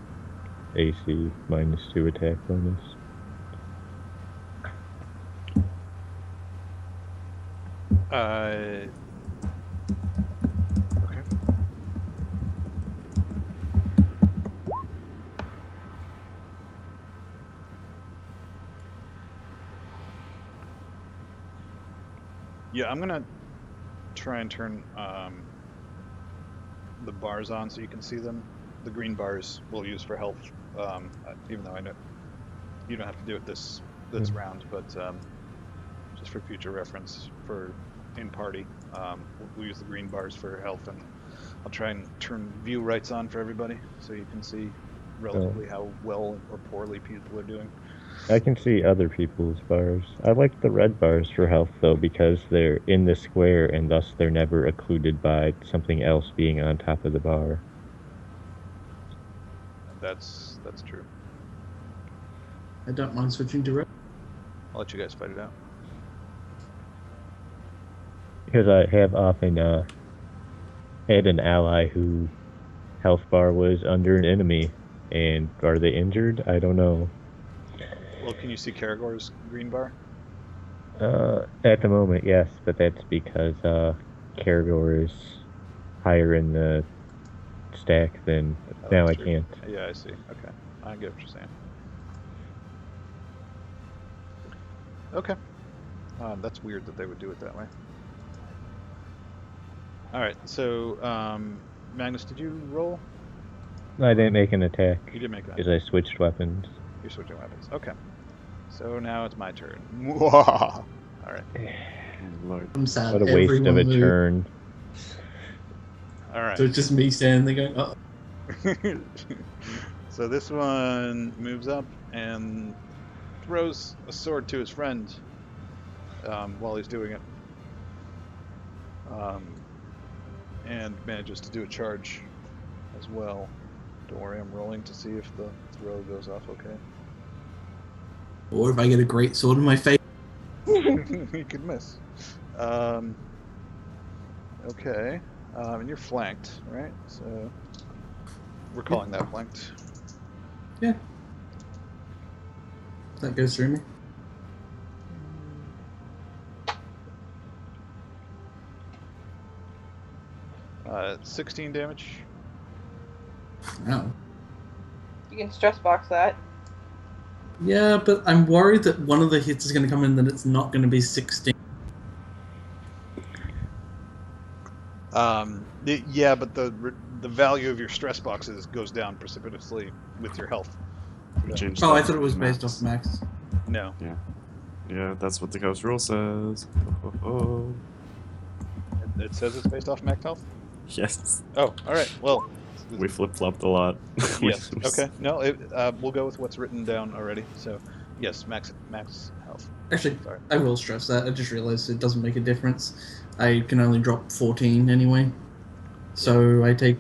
AC, -2 attack bonus. Okay. Yeah, I'm gonna try and turn the bars on so you can see them. The green bars we'll use for health, even though I know you don't have to do it this round, but just for future reference for in party, we'll use the green bars for health, and I'll try and turn view rights on for everybody so you can see relatively how well or poorly people are doing. I can see other people's bars. I like the red bars for health, though, because they're in the square, and thus they're never occluded by something else being on top of the bar. That's true. I don't mind switching to red. I'll let you guys fight it out. Because I have often had an ally who health bar was under an enemy, and are they injured? I don't know. Well, can you see Karagor's green bar? At the moment, yes, but that's because Karagor is higher in the stack than Oh, now. I that's true. can't. Yeah, I see. Okay, I get what you're saying. Okay. That's weird that they would do it that way. All right. So, Magnus, did you roll? I didn't make an attack You did make that. because I switched weapons. You're switching weapons. Okay. So now it's my turn. All right. Oh, Lord. I'm sad. What a waste of Everyone a moved. turn. All right. So it's just me standing there going, oh. So this one moves up and throws a sword to his friend while he's doing it. And manages to do a charge as well. Don't worry, I'm rolling to see if the throw goes off okay. Or if I get a great sword in my face. You could miss. Okay. And you're flanked, right? So we're calling that flanked. Yeah. That goes through me. Uh, 16 damage. Wow. You can stress box that. Yeah, but I'm worried that one of the hits is going to come in that it's not going to be 16. Yeah, but the value of your stress boxes goes down precipitously with your health. We changed Oh, I that thought it was to based max. off max. No. Yeah, that's what the ghost rule says. Oh. It says it's based off max health? Yes. Oh, alright. Well, We flip-flopped a lot. yes. Okay. No, we'll go with what's written down already. So, yes, max health. Actually, Sorry. I will stress that. I just realized it doesn't make a difference. I can only drop 14 anyway. So I take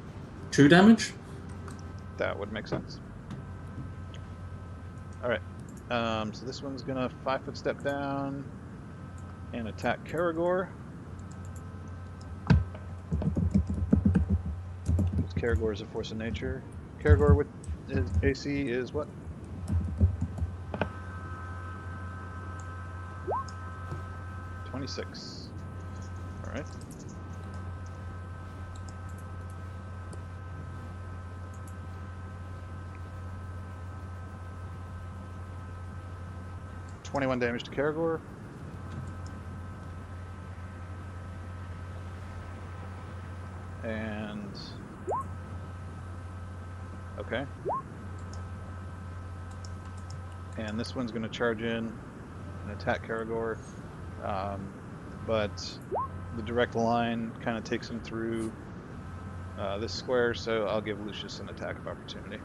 2 damage. That would make sense. Alright. So this one's gonna 5-foot step down and attack Karagor. Karagor is a force of nature. Karagor with his AC is what? $26. Alright. $21 damage to Karagor. And okay. And this one's going to charge in and attack Karagor. But the direct line kind of takes him through this square, so I'll give Lucius an attack of opportunity.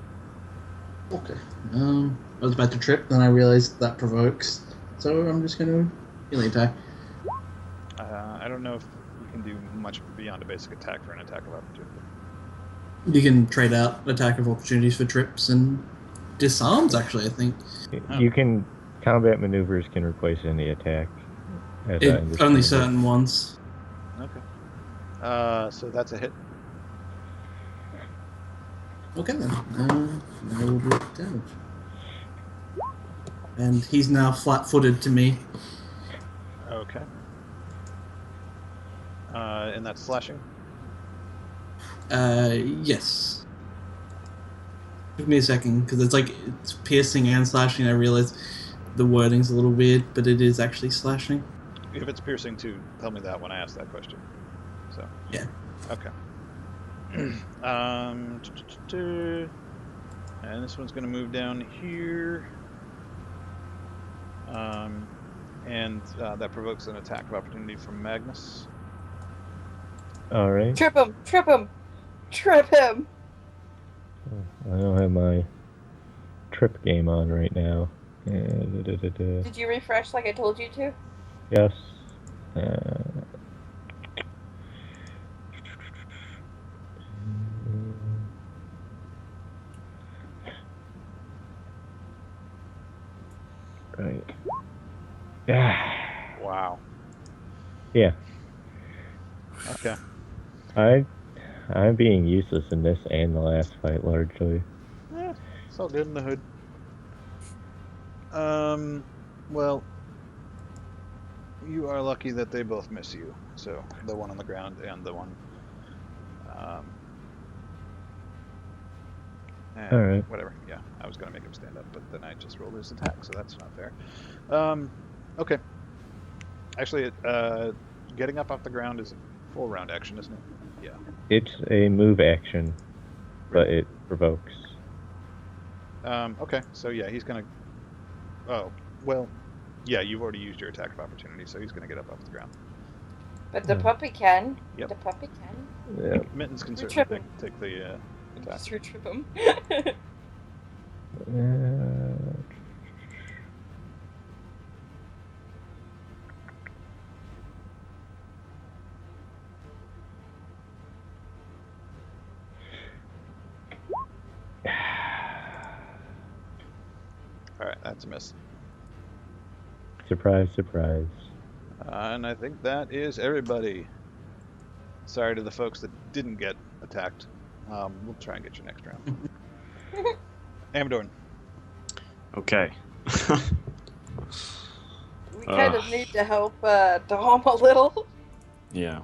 Okay. I was about to trip, then I realized that provokes. So I'm just going to melee attack. I don't know if you can do much beyond a basic attack for an attack of opportunity. You can trade out attack of opportunities for trips and disarms, actually, I think. Oh. You can combat maneuvers can replace any attack. As I understand Only it. certain ones. Okay. So that's a hit. Okay then. I will do damage. And he's now flat-footed to me. Okay. And that's slashing. Yes. Give me a second, because it's piercing and slashing. I realize the wording's a little weird, but it is actually slashing. If it's piercing too, tell me that when I ask that question. So. Yeah. Okay. And this one's going to move down here. And that provokes an attack of opportunity from Magnus. All right. Trip him! Trip him! Trip him! I don't have my trip game on right now. Did you refresh like I told you to? Yes. Right. Yeah. Wow. Yeah. Okay. I'm being useless in this and the last fight largely. It's all good in the hood. Well, you are lucky that they both miss you. So the one on the ground and the one. And All right. Whatever. Yeah, I was gonna make him stand up, but then I just rolled his attack, so that's not fair. Okay. Actually, getting up off the ground is full round action, isn't it? Yeah. It's a move action, but it provokes. Okay, so yeah, he's gonna. Oh, well, yeah, you've already used your attack of opportunity, so he's gonna get up off the ground. But the puppy can. Yep. The puppy can. Yeah. Mittens can You're certainly tripping. take the attack. Just trip him. All right, that's a miss. Surprise, surprise. And I think that is everybody. Sorry to the folks that didn't get attacked. We'll try and get you next round. Amadorn. Okay. We kind of need to help Dom a little. Yeah.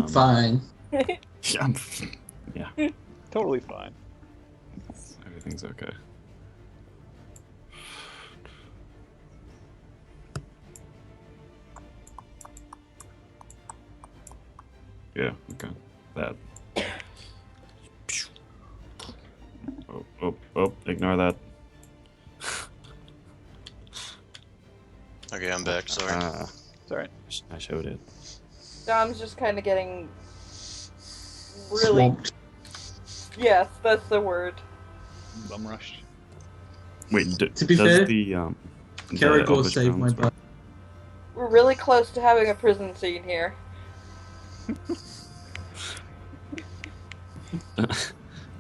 Fine. Yeah. Totally fine. Everything's okay. Yeah, okay. That. Oh, ignore that. Okay, I'm back. Sorry. It's all right. I showed it. Dom's just kind of getting really. Swamped. Yes, that's the word. Bum rushed. Wait, To be does fair, the Caragor Elvish saved my Browns butt. We're really close to having a prison scene here.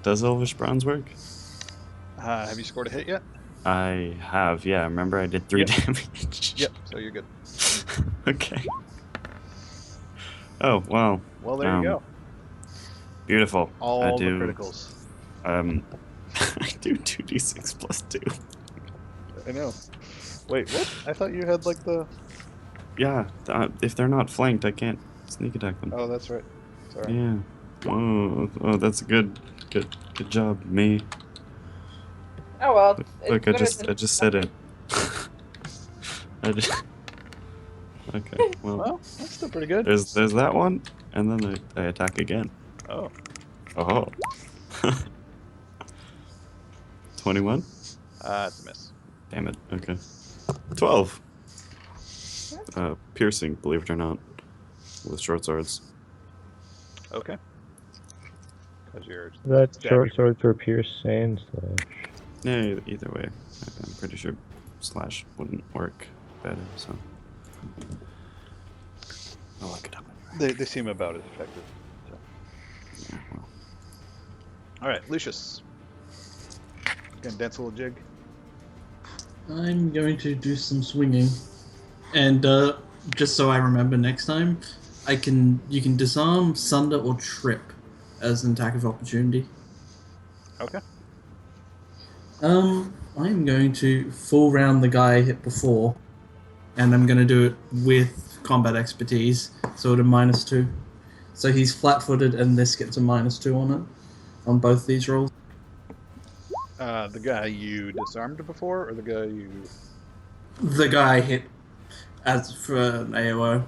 Does Elvish Bronze work? Have you scored a hit yet? I have, yeah. Remember I did 3 Yep. damage? Yep, so you're good. Okay. Oh, wow. Well, there you go. Beautiful. All I the do, criticals. I do 2d6 plus 2. I know. Wait, what? I thought you had like the. Yeah, if they're not flanked, I can't sneak attack them. Oh, that's right. Sorry. Yeah. Oh, that's good job, me. Oh well. It's Look, I better just than said it. nothing. Okay, well, Well, that's still pretty good. there's that one, and then I attack again. Oh. Oh. 21? It's a miss. Damn it. Okay. 12. Piercing, believe it or not, with short swords. Okay. Because you're. That stabbing. short sword for pierce and slash. Yeah, either way, I'm pretty sure slash wouldn't work better. So I'll look it up. They seem about as effective. So. Yeah, well. All right, Lucius. Gonna dance a little jig. I'm going to do some swinging, and just so I remember next time, you can disarm, sunder, or trip as an attack of opportunity. Okay. I'm going to full round the guy I hit before, and I'm going to do it with combat expertise, so at a -2. So he's flat-footed, and this gets a -2 on it, on both these rolls. The guy you disarmed before, or the guy you? The guy I hit as for an AOO.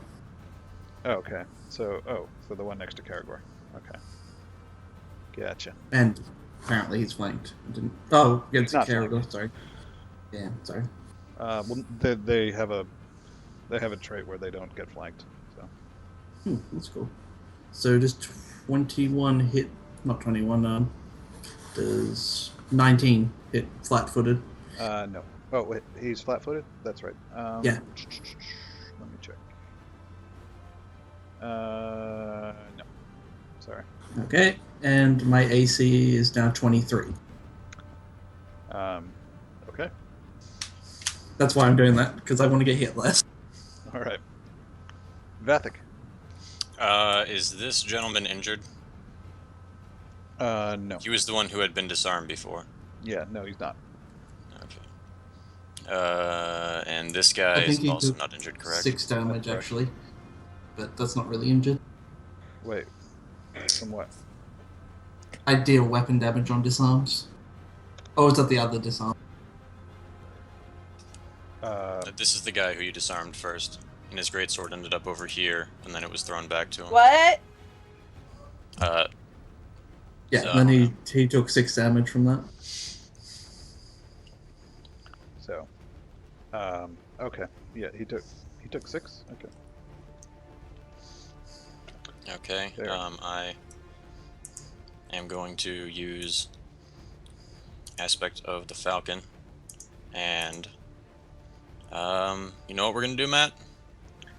Oh, okay. So the one next to Caragor. Okay. Gotcha. And apparently he's flanked. Oh, against Not Caragor, sorry. Yeah, sorry. Well, they have a trait where they don't get flanked. So. That's cool. So does 21 hit, not 21, does 19 hit flat-footed? No. Oh, wait, he's flat-footed? That's right. Yeah. Let me check. No. Sorry. Okay, and my AC is now 23. Okay. That's why I'm doing that, because I want to get hit less. All right. Vathik. Is this gentleman injured? No. He was the one who had been disarmed before. Yeah, no, he's not. Okay. And this guy I think is he also took not injured, correct? 6 damage, Correct. actually. But that's not really injured. Wait. From what? I deal weapon damage on disarms. Oh, is that the other disarm? This is the guy who you disarmed first. and his greatsword ended up over here, and then it was thrown back to him. What? Yeah, So, then he took 6 damage from that. So, okay, yeah, he took 6. Okay. Okay. There. I am going to use aspect of the Falcon, and you know what we're gonna do, Matt?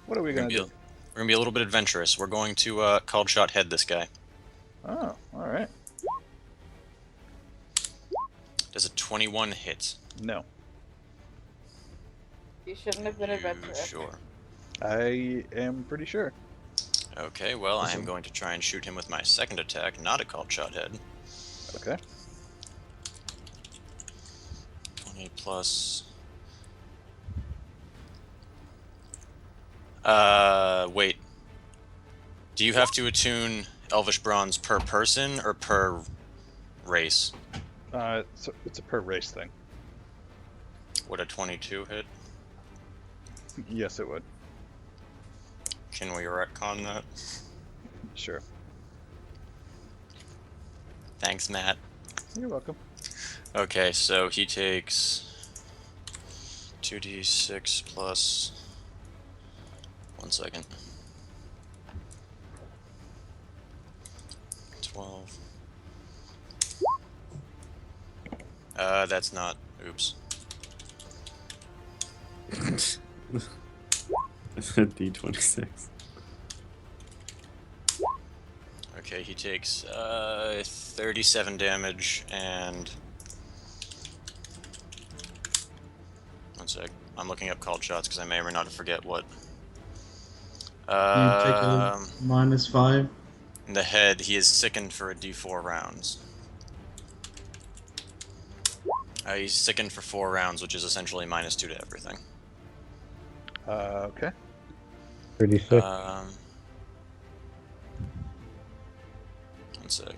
What are we gonna do? We're gonna be a little bit adventurous. We're going to called shot head this guy. Oh, all right. Does a 21 hit? No, You shouldn't have been You adventurous. sure? I am pretty sure. Okay, well, I am going to try and shoot him with my second attack, not a called shot head. Okay. 20 plus... wait. Do you have to attune Elvish Bronze per person or per race? So it's a per race thing. Would a 22 hit? Yes, it would. Can we retcon that? Sure. Thanks, Matt. You're welcome. Okay, so he takes 2d6 plus... 1 second. 12. That's not... Oops. D26. Okay, he takes 37 damage and... 1 sec. I'm looking up called shots because I may or may not forget what. You take a -5. In the head, he is sickened for a d4 rounds. He's sickened for 4 rounds, which is essentially -2 to everything. Okay. 36. 1 sec.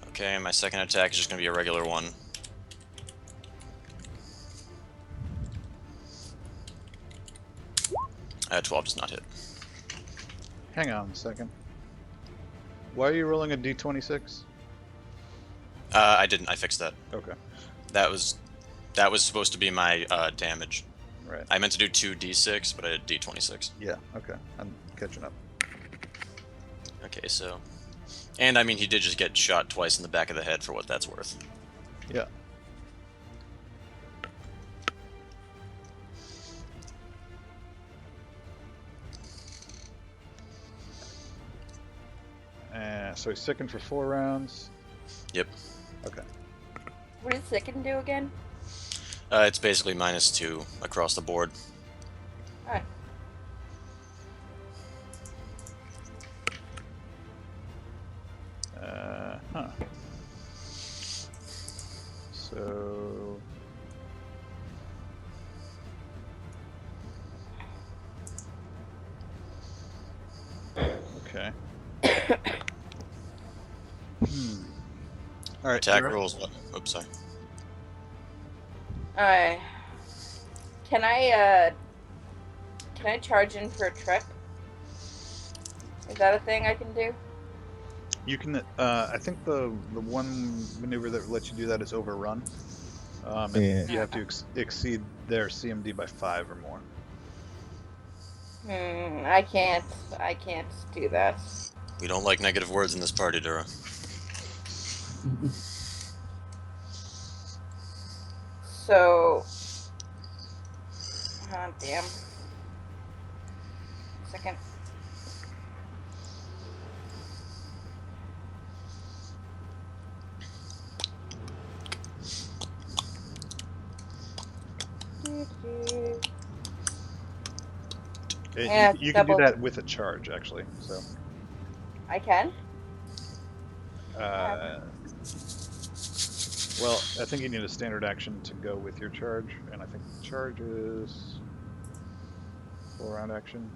Okay, my second attack is just going to be a regular one. Uh, 12 does not hit. Hang on a second. Why are you rolling a d26? I didn't. I fixed that. Okay. That was supposed to be my damage. Right. I meant to do 2d6, but I did d26. Yeah. Okay. I'm catching up. Okay, so... And, I mean, he did just get shot twice in the back of the head for what that's worth. Yeah. So he's sickened for 4 rounds. Yep. Okay. What does Sicken do again? It's basically -2 across the board. Alright. Huh. So... Okay. All right. Attack you're up. rolls. What? Oops, sorry. Alright. Can I charge in for a trip? Is that a thing I can do? You can. I think the one maneuver that lets you do that is overrun. And Yeah. you have to exceed their CMD by 5 or more. I can't do that. We don't like negative words in this party, Dura. So... Oh, damn. Second. Yeah, You can do double. that with a charge, actually. So. I can? Well, I think you need a standard action to go with your charge, and I think the charge is 4-round action.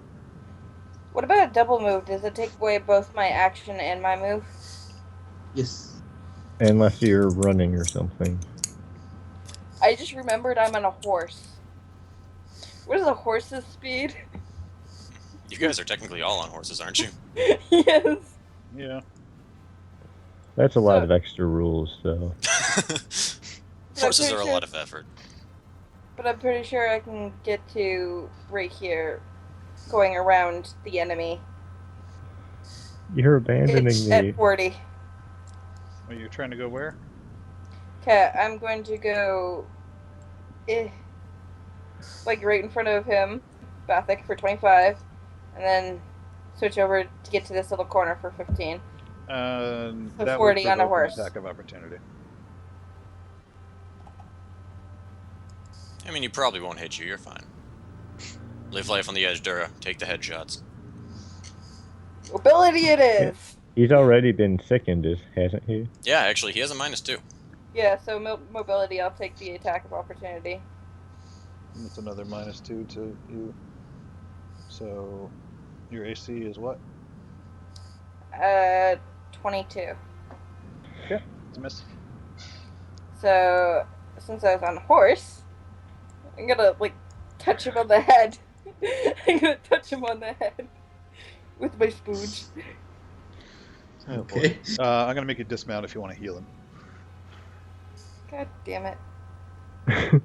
What about a double move? Does it take away both my action and my move? Yes. Unless you're running or something. I just remembered I'm on a horse. What is a horse's speed? You guys are technically all on horses, aren't you? Yes. Yeah. That's a lot So- of extra rules, though. Horses pretty are a sure- lot of effort. But I'm pretty sure I can get to right here, going around the enemy. You're abandoning It's me. at 40. Are you trying to go where? Okay, I'm going to go, like right in front of him, Bathic for 25, and then switch over to get to this little corner for 15. That 40 would on a provoke an horse. attack of opportunity. I mean, he probably won't hit you. You're fine. Live life on the edge, Dura. Take the headshots. Mobility it is! He's already been sickened, hasn't he? Yeah, actually, he has a -2. Yeah, so mobility, I'll take the attack of opportunity. That's another -2 to you. So your AC is what? 22. It's a miss. So, since I was on a horse, I'm gonna, like, touch him on the head. I'm gonna touch him on the head with my spooge. Oh, boy. Okay. I'm gonna make you dismount if you want to heal him. God damn it.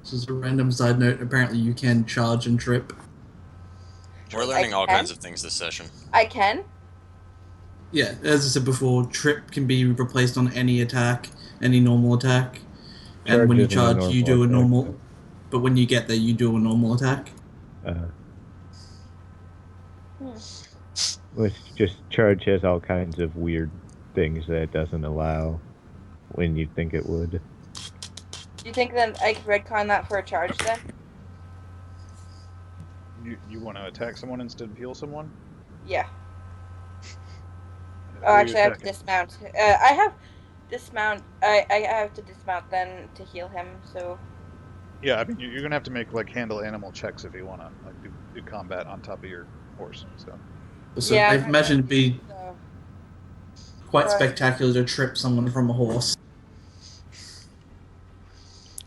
This is a random side note. Apparently, you can charge and trip. We're learning all can? kinds of things this session. I can? Yeah, as I said before, trip can be replaced on any attack, any normal attack. And when you Charge isn't a charge, you do a normal normal. But when you get there, you do a normal attack. Which just charge has all kinds of weird things that it doesn't allow when you think it would. Do you think then I could redcon that for a charge then? You want to attack someone instead of heal someone? Yeah. Who Oh, are you actually, I have to attacking? dismount. I have dismount. I have to dismount then to heal him. So Yeah, I mean you're gonna have to make like handle animal checks if you want to like do combat on top of your horse. So So Yeah, I I'm imagine it'd be so quite Right. spectacular to trip someone from a horse.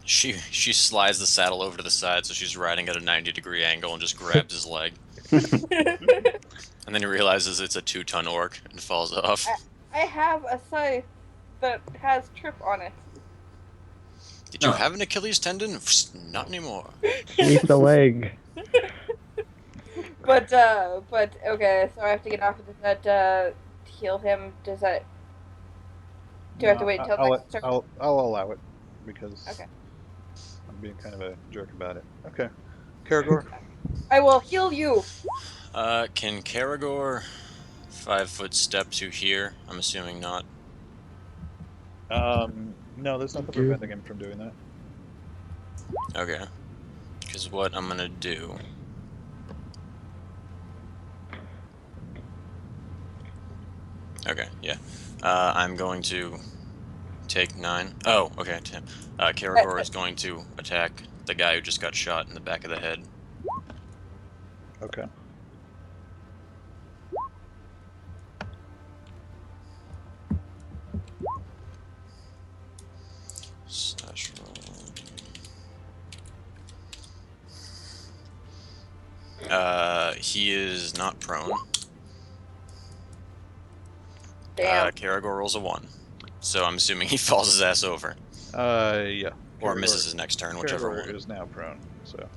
She slides the saddle over to the side, so she's riding at a 90-degree angle and just grabs his leg. And then he realizes it's a 2-ton orc and falls off. I have a scythe that has trip on it. Did you No. have an Achilles tendon? Not anymore. Sweep the leg. But okay, so I have to get off of that to heal him. Does that? Do I have to wait until next turn? I'll allow it because Okay. I'm being kind of a jerk about it. Okay, Karagor. I will heal you. Can Karagor 5-foot step to here? I'm assuming not. No, there's nothing preventing him from doing that. Okay. Because what I'm gonna do... Okay, yeah. I'm going to take 9. Oh, okay, 10. Karagor is going to attack the guy who just got shot in the back of the head. Okay. Slash roll. He is not prone. Damn. Karagor rolls a 1. So I'm assuming he falls his ass over. Yeah. Or Karagor- misses his next turn, whichever Karagor one. is now prone. So.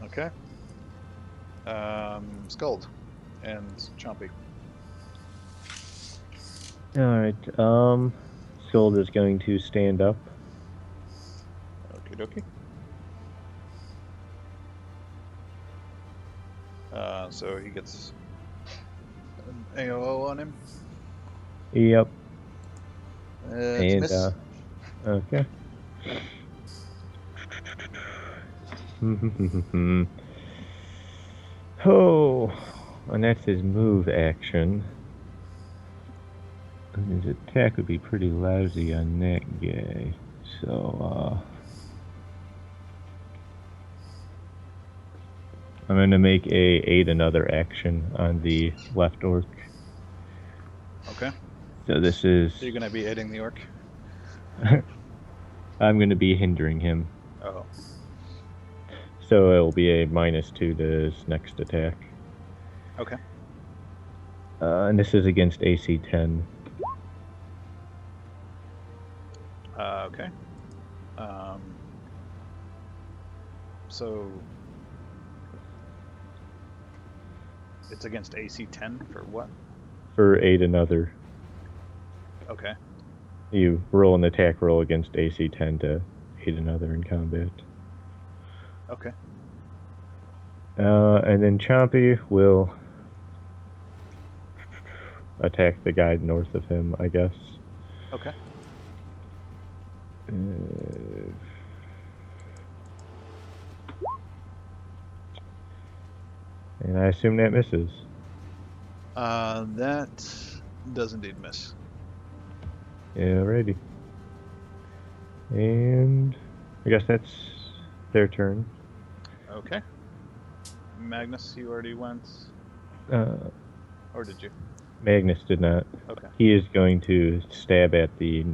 Okay. Skuld and Chompy. Alright, Scold is going to stand up. Okie dokie. So he gets an AOO on him. Yep. It's And, miss. okay. Oh, and that's his move action. And his attack would be pretty lousy on that guy. So, I'm gonna make a aid another action on the left orc. Okay. So this is So you're gonna be aiding the orc. I'm going to be hindering him. Oh. So it'll be a -2 to his next attack. Okay. And this is against AC 10. Okay. So it's against AC 10 for what? For aid another. Okay. You roll an attack roll against AC 10 to aid another in combat. Okay. And then Chompy will attack the guy north of him, I guess. Okay. And I assume that misses. That does indeed miss. Alrighty. And I guess that's their turn. Okay. Magnus, you already went, or did you? Magnus did not. Okay. He is going to stab at the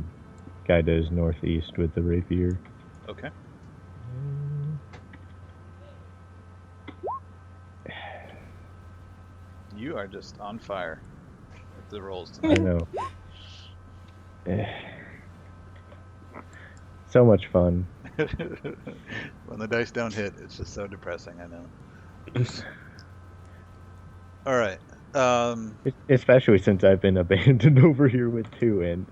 guy to his northeast with the rapier. Okay. You are just on fire with the rolls I tonight. know. So much fun. When the dice don't hit, it's just so depressing, I know. Alright. Especially since I've been abandoned over here with 2, and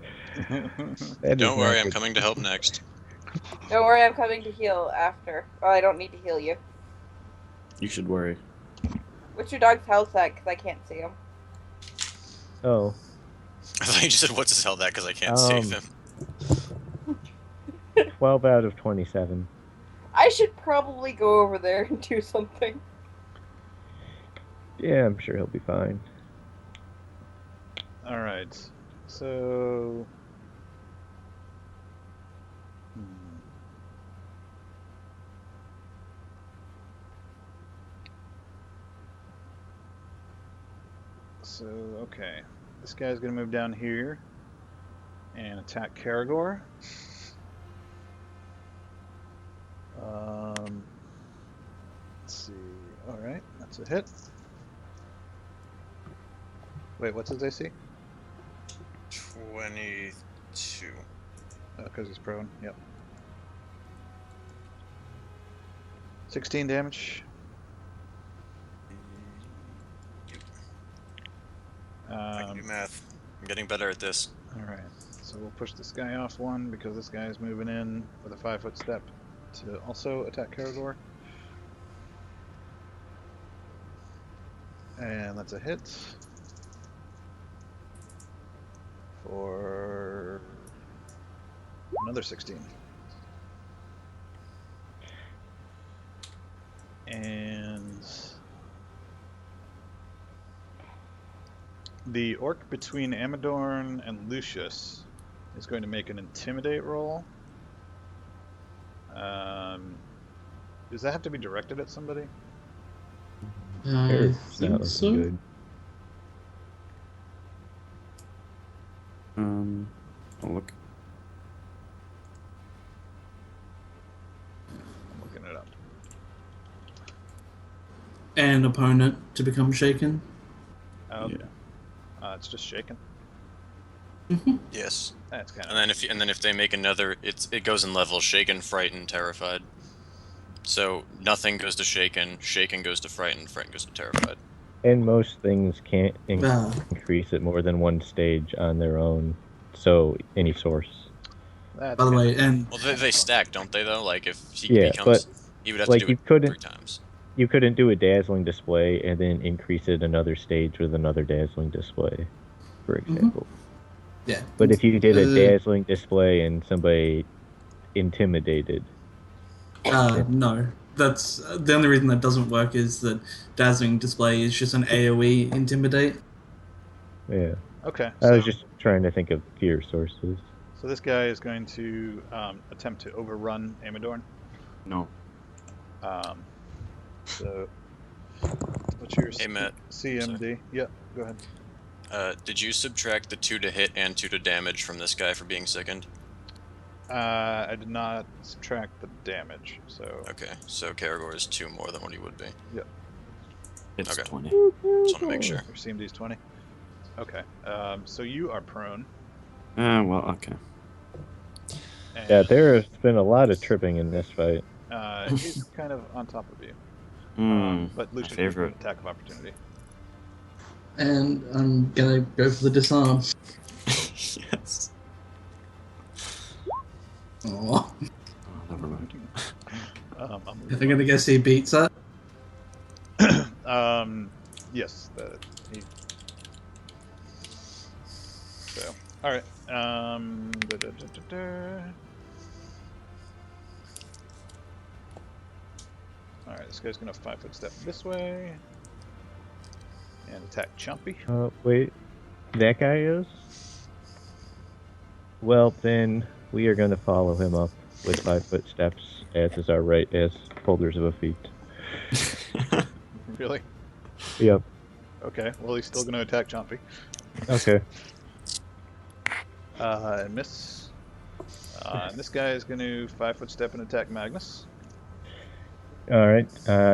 that Don't is worry, not I'm good. coming to help next. Don't worry, I'm coming to heal after. Well, I don't need to heal you. You should worry. What's your dog's health at? Because I can't see him. Oh, I thought you just said, what's his health at, because I can't save him. 12 out of 27. I should probably go over there and do something. Yeah, I'm sure he'll be fine. Alright. So... So, okay. This guy's gonna move down here and attack Karagor. Let's see. Alright, that's a hit. Wait, what's his AC? 22. Because he's prone, yep. 16 damage. I can do math. I'm getting better at this. Alright, so we'll push this guy off one because this guy is moving in with a 5-foot step to also attack Karagor. And that's a hit for another 16. And the orc between Amadorn and Lucius is going to make an intimidate roll. Does that have to be directed at somebody? I It's not think looking so. good. I'll look. I'm looking it up. An opponent to become shaken. Okay. Yeah. It's just shaken. Yes. That's kind And then if they make another, it goes in levels: shaken, frightened, terrified. So nothing goes to shaken, shaken goes to frightened, frightened goes to terrified. And most things can't Ah. increase at more than one stage on their own. So any source. That's By the kinda way, and Well, they stack, don't they? Though, like if he Yeah, becomes, but, he would have like, to do you it couldn't- 3 times. You couldn't do a dazzling display and then increase it another stage with another dazzling display, for example. yeah. But if you did a Uh, dazzling display and somebody intimidated, No, that's the only reason that doesn't work is that dazzling display is just an AOE intimidate. yeah. Okay. I was just trying to think of fear sources. So this guy is going to attempt to overrun Amadorn. No. So what's your Hey, Matt. CMD? Yeah, go ahead. Did you subtract the 2 to hit and 2 to damage from this guy for being sickened? I did not subtract the damage, so Okay, so Karagor is 2 more than what he would be. It's Okay. 20. Just want to make sure. your CMD is 20. Okay. So you are prone. Well, okay. And, Yeah, there has been a lot of tripping in this fight. he's kind of on top of you. But My Lucian gets an favorite. attack of opportunity. And I'm gonna go for the disarm. Yes. Oh, Oh, never mind. I'll I move think I'm gonna guess he beats that. Yes. So, all right. All right. This guy's gonna 5-foot step this way and attack Chumpy. Wait, that guy is? Well, then we are going to follow him up with 5-foot steps, as is our right as holders of a feat. Really? Yep. Okay. Well, he's still gonna attack Chumpy. Okay. And miss. And this guy is gonna 5-foot step and attack Magnus. All right.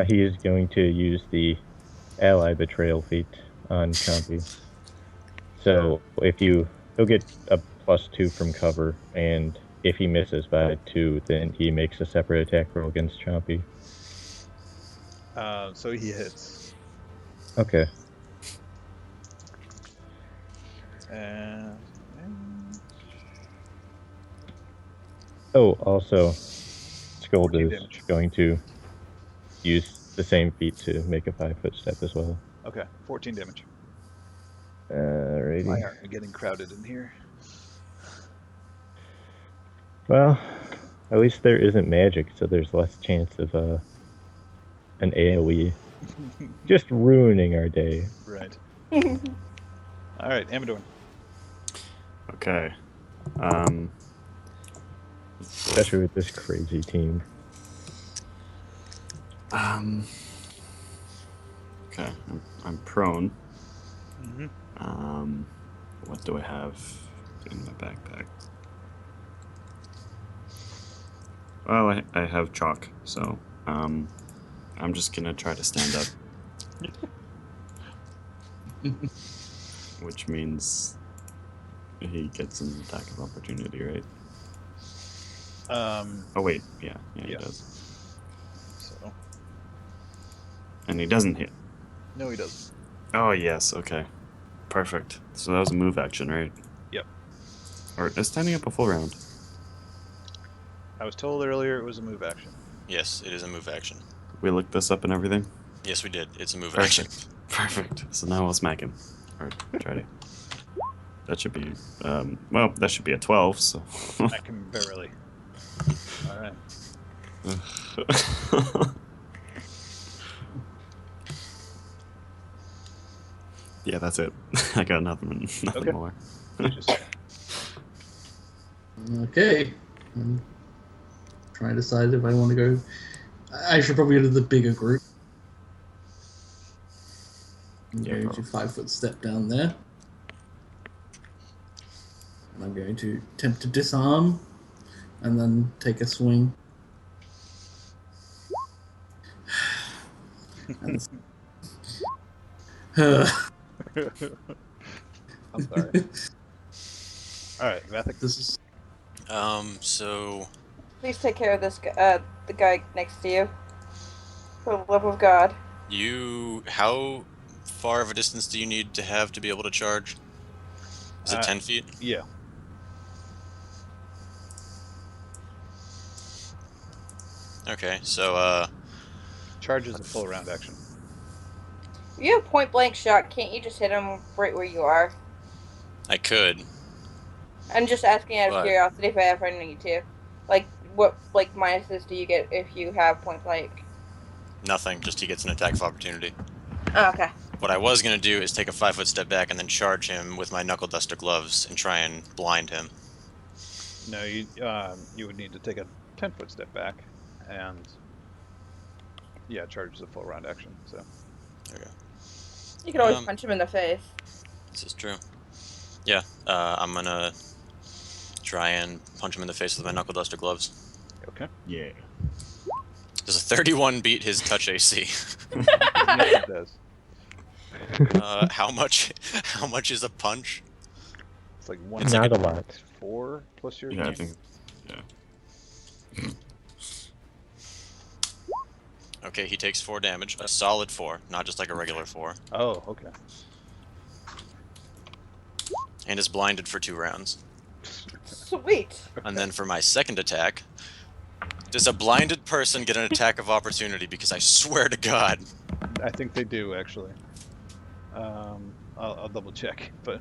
He is going to use the ally betrayal feat on Chompy. So he'll get a +2 from cover, and if he misses by 2, then he makes a separate attack roll against Chompy. So he hits. Okay. And Oh, also, Scold 14 is damage. going to use the same feat to make a 5-foot step as well. okay, 14 damage. Why Alrighty. aren't we getting crowded in here? Well, at least there isn't magic, so there's less chance of an AoE just ruining our day. Right. All right, Amador. Okay. Especially with this crazy team. Okay. I'm prone. Mm-hmm. What do I have in my backpack? Well, I have chalk, so I'm just gonna try to stand up. Which means he gets an attack of opportunity, right? Oh wait, yeah, he Yeah. does. So And he doesn't hit. no, he doesn't. Oh yes, okay. Perfect. So that was a move action, right? Yep. Or is standing up a full round? I was told earlier it was a move action. Yes, it is a move action. We looked this up and everything? Yes, we did. It's a move action. Perfect. So now we'll smack him. Or try to. That should be, well, that should be a 12, so. I can barely. All right. Yeah, that's it. I got nothing Okay. more. Just Okay. I'm trying to decide if I want to go. I should probably go to the bigger group. I'm Yeah, going bro. to 5-foot step down there. And I'm going to attempt to disarm and then take a swing. And I'm sorry. All right, Vathic. this is So Please take care of this the guy next to you. For the love of God. how far of a distance do you need to have to be able to charge? Is it 10 feet? Yeah. Okay, so Charge is a full round action. If you have point blank shot, can't you just hit him right where you are? I could. I'm just asking out of But- curiosity if I ever need to. Like, what minuses do you get if you have point blank? Nothing, just he gets an attack of opportunity. Oh, okay. What I was going to do is take a 5-foot step back and then charge him with my knuckle duster gloves and try and blind him. No, you would need to take a 10-foot step back, and yeah, charge is a full round action. So Okay. You can always punch him in the face. This is true. Yeah, I'm going to try and punch him in the face with my knuckle duster gloves. Okay. Yeah. Does a 31 beat his touch AC? Yes, it does. How much? How much is a punch? It's like It's like Not a lot. 4 plus your. Yeah, I think. Yeah. Okay, he takes 4 damage, a solid 4, not just like a regular 4, Oh, okay. and is blinded for 2 rounds. Sweet. And then for my second attack, does a blinded person get an attack of opportunity? Because I swear to God, I think they do actually. I'll double check, but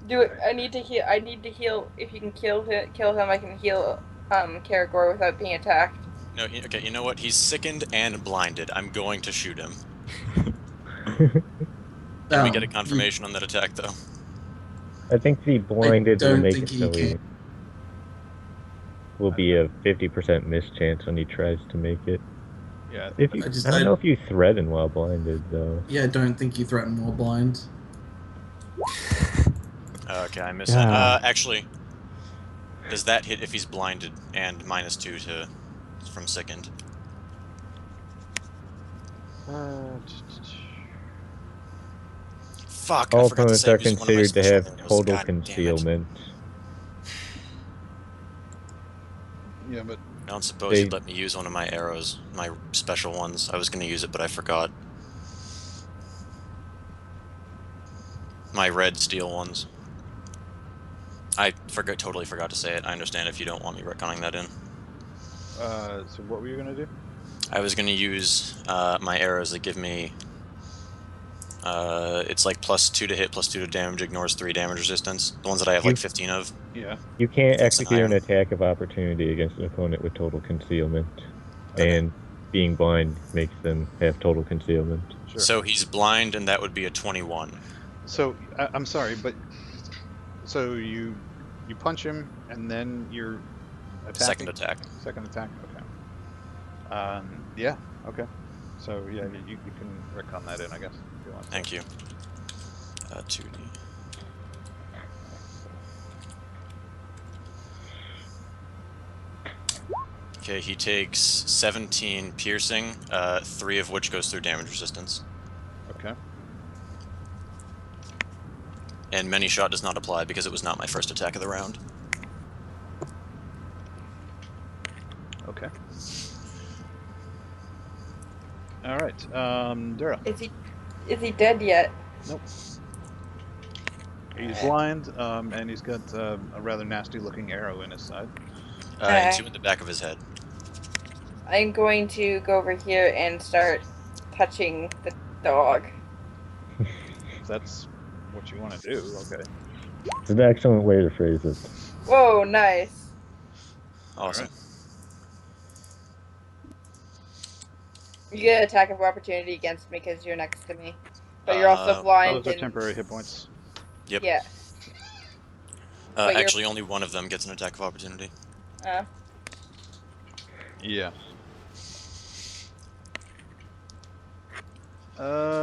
Do it. I need to heal. I need to heal. If you can kill him, I can heal Karagor without being attacked. no. Okay, you know what? He's sickened and blinded. I'm going to shoot him. Can we get a confirmation on that attack, though? I think the blinded will don't make think it he so can. he will be a 50% miss chance when he tries to make it. yeah. If you, I don't know if you threaten while blinded though. Yeah, I don't think you threaten while blind. Okay, I missed Ah. that. Actually, does that hit if he's blinded and -2 to from sickened? Fuck! All I forgot to opponents say are use one of my considered to special have arrows. total God damn it. concealment. Yeah, but I don't suppose you'd let me use one of my arrows, my special ones. I was going to use it, but I forgot. My red steel ones. I totally forgot to say it. I understand if you don't want me retconning that in. so what were you gonna do? I was going to use my arrows that give me... it's like +2 to hit, +2 to damage, ignores 3 damage resistance. The ones that I have like 15 of. Yeah. You can't That's execute an iron. attack of opportunity against an opponent with total concealment, Okay. and being blind makes them have total concealment. Sure. So he's blind, and that would be a 21. So I'm sorry, but so you punch him and then you're attacking. Second attack. Second attack. Okay. Yeah. Okay. So yeah, you can retcon that in, I guess. If you want. Thank you. 2D. Okay, he takes 17 piercing, 3 of which goes through damage resistance. Okay. And many shot does not apply because it was not my first attack of the round. Okay. All right. Dura. Is he dead yet? Nope. He's blind, and he's got a rather nasty-looking arrow in his side. And 2 in the back of his head. I'm going to go over here and start touching the dog. If that's what you want to do, okay. It's an excellent way to phrase it. Whoa, nice. Awesome. Alright. You get an attack of opportunity against me because you're next to me. But you're also Oh, blind. those are and... temporary hit points. Yep. Yeah. But you're- Actually, only one of them gets an attack of opportunity. Yeah.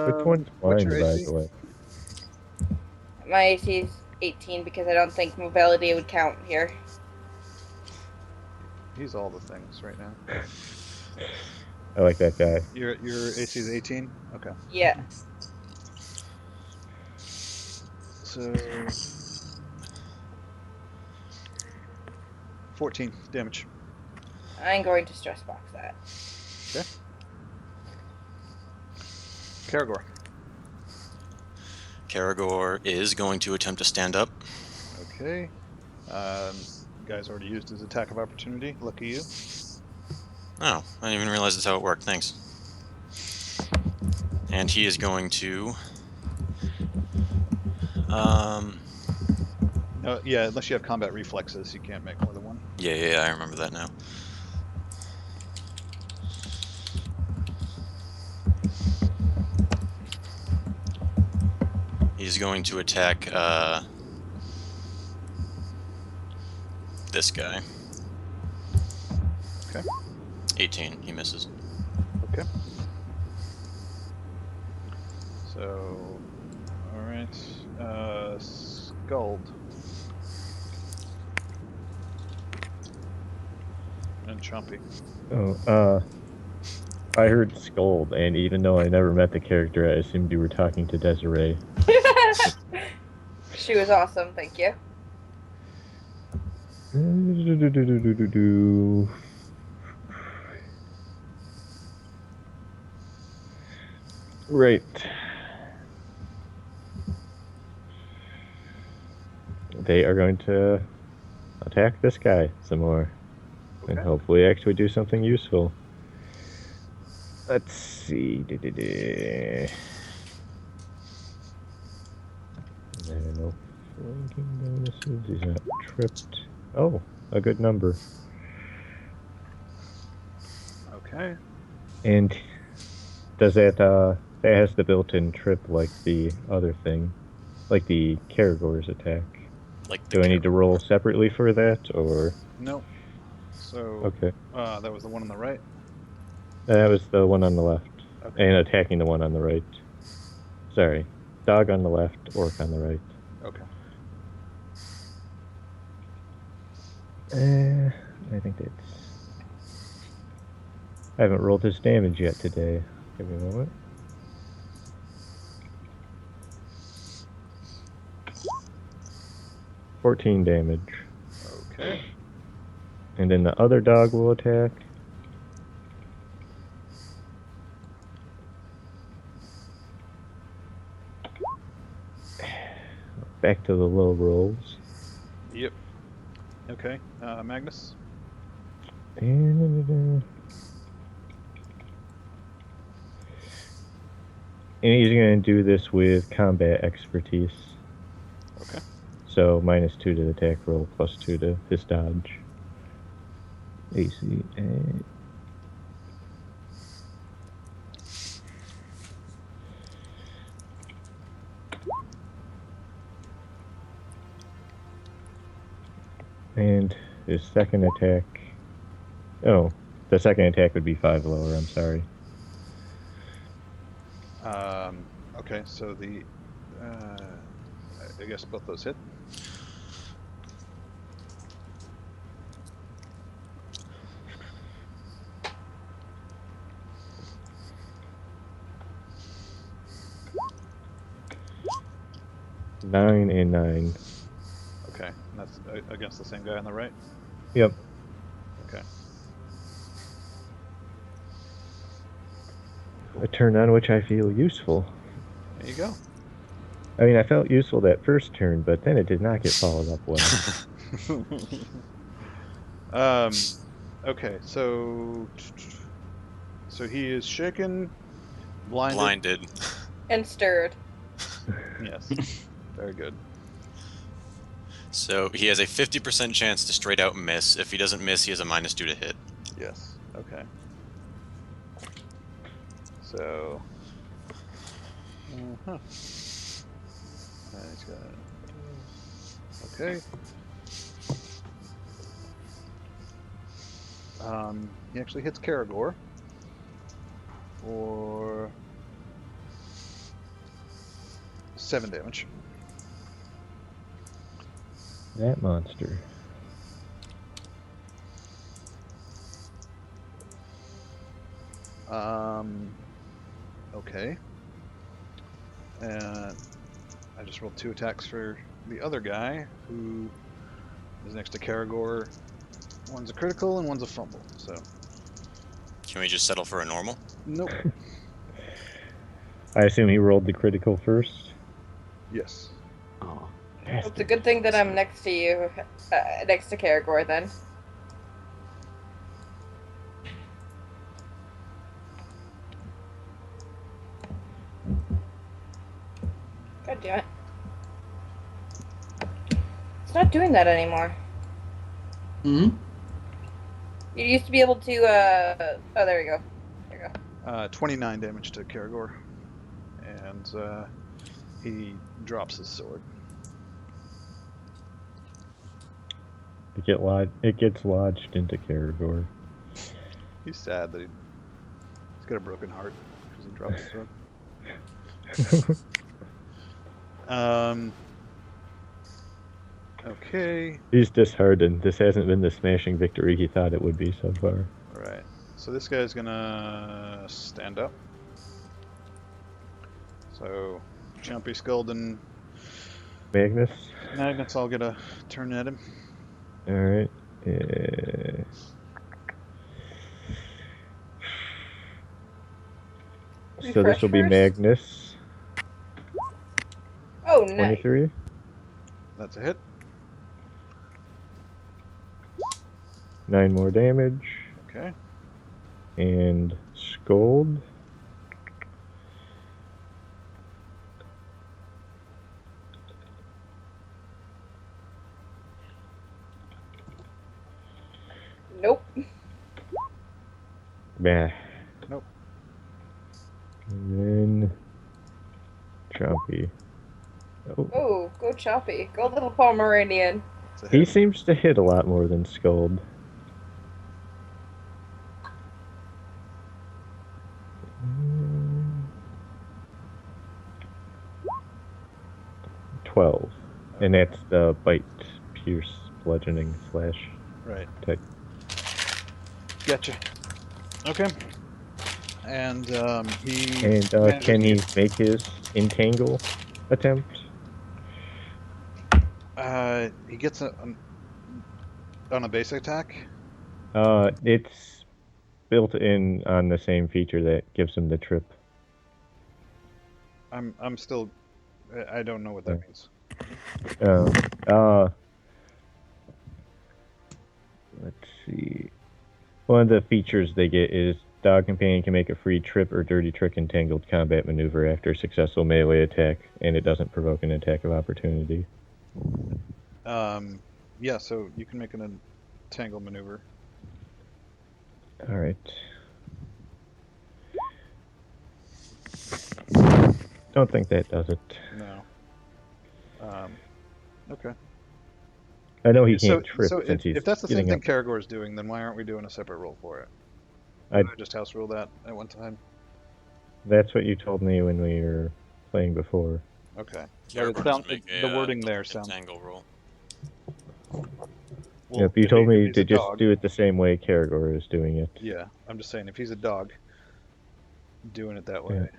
Which one's what's blind, your by AC? the way? My AC is 18 because I don't think mobility would count here. He's all the things right now. I like that guy. Your AC is 18? Okay. Yeah. So 14 damage. I'm going to stress box that. Okay. Karagor. Karagor is going to attempt to stand up. Okay. Guy's already used his attack of opportunity. Lucky you. Oh, I didn't even realize that's how it worked. Thanks. And he is going to... No, yeah, unless you have combat reflexes, you can't make more than one. Yeah, I remember that now. He's going to attack, this guy. Okay. 18, he misses. Okay. So, alright. Scald. and Chompy. Oh, I heard scold, and even though I never met the character, I assumed you were talking to Desiree. She was awesome, thank you. Right. They are going to attack this guy some more. And Okay. hopefully actually do something useful. Let's see. There are no flanking bonuses. He's not tripped. Oh, a good number. Okay. And does that has the built-in trip like the other thing, like the Karagor's attack? Like the Do I need to roll Karagor. separately for that, or Nope. So okay? that was the one on the right. That was the one on the left, Okay. and attacking the one on the right. Sorry, dog on the left, orc on the right. Okay. I think that's. I haven't rolled his damage yet today. Give me a moment. $14 damage. Okay. And then the other dog will attack. Back to the low rolls. Yep. Okay. Magnus. And he's going to do this with combat expertise. Okay. So -2 to the attack roll, +2 to his dodge. AC. And his second attack. Oh, the second attack would be 5 lower. I'm sorry. Okay. So the I guess both those hit. Nine and 9. Okay. And that's against the same guy on the right. Yep. Okay. A turn on which I feel useful. There you go. I mean, I felt useful that first turn, but then it did not get followed up well. Okay. So he is shaken, blinded. And stirred. Yes. Very good. So he has a 50% chance to straight out miss. If he doesn't miss, he has a -2 to hit. Yes. Okay. So. He's got. Okay. He actually hits Karagor for 7 damage. That monster. Okay. And I just rolled 2 attacks for the other guy who is next to Karagor. One's a critical and one's a fumble. So. Can we just settle for a normal? Nope. I assume he rolled the critical first. Yes. Oh. It's a good thing that I'm next to you, next to Karagor then. God damn it. It's not doing that anymore. Hmm? You used to be able to, oh, there we go. There you go. 29 damage to Karagor. And he drops his sword. It gets lodged into Karagor. He's sad that he's got a broken heart because he dropped his sword. Okay. He's disheartened. This hasn't been the smashing victory he thought it would be so far. All right. So this guy's gonna stand up. So, Chompy Skulden, Magnus. Magnus, I'll get a turn at him. All right. So this will be Refresh first? Magnus. Oh, nice. 23. That's a hit. 9 more damage. Okay. And Scold. Nope. Bah. Nope. And then Chompy. Oh. Oh, go Choppy. Go little Pomeranian. That's a He hit. seems to hit a lot more than Scold. Mm. 12. And that's the bite, pierce, bludgeoning, slash Right. type. Gotcha. Okay. And he. And can he make his entangle attempt? He gets on a basic attack. It's built in on the same feature that gives him the trip. I'm still. I don't know what that means. Let's see. One of the features they get is dog companion can make a free trip or dirty trick entangled combat maneuver after a successful melee attack, and it doesn't provoke an attack of opportunity. Yeah, so you can make an entangle maneuver. All right. Don't think that does it. No. Okay. I know he can't trip So since he's if that's the same getting thing up. Karagor's doing, then why aren't we doing a separate roll for it? I- Did I just house rule that at one time? That's what you told me when we were playing before. Okay. Caragor But doesn't make the wording there sounds. entangle roll. Well, Yep, you if told he- if me he's to a just dog- do it the same way Karagor is doing it. Yeah, I'm just saying if he's a dog, doing it that way.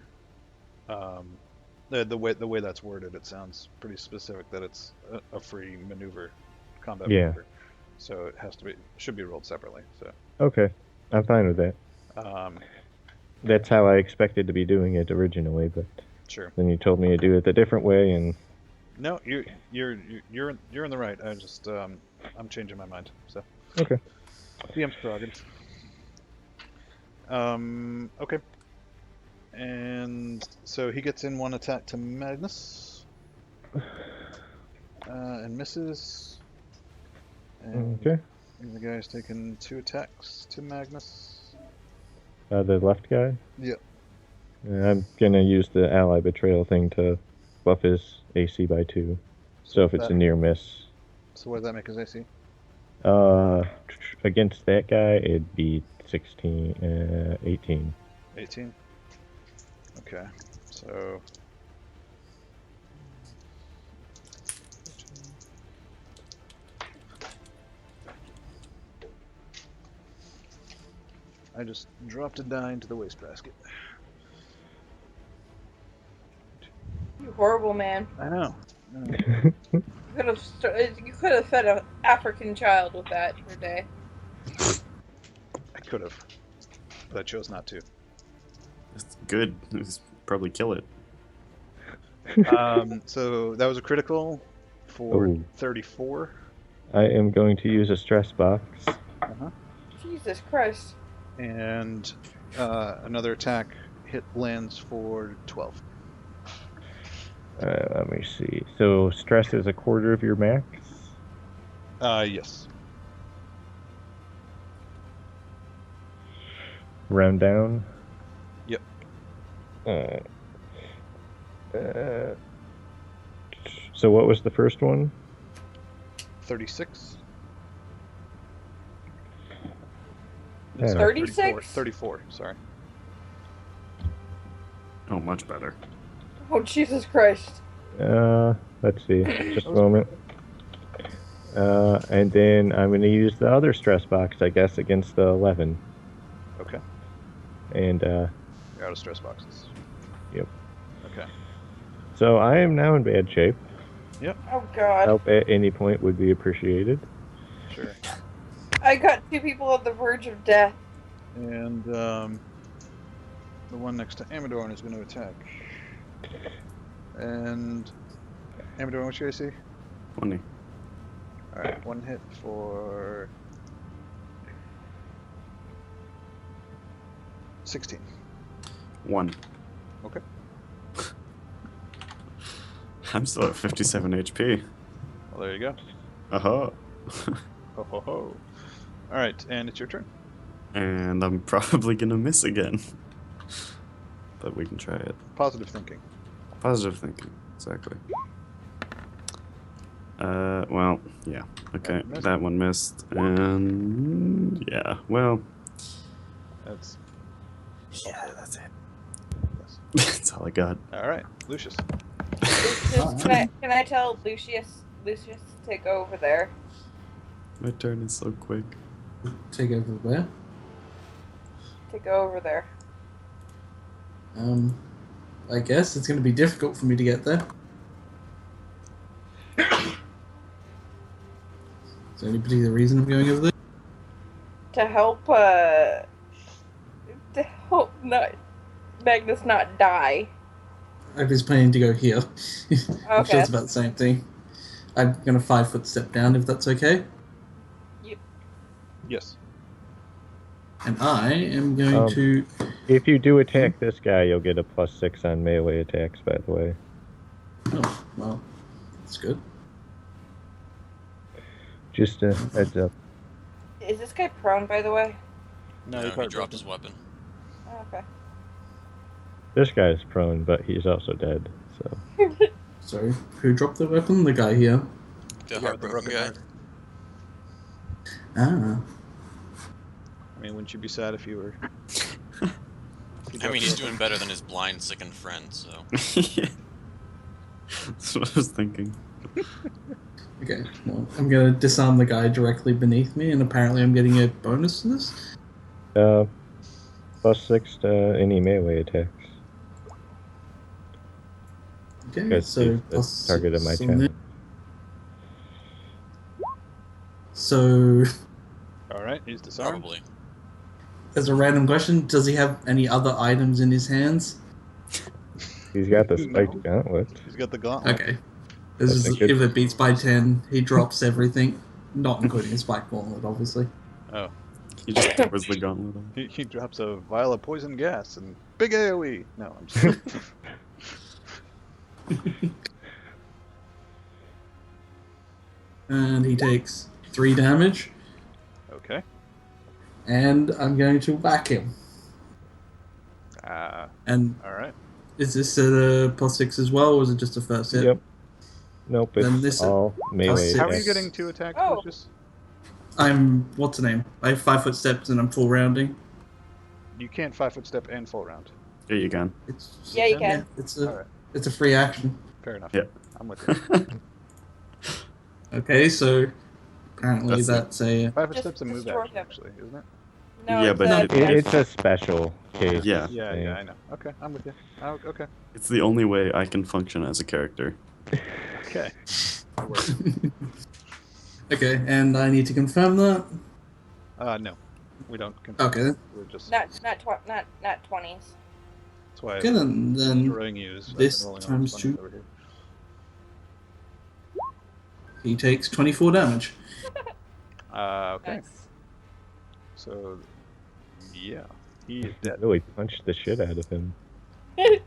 The way that's worded, it sounds pretty specific that it's a free maneuver, combat Yeah. maneuver. So it should be rolled separately. So Okay, I'm fine with that. That's how I expected to be doing it originally, but sure. then you told me to do it a different way, and No, you're in the right. I just I'm changing my mind. So okay. DM's prerogative. Okay. And so he gets in one attack to Magnus. And misses. And Okay. the guy's taking 2 attacks to Magnus. The left guy? Yep. I'm gonna use the ally betrayal thing to buff his AC by 2. So if it's a near miss. So what does that make his AC? Against that guy, it'd be 18. 18? Okay. So... I just dropped a die into the wastebasket. You horrible man. I know. You could have fed an African child with that for a day. I could have, but I chose not to. It's good. It's probably kill it. So that was a critical for Ooh. 34. I am going to use a stress box. Jesus Christ. And another attack hit lands for 12. Let me see. So stress is a quarter of your max. Yes. Round down. Yep. So what was the first one? 36. Yeah. Sorry, 36? 34, sorry. Oh, much better. Oh, Jesus Christ. Let's see. Just a moment. And then I'm going to use the other stress box, I guess, against the 11. Okay. And, You're out of stress boxes. Yep. Okay. So I am now in bad shape. Oh god. Help at any point would be appreciated. Sure. I got 2 people on the verge of death. And the one next to Amadorn is going to attack. And Amadorn, what's your AC? 20. Alright, 1 hit for 16. 1. Okay. I'm still at 57 HP. Well, there you go. Aha. Ho ho ho. Alright, and it's your turn. And I'm probably gonna miss again. But we can try it. Positive thinking. Positive thinking, exactly. Well, yeah. Okay, That missed. that one missed. And yeah, well, That's yeah, that's it. yes. That's all I got. Alright, Lucius. Lucius, can I tell Lucius to go over there? My turn is so quick. Take over where? To go over there. I guess it's going to be difficult for me to get there. Is there any particular reason I'm going over there? To help not Magnus not die. I was planning to go here. Which Okay. is about the same thing. I'm going to 5-foot step down if that's okay. Yes. And I am going Um, to... If you do attack this guy, you'll get a +6 on melee attacks, by the way. Oh, well, that's good. Just a heads up. Is this guy prone, by the way? No, No, you he dropped his weapon. Oh, okay. This guy's prone, but he's also dead, so... So, who dropped the weapon? The guy here. The Yeah, heartbroken guy. Ah. I mean, wouldn't you be sad if you were... I mean, he's doing better than his blind, sickened friend, so. Yeah. That's what I was thinking. Okay, well, I'm going to disarm the guy directly beneath me, and apparently I'm getting a bonus to this. +6 to any melee attacks. Okay, Because so he's the plus target of my 6 on there. challenge. So, Alright, he's disarmed. Probably. as a random question, does he have any other items in his hands? He's got the No. spiked gauntlet. He's got the gauntlet. Okay. This is, think if it's- it beats by 10, he drops everything, not including his spike gauntlet, obviously. Oh. He just throws the gauntlet on. He drops a vial of poison gas and big AoE. No, I'm just... And he takes 3 damage, Okay. and I'm going to whack him. And Alright. is this at a +6 as well, or is it just a first hit? Yep. Nope, Then it's this- all melee six. How are you attacks. getting 2 attacks, Oh. Lucius? What's the name? I have 5-foot steps and I'm full rounding. You can't 5-foot step and full round. Yeah, you can. It's, Yeah, you yeah, can. Alright, it's a free action. fair enough. Yeah. I'm with you. Okay, so apparently That's that's a... 5-foot Just step's a move destroy action, him. actually, isn't it? No, Yeah, it's but a- It's a special case. Yeah. Yeah, thing. yeah, I know. Okay, I'm with you. Oh, okay. It's the only way I can function as a character. Okay. That works. Okay, and I need to confirm that. No. We don't confirm. Okay, We're just... not 20s. That's why okay I'm then destroying you. I've been this rolling all times these 2. bunnies over here. He takes 24 damage. Okay. Nice. So, yeah. He is dead. Really punched the shit out of him. He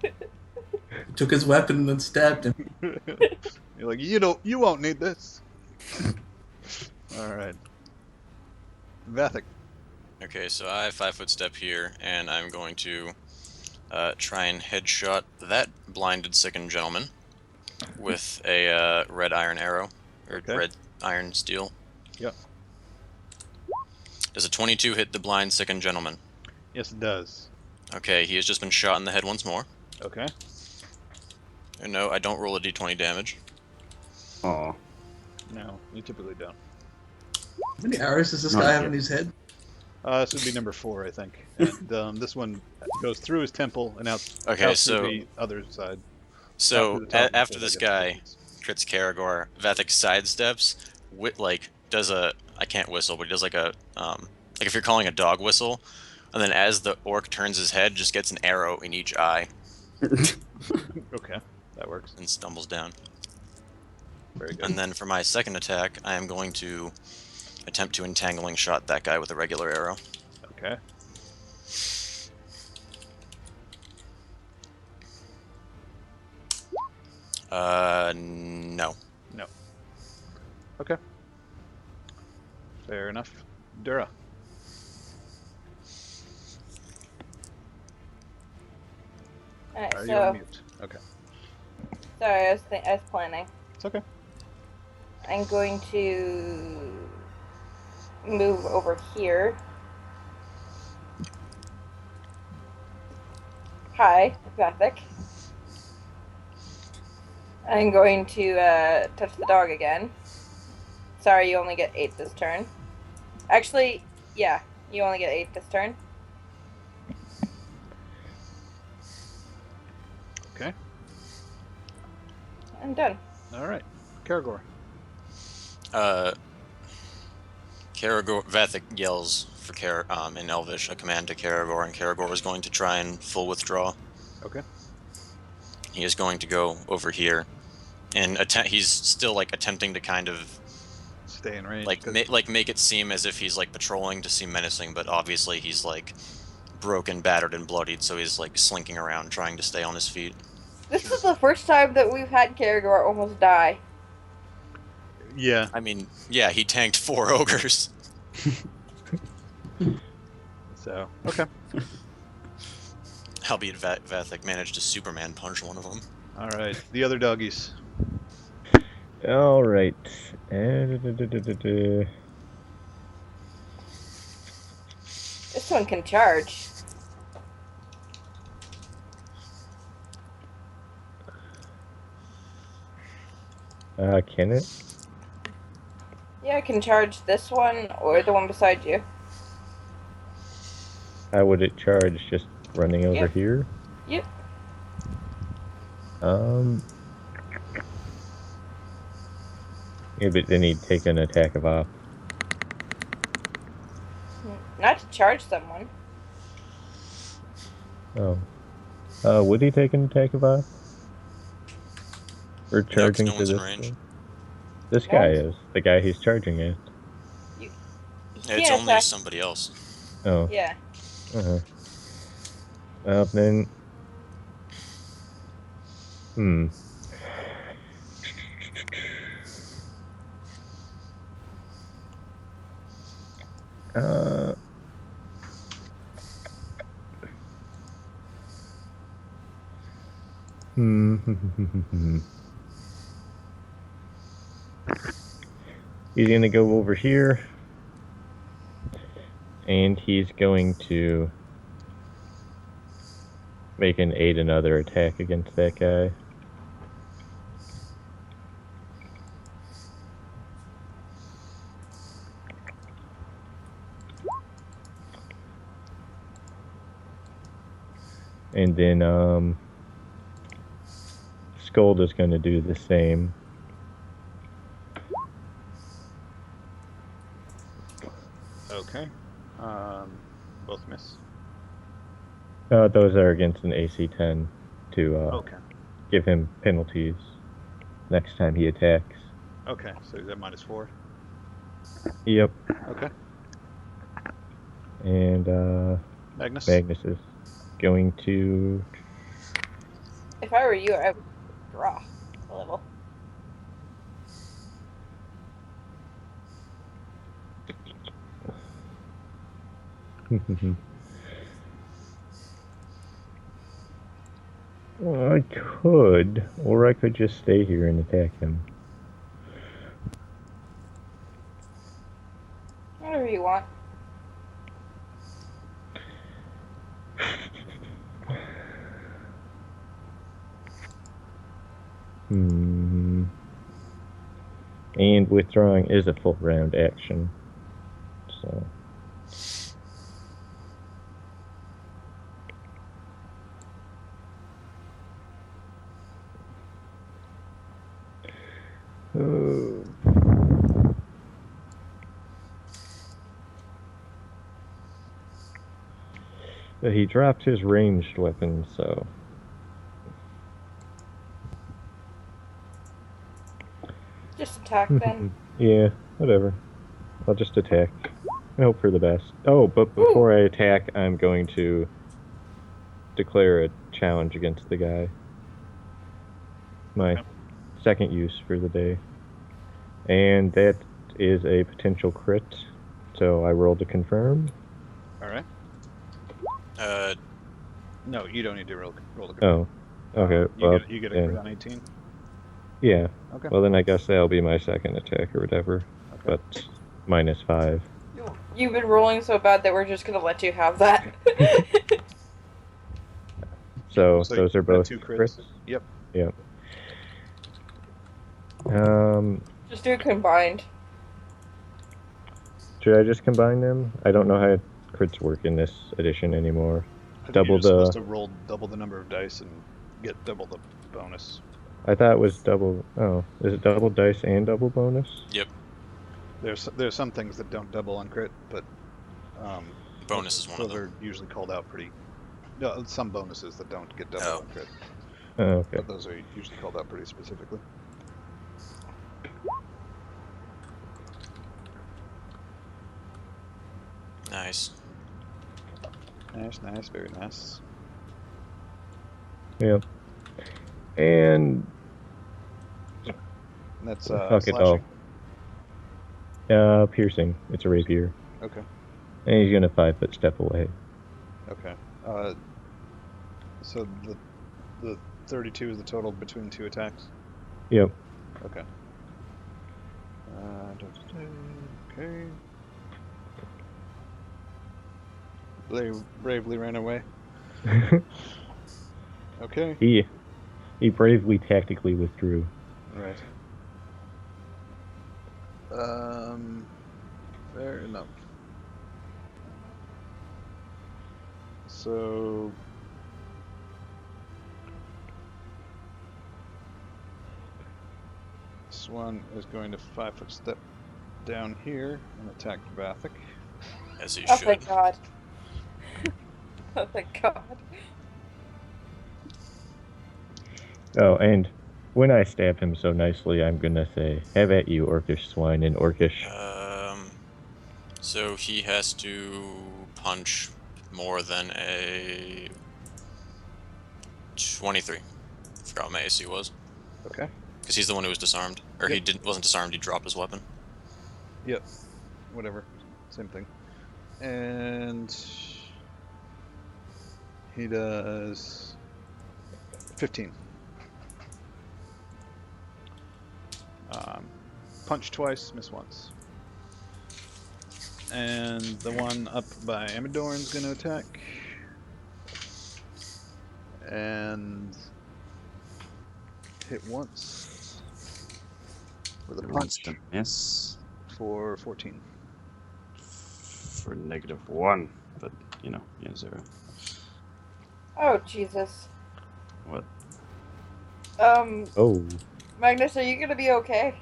took his weapon and stabbed him. You're like, you won't need this. Alright. Vathic. Okay, so I have 5-foot step here, and I'm going to try and headshot that blinded, sickened gentleman with a red iron arrow, or Okay. red iron steel. Yep. Does a 22 hit the blind, sickened gentleman? Yes, it does. Okay, he has just been shot in the head once more. Okay. And no, I don't roll a d20 damage. Aw. No, you typically don't. How many arrows does this Not guy have yet. in his head? This would be number 4, I think. And this one goes through his temple and out, Okay, out so through the other side. Out so through the top after before this that gets to the guy base. crits Karagor, Vathek sidesteps, does a I can't whistle, but he does like a like if you're calling a dog whistle, and then as the orc turns his head, just gets an arrow in each eye Okay, that works. and stumbles down. Very good. And then for my second attack, I am going to attempt to entangling shot that guy with a regular arrow. Okay. No. No. Okay. Fair enough. Dura. Alright, Are you on so mute? Okay. sorry, I was planning. It's okay. I'm going to move over here. Hi, Vathic. I'm going to touch the dog again. Sorry, you only get 8 this turn. Actually, yeah, you only get 8 this turn. Okay. I'm done. All right. Karagor. Karagor Vathek yells for in Elvish a command to Karagor, and Karagor is going to try and full withdraw. Okay. He is going to go over here, and he's still like attempting to kind of Stay in range. make it seem as if he's like patrolling to seem menacing, but obviously he's like broken, battered, and bloodied, so he's like slinking around trying to stay on his feet. This is the first time that we've had Karagor almost die. Yeah. I mean, yeah, he tanked 4 ogres. So, okay. Albeit Vathek managed to Superman punch one of them. All right. The other doggies. All right. This one can charge. Can it? Yeah, I can charge this one or the one beside you. How would it charge? Just running over Yep. here? Yep. Yeah, but then he'd take an attack of op. Not to charge someone. Oh. Would he take an attack of op? Or charging no to one's in this range. one? This guy is. The guy he's charging at. You It's can't only attack. somebody else. Oh. Yeah. Uh-huh. Well, then... Uh... He's gonna go over here. And he's going to make an aid another attack against that guy. And then Scold is going to do the same. Okay. Both miss. Those are against an AC 10 to Okay. give him penalties next time he attacks. Okay. So he's at -4. Yep. Okay. And Magnus. Magnus is going to... If I were you, I would draw a little. Well, I could, or I could just stay here and attack him. Whatever you want. And withdrawing is a full round action. So. But he dropped his ranged weapon, so. Just attack then. Yeah, whatever. I'll just attack. I hope for the best. Oh, but before I attack, I'm going to declare a challenge against the guy. My second use for the day. And that is a potential crit. So I rolled to confirm. Alright. No, you don't need to roll the crit. Oh, okay. You get a crit on 18? Yeah. Okay. Well, then I guess that'll be my second attack or whatever. Okay. But -5. You've been rolling so bad that we're just gonna let you have that. So So those you are got both 2 crits? Yep. Yep. Just do it combined. Should I just combine them? I don't know how crits work in this edition anymore. I think Double you're just supposed the. to roll double the number of dice and get double the bonus. I thought it was double. Oh, is it double dice and double bonus? Yep. There's some things that don't double on crit, but Bonus is one of those them. are usually called out pretty. No, some bonuses that don't get double Oh. on crit, Oh, okay. but those are usually called out pretty specifically. Nice. Nice, very nice. Yep. And That's fuck it slashing. all. Piercing. It's a rapier. Okay. And he's gonna 5-foot step away. Okay. So the 32 is the total between 2 attacks. Yep. Okay. Okay. Bravely ran away. Okay. He bravely tactically withdrew. Right. Fair enough. So this one is going to 5-foot step down here and attack Vathic. As he Oh should. thank God. Oh thank God. Oh, and when I stab him so nicely, I'm gonna say, "Have at you, orcish swine," in orcish. So he has to punch more than a 23. I forgot what my AC was. Okay. Because he's the one who was disarmed. Or he wasn't disarmed, he dropped his weapon. Yep. Whatever. Same thing. And he does 15. Punch twice, miss once. And the one up by Amadorn's gonna attack. And hit once with a punch To miss for 14. for -1, but you know, yeah, 0. Oh Jesus. What? Oh, Magnus, are you gonna be okay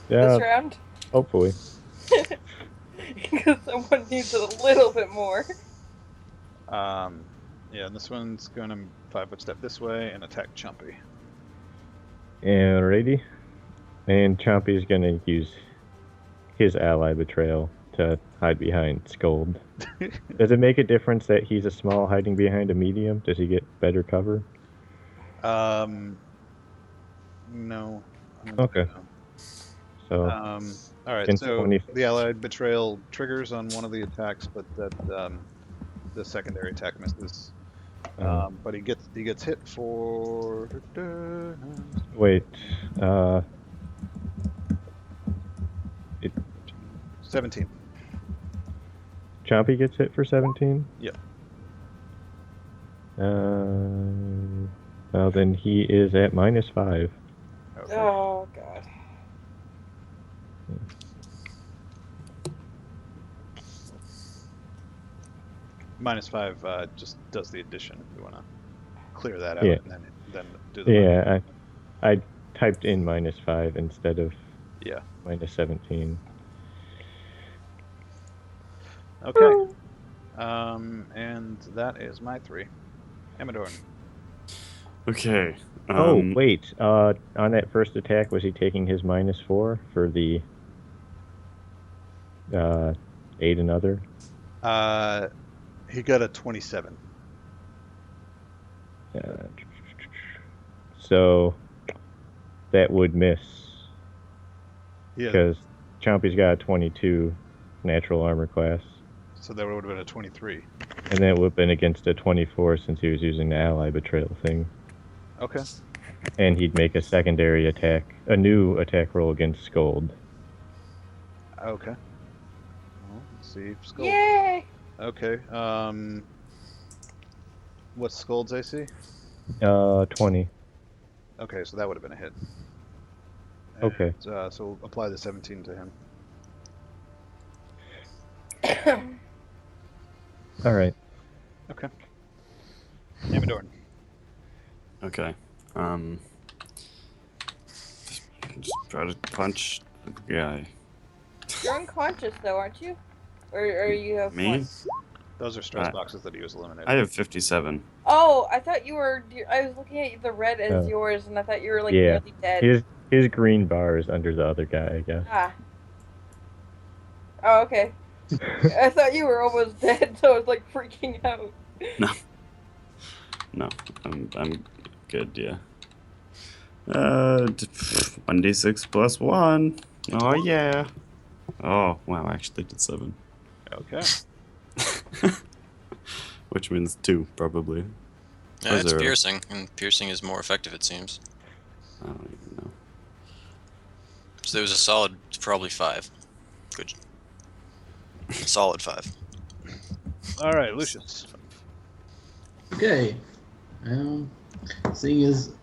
yeah, this round? hopefully. Because someone needs it a little bit more. Yeah, and this one's gonna 5-foot step this way and attack Chumpy. Alrighty. And Chompy's gonna use his ally betrayal to hide behind Scold. Does it make a difference that he's a small hiding behind a medium? Does he get better cover? No. Okay. So, All right. in So 20 the allied betrayal triggers on one of the attacks, but that the secondary attack misses. But he gets hit for. wait. 17. Chompy gets hit for 17? Yep. Well, then he is at -5. Okay. Oh God. -5 just does the addition. If we want to clear that out, Yeah. and then do the Yeah, I typed in -5 instead of Yeah. -17. Okay. And that is my 3. Amadorn. Okay. Oh wait, on that first attack, was he taking his -4 for the aid another? He got a 27. So that would miss Yeah. because Chompy's got a 22 natural armor class, So that would have been a 23. and that would have been against a 24 since he was using the ally betrayal thing. Okay. And he'd make a secondary attack, a new attack roll against Scold. Okay. Well, let's see. Scold. Yay! Okay. What's Scold's AC? 20. Okay, so that would have been a hit. Okay. And, so we'll apply the 17 to him. All right. Okay. Amadorn. Okay. Just try to punch the guy. You're unconscious though, aren't you? Or you have Me? one? Those are stress boxes that he was eliminated. I have 57. Oh, I thought you were. I was looking at the red as Oh. yours, and I thought you were like Yeah. nearly dead. His green bar is under the other guy, I guess. Ah. Oh, okay. I thought you were almost dead, so I was like freaking out. No, I'm good. Yeah. 1d6 plus 1. Oh yeah. Oh wow, I actually did 7. Okay. Which means 2 probably. Yeah, Or it's 0. piercing, and piercing is more effective, it seems. I don't even know. So it was a solid, probably 5. Good. Solid 5. All right, Lucius. Okay. Seeing as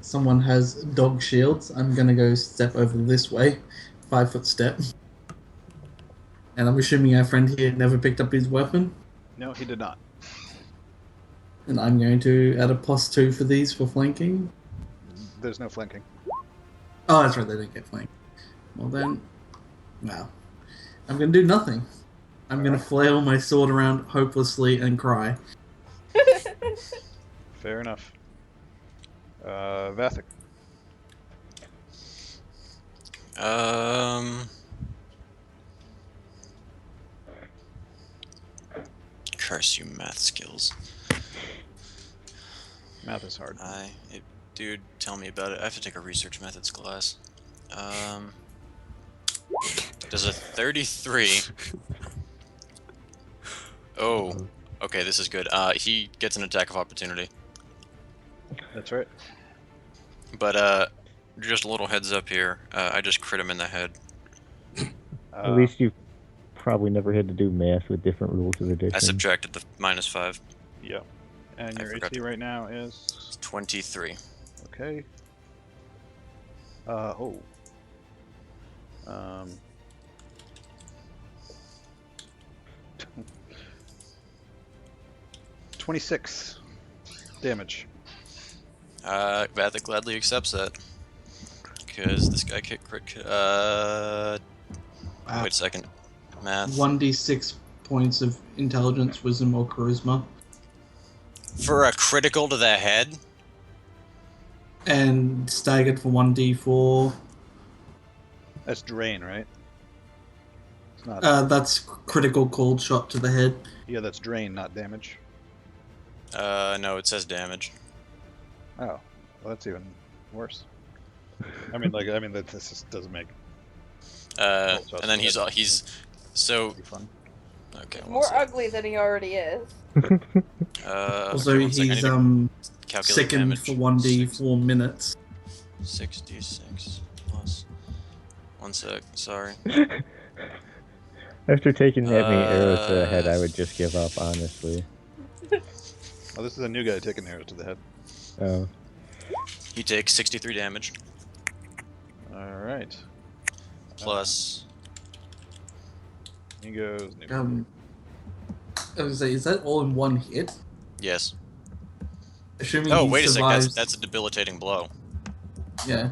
someone has dog shields, I'm gonna go step over this way, 5-foot step. And I'm assuming our friend here never picked up his weapon. No, he did not. And I'm going to add a +2 for these for flanking. There's no flanking. Oh, that's right, they didn't get flanked. Well then, wow. I'm gonna do nothing. I'm gonna flail my sword around hopelessly and cry. Fair enough. Vathic. Curse you, math skills. Math is hard. Dude, tell me about it. I have to take a research methods class. Does a 33... Oh, okay, this is good. He gets an attack of opportunity. That's right. But, just a little heads up here. I just crit him in the head. At least you probably never had to do math with different rules of addition. I subtracted the -5. Yeah. And I your forgot AC to- right now is... It's 23. Okay. 26 damage. Vathic gladly accepts that. Because this guy kicked crit. Wait a second. Math. 1d6 points of intelligence, wisdom, or charisma. For a critical to the head? And staggered for 1d4. That's drain, right? It's not. That's critical cold shot to the head. Yeah, that's drain, not damage. No, it says damage. Oh, well, that's even worse. That this just doesn't make. And then he's so Be fun. okay. one More sec. ugly than he already is. Also, okay, one sec, I he's need to calculate sickened damage. for 1d4 minutes. 6d6 plus. 1 sec. Sorry. After taking that many arrows to the head, I would just give up, honestly. Oh, this is a new guy taking arrows to the head. Oh. He takes 63 damage All right. plus. He goes. New. I was gonna say, is that all in one hit? Yes. Assuming Oh, he wait a sec. survives. That's a debilitating blow. Yeah.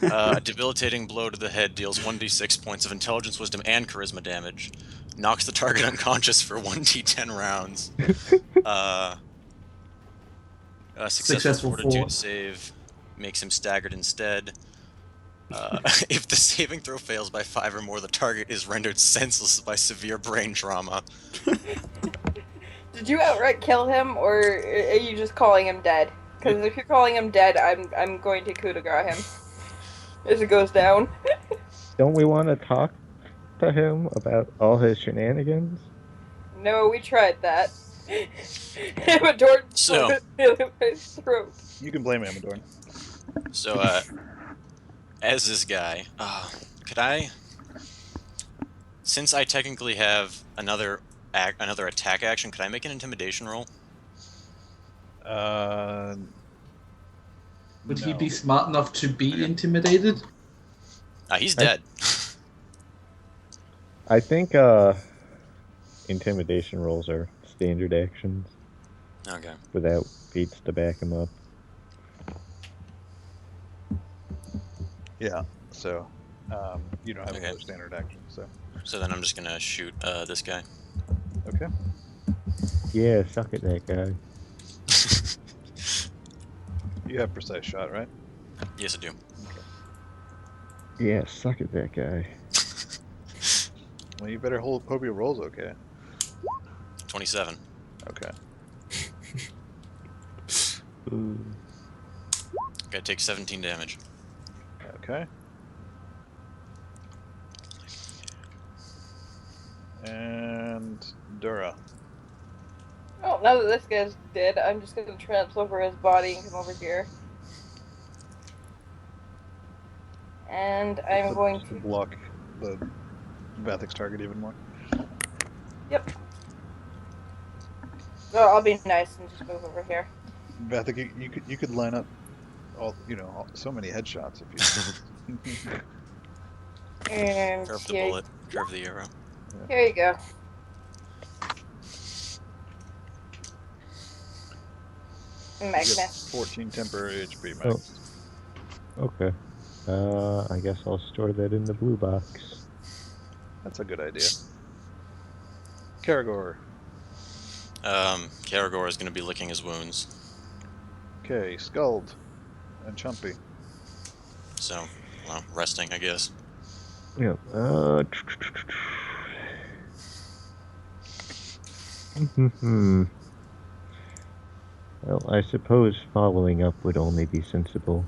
A debilitating blow to the head deals 1d6 points of intelligence, wisdom, and charisma damage. Knocks the target unconscious for 1d10 rounds. A successful fortitude 4. save makes him staggered instead. If the saving throw fails by 5 or more, the target is rendered senseless by severe brain trauma. Did you outright kill him, or are you just calling him dead? Because if you're calling him dead, I'm going to coup de grace him as it goes down. Don't we want to talk to him about all his shenanigans? No, we tried that. Amador So- his throat. You can blame Amadorn. So, as this guy, could I... Since I technically have another attack action, could I make an intimidation roll? Would he No. be smart enough to be Okay. intimidated? He's dead. I think intimidation rolls are standard actions Okay. without feats to back him up. Yeah. So, you don't have Okay. another standard action. So, So then I'm just gonna shoot this guy. okay. Yeah, suck at that guy. You have precise shot, right? Yes, I do. Yeah, suck at that guy. Well, you better hope your roll's okay. 27. Okay. Ooh. Guy takes 17 damage. Okay. And Dura. Oh, now that this guy's dead, I'm just gonna transfer his body and come over here. And I'm going To to... block the Vathic's target even more. Yep. Oh, I'll be nice and just move over here. Vathic, you could line up so many headshots if you. And Curve the here, bullet. Curve the arrow. here you go. You Magnus. get 14 temporary HP, Max. Okay. I guess I'll store that in the blue box. That's a good idea. Karagor. Karagor is gonna be licking his wounds. Okay, Skuld. And Chumpy. So, well, resting, I guess. Yeah. Well, I suppose following up would only be sensible.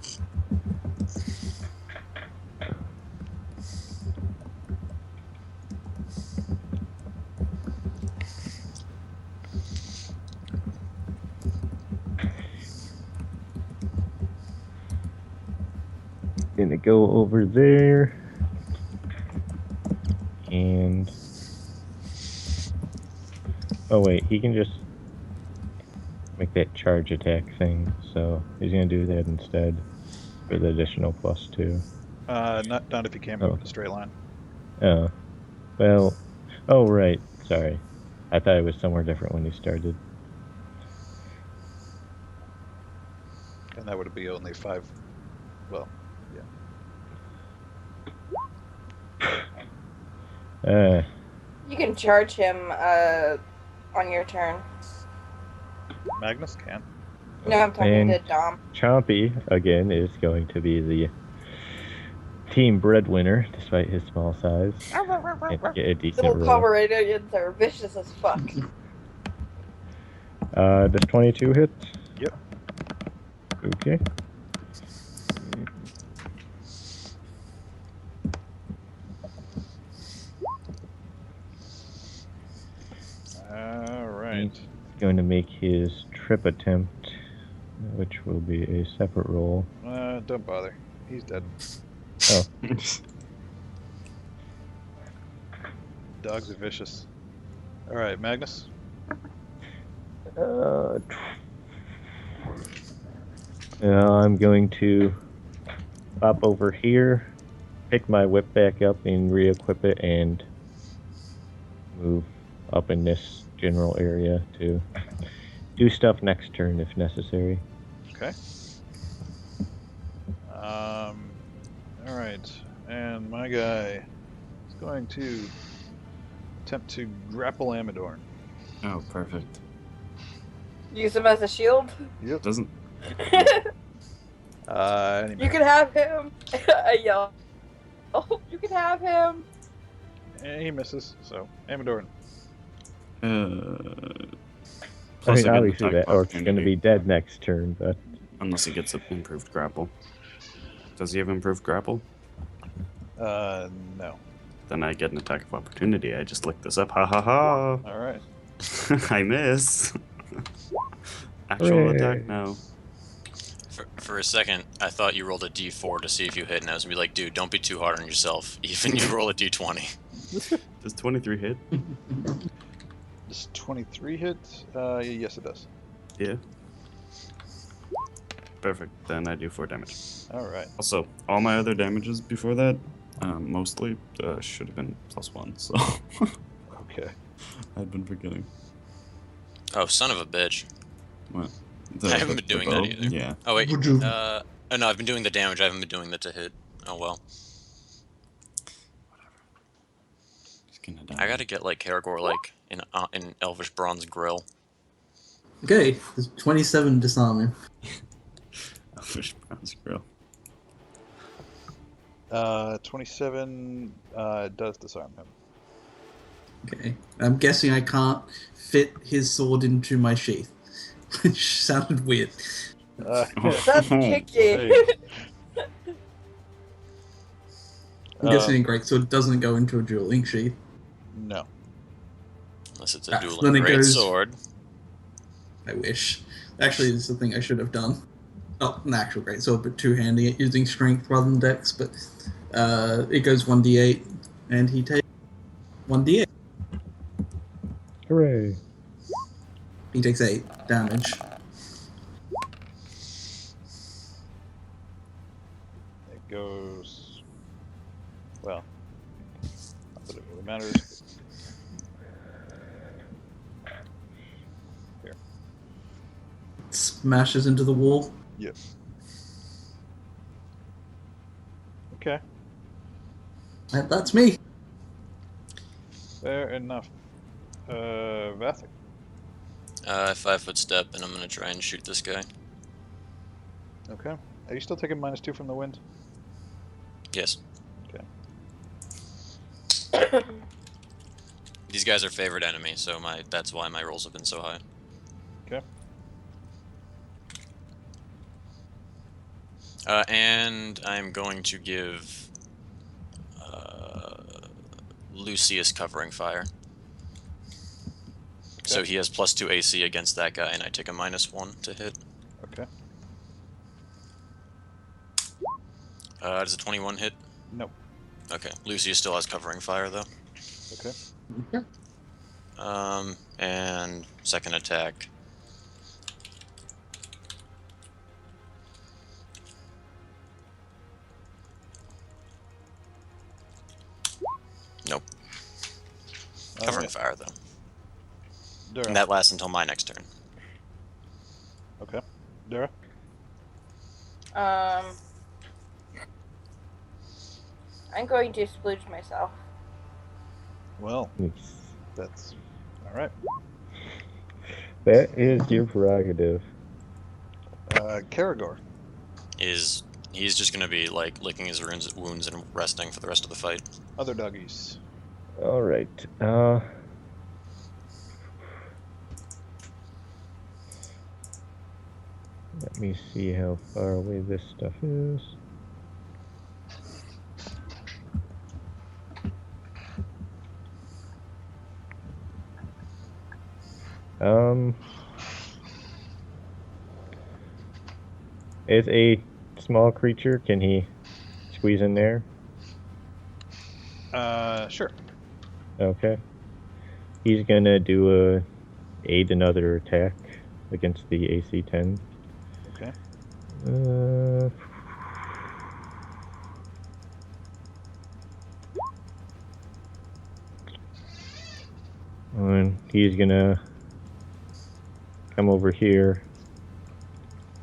Gonna go over there and oh wait, he can just make that charge attack thing, so he's gonna do that instead for the additional +2. Not if you can't move Oh. in a straight line. Oh, well, oh right, sorry. I thought it was somewhere different when he started. And that would be only 5. Well, You can charge him on your turn. Magnus can. No, I'm talking And to Dom. Chompy, again, is going to be the team breadwinner, despite his small size, and get a decent Little roll. Pomeranians are vicious as fuck. Does 22 hit? Yep. Okay. Alright. He's going to make his trip attempt, which will be a separate roll. Don't bother. He's dead. Oh, Dogs are vicious. Alright, Magnus. I'm going to pop over here, pick my whip back up and re-equip it, and move up in this general area to do stuff next turn if necessary. Okay. All right, and my guy is going to attempt to grapple Amadorn. Oh, perfect. Use him as a shield. Yep. Doesn't. You can have him. I yell. Oh, you can have him. And he misses. So Amadorn. Plus I mean, I get an obviously attack that of orc's going to be opportunity. dead next turn, but Unless he gets an improved grapple. Does he have improved grapple? No. Then I get an attack of opportunity. I just looked this up. Ha ha ha! All right. I miss. Actual Hooray. attack now. For a second, I thought you rolled a d4 to see if you hit, and I was gonna be like, dude, don't be too hard on yourself. Even you roll a d20. Does 23 hit? Does 23 hit? Yes, it does. Yeah. Perfect. Then I do 4 damage. All right. Also, all my other damages before that, mostly, should have been +1, so Okay. I'd been forgetting. Oh, son of a bitch. What? I haven't been doing that bow? either. Yeah. Oh wait. Would you- Oh no, I've been doing the damage. I haven't been doing the to hit. Oh well. Just gonna die. I gotta get like Karagor like in Elvish Bronze Grill. Okay, there's 27 disarming. Fish bronze grill. 27 does disarm him. Okay, I'm guessing I can't fit his sword into my sheath, which sounded weird. That's picky. Hey. I'm guessing a greatsword doesn't go into a dueling sheath. No. Unless it's a Then dueling it great goes- sword. I wish. Actually, this is the thing I should have done. Not an actual greatsword, but two-handing it using strength rather than dex. But it goes 1d8, and he takes 1d8. hooray. He takes 8 damage. It goes. Well, not that it really matters. Here. Smashes into the wall. Yep. Okay. And that's me. Fair enough. Vathic. 5-foot step, and I'm gonna try and shoot this guy. Okay. Are you still taking -2 from the wind? Yes. Okay. These guys are favorite enemy, so that's why my rolls have been so high. Okay. And I'm going to give Lucius covering fire. So he has +2 AC against that guy, and I take a -1 to hit. Okay. Does a 21 hit? Nope. Okay. Lucius still has covering fire, though. Okay. And second attack. Nope. Covering Alright. fire, though. Dura. And that lasts until my next turn. Okay. Dura. I'm going to splooge myself. Well, Yes. that's all right. That is your prerogative. Karagor. He's just gonna be like licking his wounds and resting for the rest of the fight. Other doggies. All right. Let me see how far away this stuff is. Is a small creature, can he squeeze in there? Sure. Okay. He's gonna do a aid another attack against the AC 10. Okay. And he's gonna come over here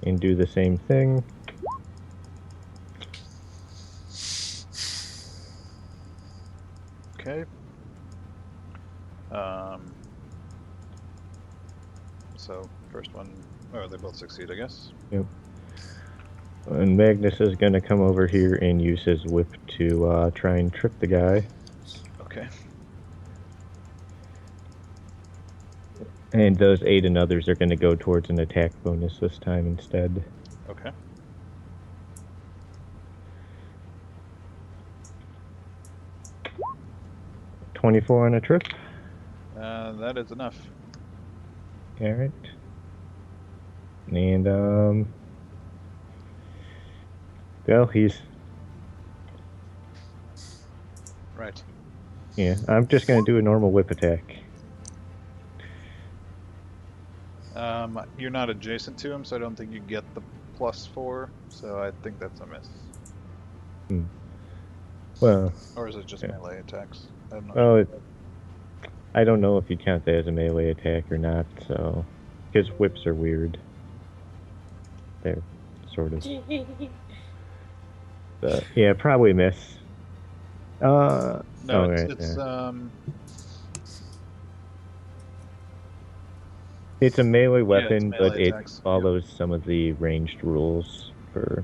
and do the same thing. Okay. So first one, oh, they both succeed, I guess. Yep. And Magnus is gonna come over here and use his whip to try and trip the guy. Okay. And those 8 and others are gonna go towards an attack bonus this time instead. Okay. $24 on a trip. That is enough. Alright. And well, he's Right. yeah. I'm just gonna do a normal whip attack. You're not adjacent to him, so I don't think you get the +4. So I think that's a miss. Well, Or is it just yeah. melee attacks? I'm not well, sure. I don't know if you count that as a melee attack or not. So, because whips are weird. They're sort of. But yeah, probably miss. No, oh, it's, right, it's yeah. It's a melee weapon, melee but it attacks, follows some of the ranged rules for.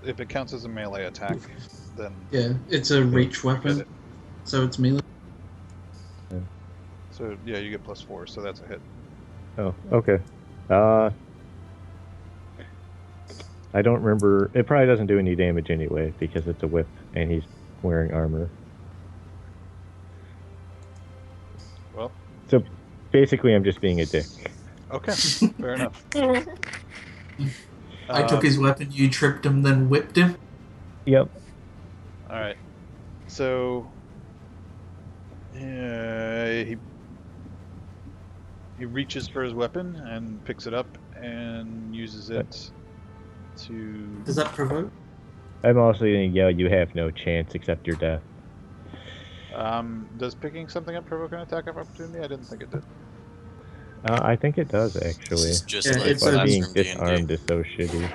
if it counts as a melee attack, then Yeah, it's a reach you get weapon, it. so it's melee. So yeah, you get +4, so that's a hit. Oh, okay. I don't remember. It probably doesn't do any damage anyway because it's a whip and he's wearing armor. Well, So basically, I'm just being a dick. okay, fair enough. I took his weapon, you tripped him, then whipped him. Yep. All right. So he reaches for his weapon and picks it up and uses it to. Does that provoke? I'm also gonna yell, "You have no chance except your death." Does picking something up provoke an attack of opportunity? I didn't think it did. I think it does This actually. is just Yeah, like it's But a- being classroom D&D. disarmed is so shitty.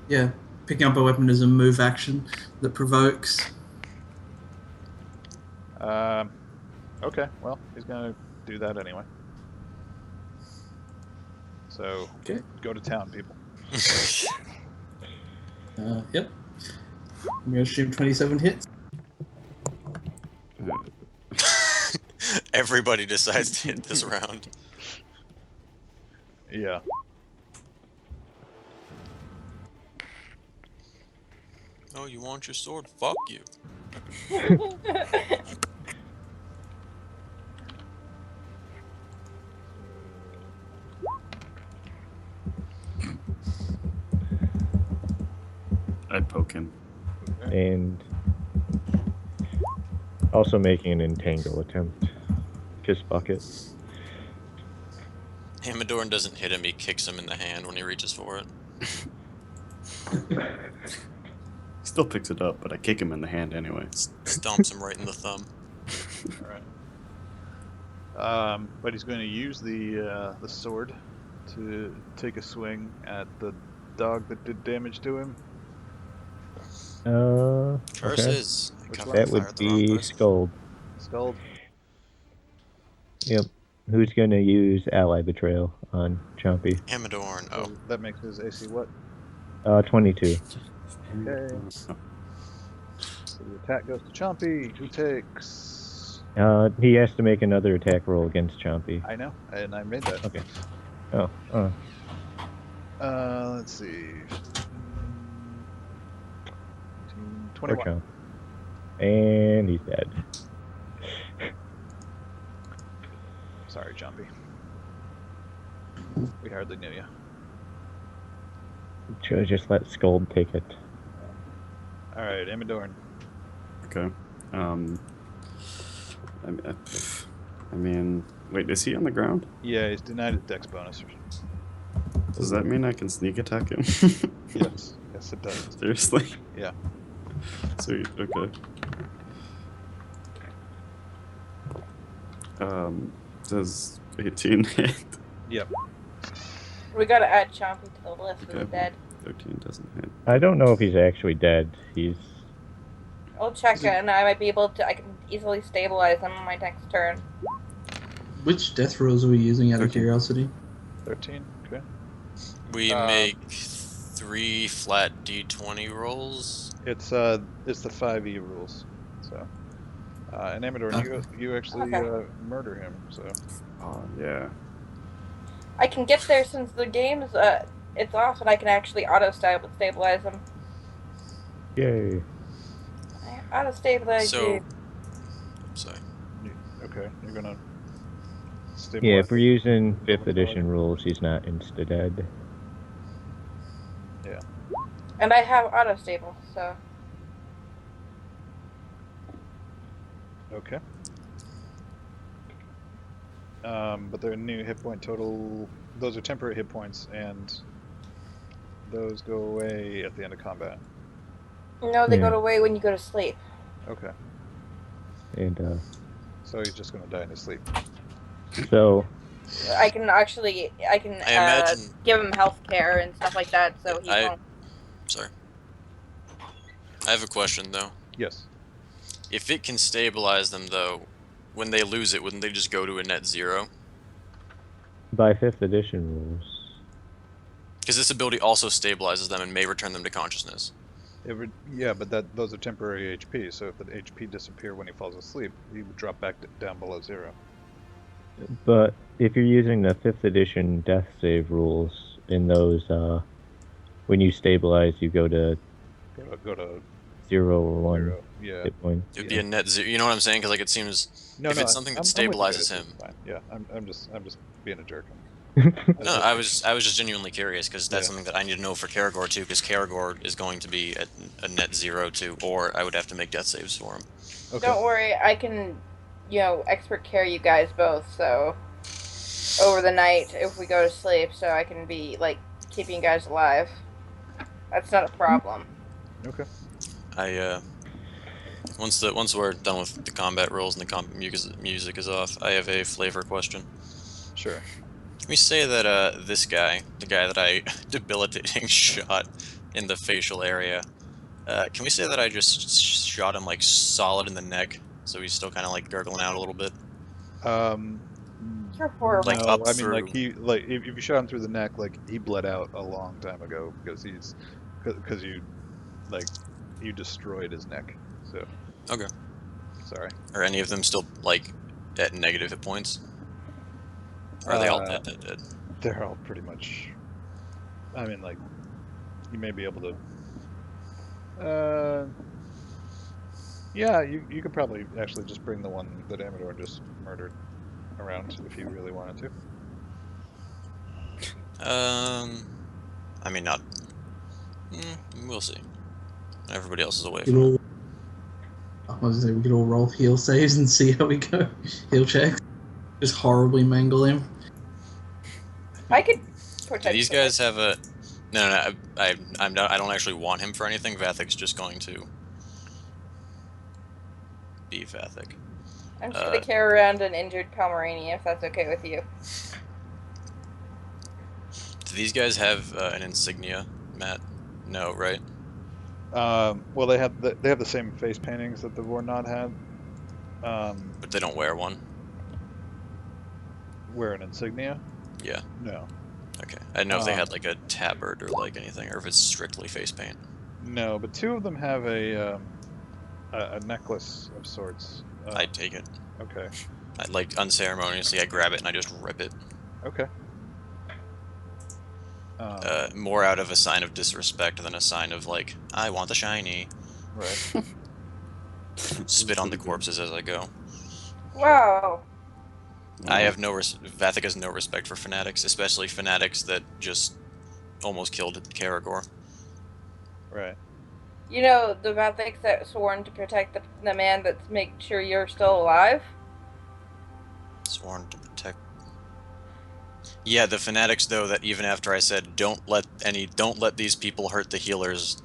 Yeah, picking up a weapon is a move action that provokes. Okay, well, he's gonna do that anyway. So, Okay. go to town, people. Yep. I'm gonna assume 27 hits. Everybody decides to hit this round. Yeah. Oh, you want your sword? Fuck you. I'd poke him. And also making an entangle attempt. Kiss bucket. Hamadorn doesn't hit him, he kicks him in the hand when he reaches for it. Still picks it up, but I kick him in the hand anyway. Stomps him right in the thumb. Alright. But he's going to use the sword to take a swing at the dog that did damage to him. Okay. Curses. I Which cover one? That fire would at the wrong be person. Scold. Skull. Yep. Who's gonna use ally betrayal on Chompy? Hamadorn. So Oh. that makes his AC what? 22. Okay. So the attack goes to Chompy, who takes. He has to make another attack roll against Chompy. I know, and I made that. Okay. Oh. Let's see. Poor 21. Chomp. And he's dead. Sorry, Chompy. We hardly knew you. Should've just let Scold take it. Alright, Amadorn. Okay. I mean, wait, is he on the ground? Yeah, he's denied a dex bonus. Does that mean I can sneak attack him? Yes. Yes, it does. Seriously? Yeah. Sweet, okay. Does 18 hit? Yep. We gotta add Chompy to the list Okay. of dead. 13 doesn't hit. I don't know if he's actually dead. He's I'll check it, and I might be able to. I can easily stabilize him on my next turn. Which death rolls are we using out of 13. curiosity? 13. Okay. We make 3 flat d20 rolls. It's the 5e rules. So, and Amador, you actually Okay. murder him. So. Oh, yeah. I can get there since the game's it's off, and I can actually auto-stabilize him. yay. I auto-stabilize So, you. sorry. Okay, you're gonna. Yeah, Stabilize if we're using 5th edition rules, he's not insta dead. Yeah. And I have auto-stable, so. Okay. But they're new hit point total. Those are temporary hit points, and those go away at the end of combat. No, they Yeah. go away when you go to sleep. Okay. And So he's just gonna die in his sleep. so I can actually, I imagine- give him health care and stuff like that, so he won't. Sorry. I have a question, though. Yes. If it can stabilize them, though, when they lose it, wouldn't they just go to a net 0? by 5th edition rules. Because this ability also stabilizes them and may return them to consciousness. Yeah, but those are temporary HP. So if the HP disappear when he falls asleep, he would drop back down below 0. But if you're using the 5th edition death save rules, in those, when you stabilize, you go to Go to 0 or 1 0. Yeah. hit point. It would be a net 0. You know what I'm saying? Because like it seems if it's something that I'm with you guys, stabilizes him. it's fine. Yeah, I'm just being a jerk. No, I was just genuinely curious because that's Yeah. something that I need to know for Karagor too. Because Karagor is going to be at a net 0 too, or I would have to make death saves for him. Okay. Don't worry, I can, expert care you guys both, so over the night if we go to sleep, so I can be, keeping you guys alive. That's not a problem. Okay. Once we're done with the combat rules and the music is off, I have a flavor question. Sure. Can we say that this guy, the guy that I debilitating shot in the facial area, can we say that I just shot him solid in the neck, so he's still kind of gurgling out a little bit? You're horrible. Like, No, up I mean, through- if you shot him through the neck, he bled out a long time ago because you destroyed his neck. So. Okay. Sorry. Are any of them still at negative hit points? Or are they all dead? They're all pretty much. I mean, you may be able to. Yeah, you could probably actually just bring the one that Amador just murdered around if you really wanted to. I mean, not. We'll see. Everybody else is away We from it. we could all roll heal saves and see how we go. Heal checks. Just horribly mangle him. I could Do protect these him. guys have a? No. I'm not. I don't actually want him for anything. Vathic's just going to be Vathic. I'm just gonna carry around an injured Pomeranian if that's okay with you. Do these guys have an insignia, Matt? No, right? Well, they have the same face paintings that the Vornod had. But they don't wear one. Wear an insignia? Yeah. No. Okay. I didn't know if they had a tabard or anything, or if it's strictly face paint. No, but two of them have a necklace of sorts. I take it. Okay. Unceremoniously, I grab it and I just rip it. Okay. More out of a sign of disrespect than a sign of I want the shiny. Right. Spit on the corpses as I go. Wow. I have Vathic has no respect for fanatics, especially fanatics that just almost killed Karagor. Right. The Vathics that sworn to protect the man that's make sure you're still alive? Sworn to protect. Yeah, the fanatics though that even after I said don't let these people hurt the healers,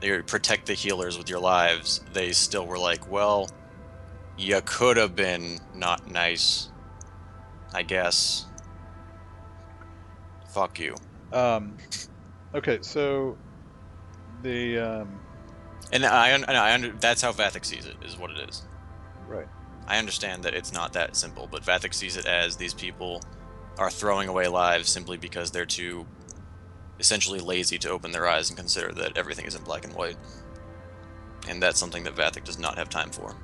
or protect the healers with your lives, they still were well, you could have been not nice. I guess. Fuck you. Okay, so the And that's how Vathek sees it, is what it is. right. I understand that it's not that simple, but Vathek sees it as these people are throwing away lives simply because they're too essentially lazy to open their eyes and consider that everything is in black and white. And that's something that Vathek does not have time for.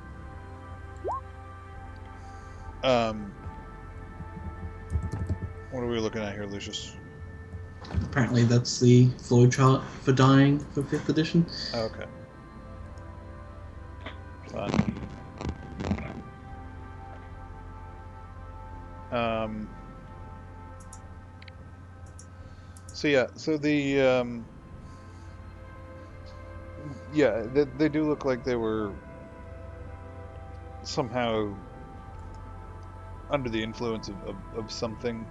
What are we looking at here, Lucius? Apparently, that's the flow chart for dying for 5th edition. Oh, okay. Fun. So yeah, so the yeah, they do look like they were somehow under the influence of something.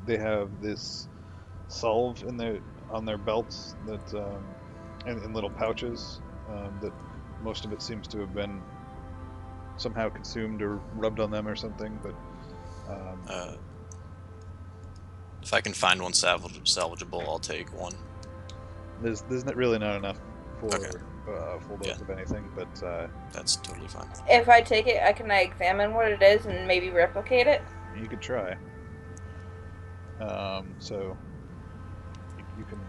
They have this solve on their belts that in little pouches that most of it seems to have been somehow consumed or rubbed on them or something. But If I can find one salvageable, I'll take one. there's really not enough for Okay. full dose of anything. But That's totally fine. If I take it, can I examine what it is and maybe replicate it? you could try. So you can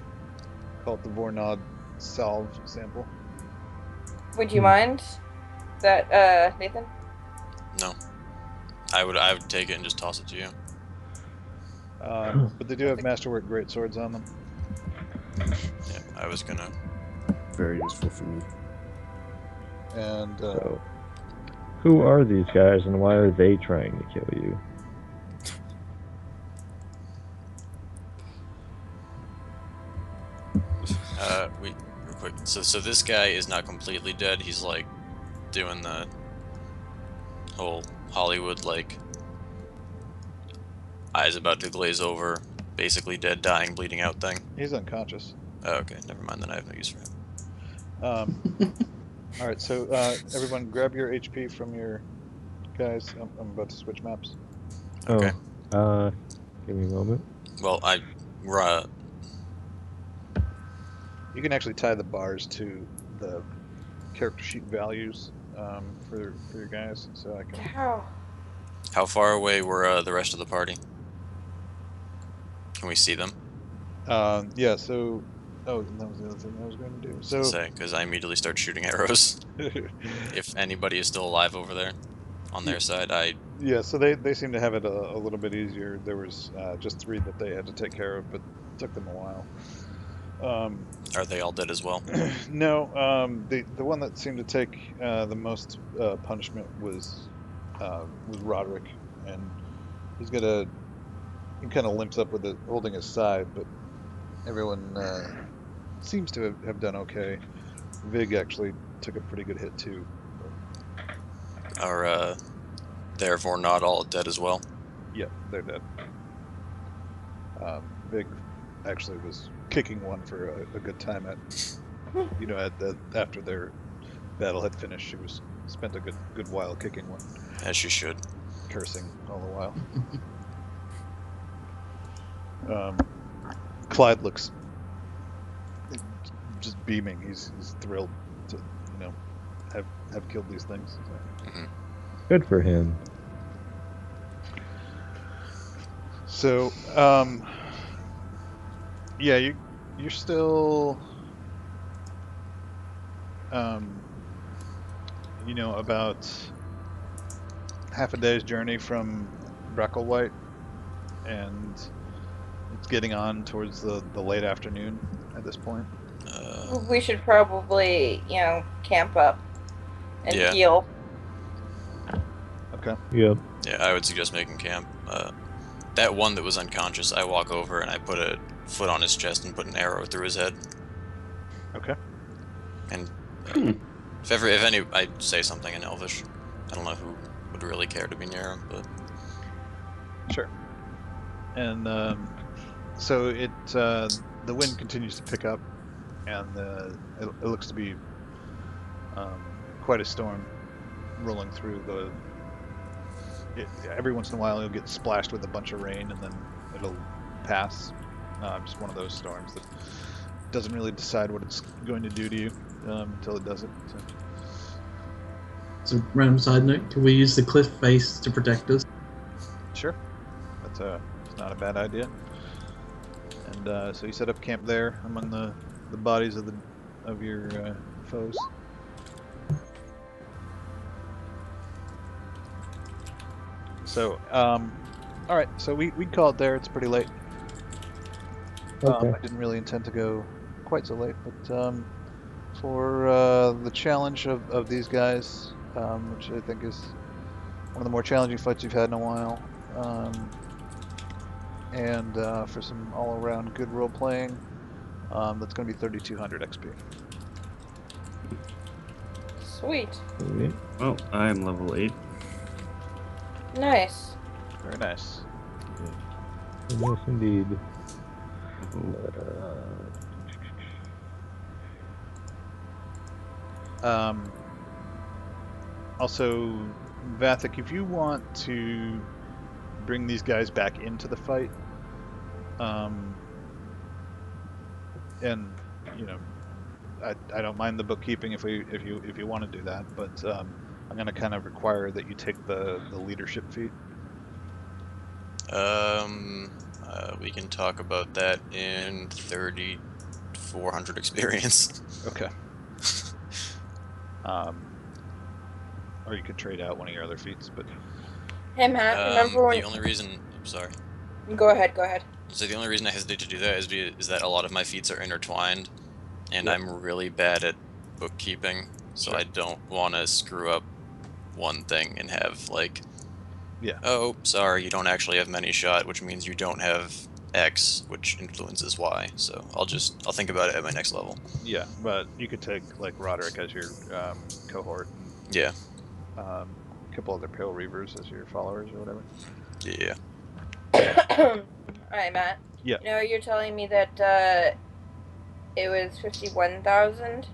call it the Vornod salve sample. Would you mind that, Nathan? No. I would take it and just toss it to you. But they do have masterwork great swords on them. Yeah, I was gonna. Very useful for me. And So, who are these guys and why are they trying to kill you? Real quick. So this guy is not completely dead. He's like doing the whole Hollywood like eyes about to glaze over, basically dead, dying, bleeding out thing. he's unconscious. Oh, okay, never mind. Then I have no use for him. All right, so everyone, grab your HP from your guys. I'm about to switch maps. Okay. Give me a moment. Well, You can actually tie the bars to the character sheet values for your guys, so I can. how far away were the rest of the party? Can we see them? Yeah. So, oh, that was the other thing I was going to do. So, Say, because I immediately start shooting arrows. If anybody is still alive over there, on their side, yeah. So they seem to have it a little bit easier. There was just 3 that they had to take care of, but it took them a while. Are they all dead as well? No, the one that seemed to take the most punishment was Roderick, and he kind of limps up with it, holding his side, but everyone seems to have done okay. Vig actually took a pretty good hit too. Are therefore not all dead as well? Yeah, they're dead. Vig actually was kicking one for a good time after their battle had finished. She spent a good while kicking one, As she should. cursing all the while. Clyde looks just beaming. He's thrilled to have killed these things. Good for him. So yeah, you're still about half a day's journey from Bracklewhite, and it's getting on towards the late afternoon at this point. We should probably, camp up and Yeah. heal. Okay. Yep. Yeah, I would suggest making camp. That one that was unconscious, I walk over and I put a foot on his chest and put an arrow through his head. Okay. And if any, I say something in Elvish. I don't know who would really care to be near him, but Sure. And so the wind continues to pick up, and it looks to be quite a storm rolling through every once in a while you'll get splashed with a bunch of rain, and then it'll pass. Just one of those storms that doesn't really decide what it's going to do to you until it does it. So. So, random side note: can we use the cliff face to protect us? Sure, that's it's not a bad idea. And so you set up camp there among the bodies of your foes. So, all right. So we'd call it there. It's pretty late. Okay. I didn't really intend to go quite so late, but for the challenge of these guys, which I think is one of the more challenging fights you've had in a while, and for some all-around good role-playing, that's going to be 3,200 XP. Sweet. Sweet. Well, I am level 8. Nice. Very nice. Yes, indeed. Also, Vathik, if you want to bring these guys back into the fight, and you know, I don't mind the bookkeeping if you want to do that, but I'm going to kind of require that you take the leadership feat. We can talk about that in 3,400 experience. Okay. Or you could trade out one of your other feats, but Hey Matt, remember when? The only reason, I'm sorry. Go ahead. Go ahead. So the only reason I hesitate to do that is that a lot of my feats are intertwined, and Yeah. I'm really bad at bookkeeping, so Sure. I don't want to screw up one thing and have like, Yeah. oh, sorry, you don't actually have many shot, which means you don't have X, which influences Y. So I'll think about it at my next level. Yeah, but you could take like Roderick as your cohort, and Yeah. a couple other Pale Reavers as your followers or whatever. Yeah. Alright, Matt. Yeah. You know, you're telling me that it was 51,000.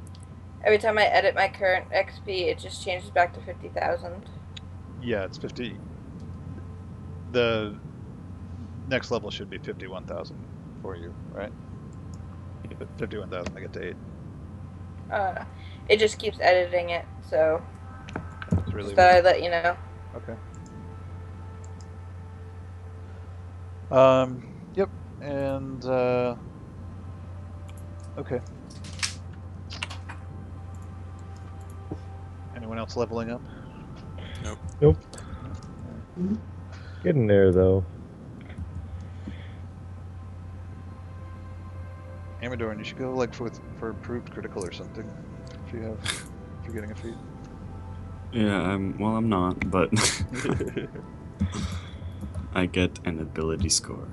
Every time I edit my current XP, it just changes back to 50,000. Yeah, it's 50. The next level should be 51,000 for you, right? 51,000, I get to 8. It just keeps editing it, so It's really just thought I'd let you know. okay. Yep, and okay. Anyone else leveling up? Nope. Getting there though. Amador, you should go like for improved critical or something if you're getting a feat. Yeah, I'm not, but I get an ability score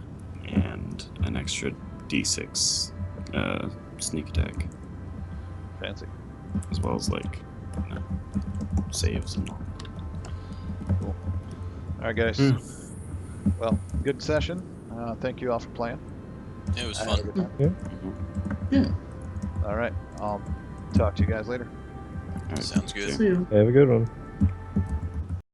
and an extra D6 sneak attack, Fancy. as well as like, saves and all. Cool. All right, guys. Yeah. Well, good session. Thank you all for playing. It was I had a fun. good time. Yeah. All right. I'll talk to you guys later. All right. Sounds good. See you. Have a good one.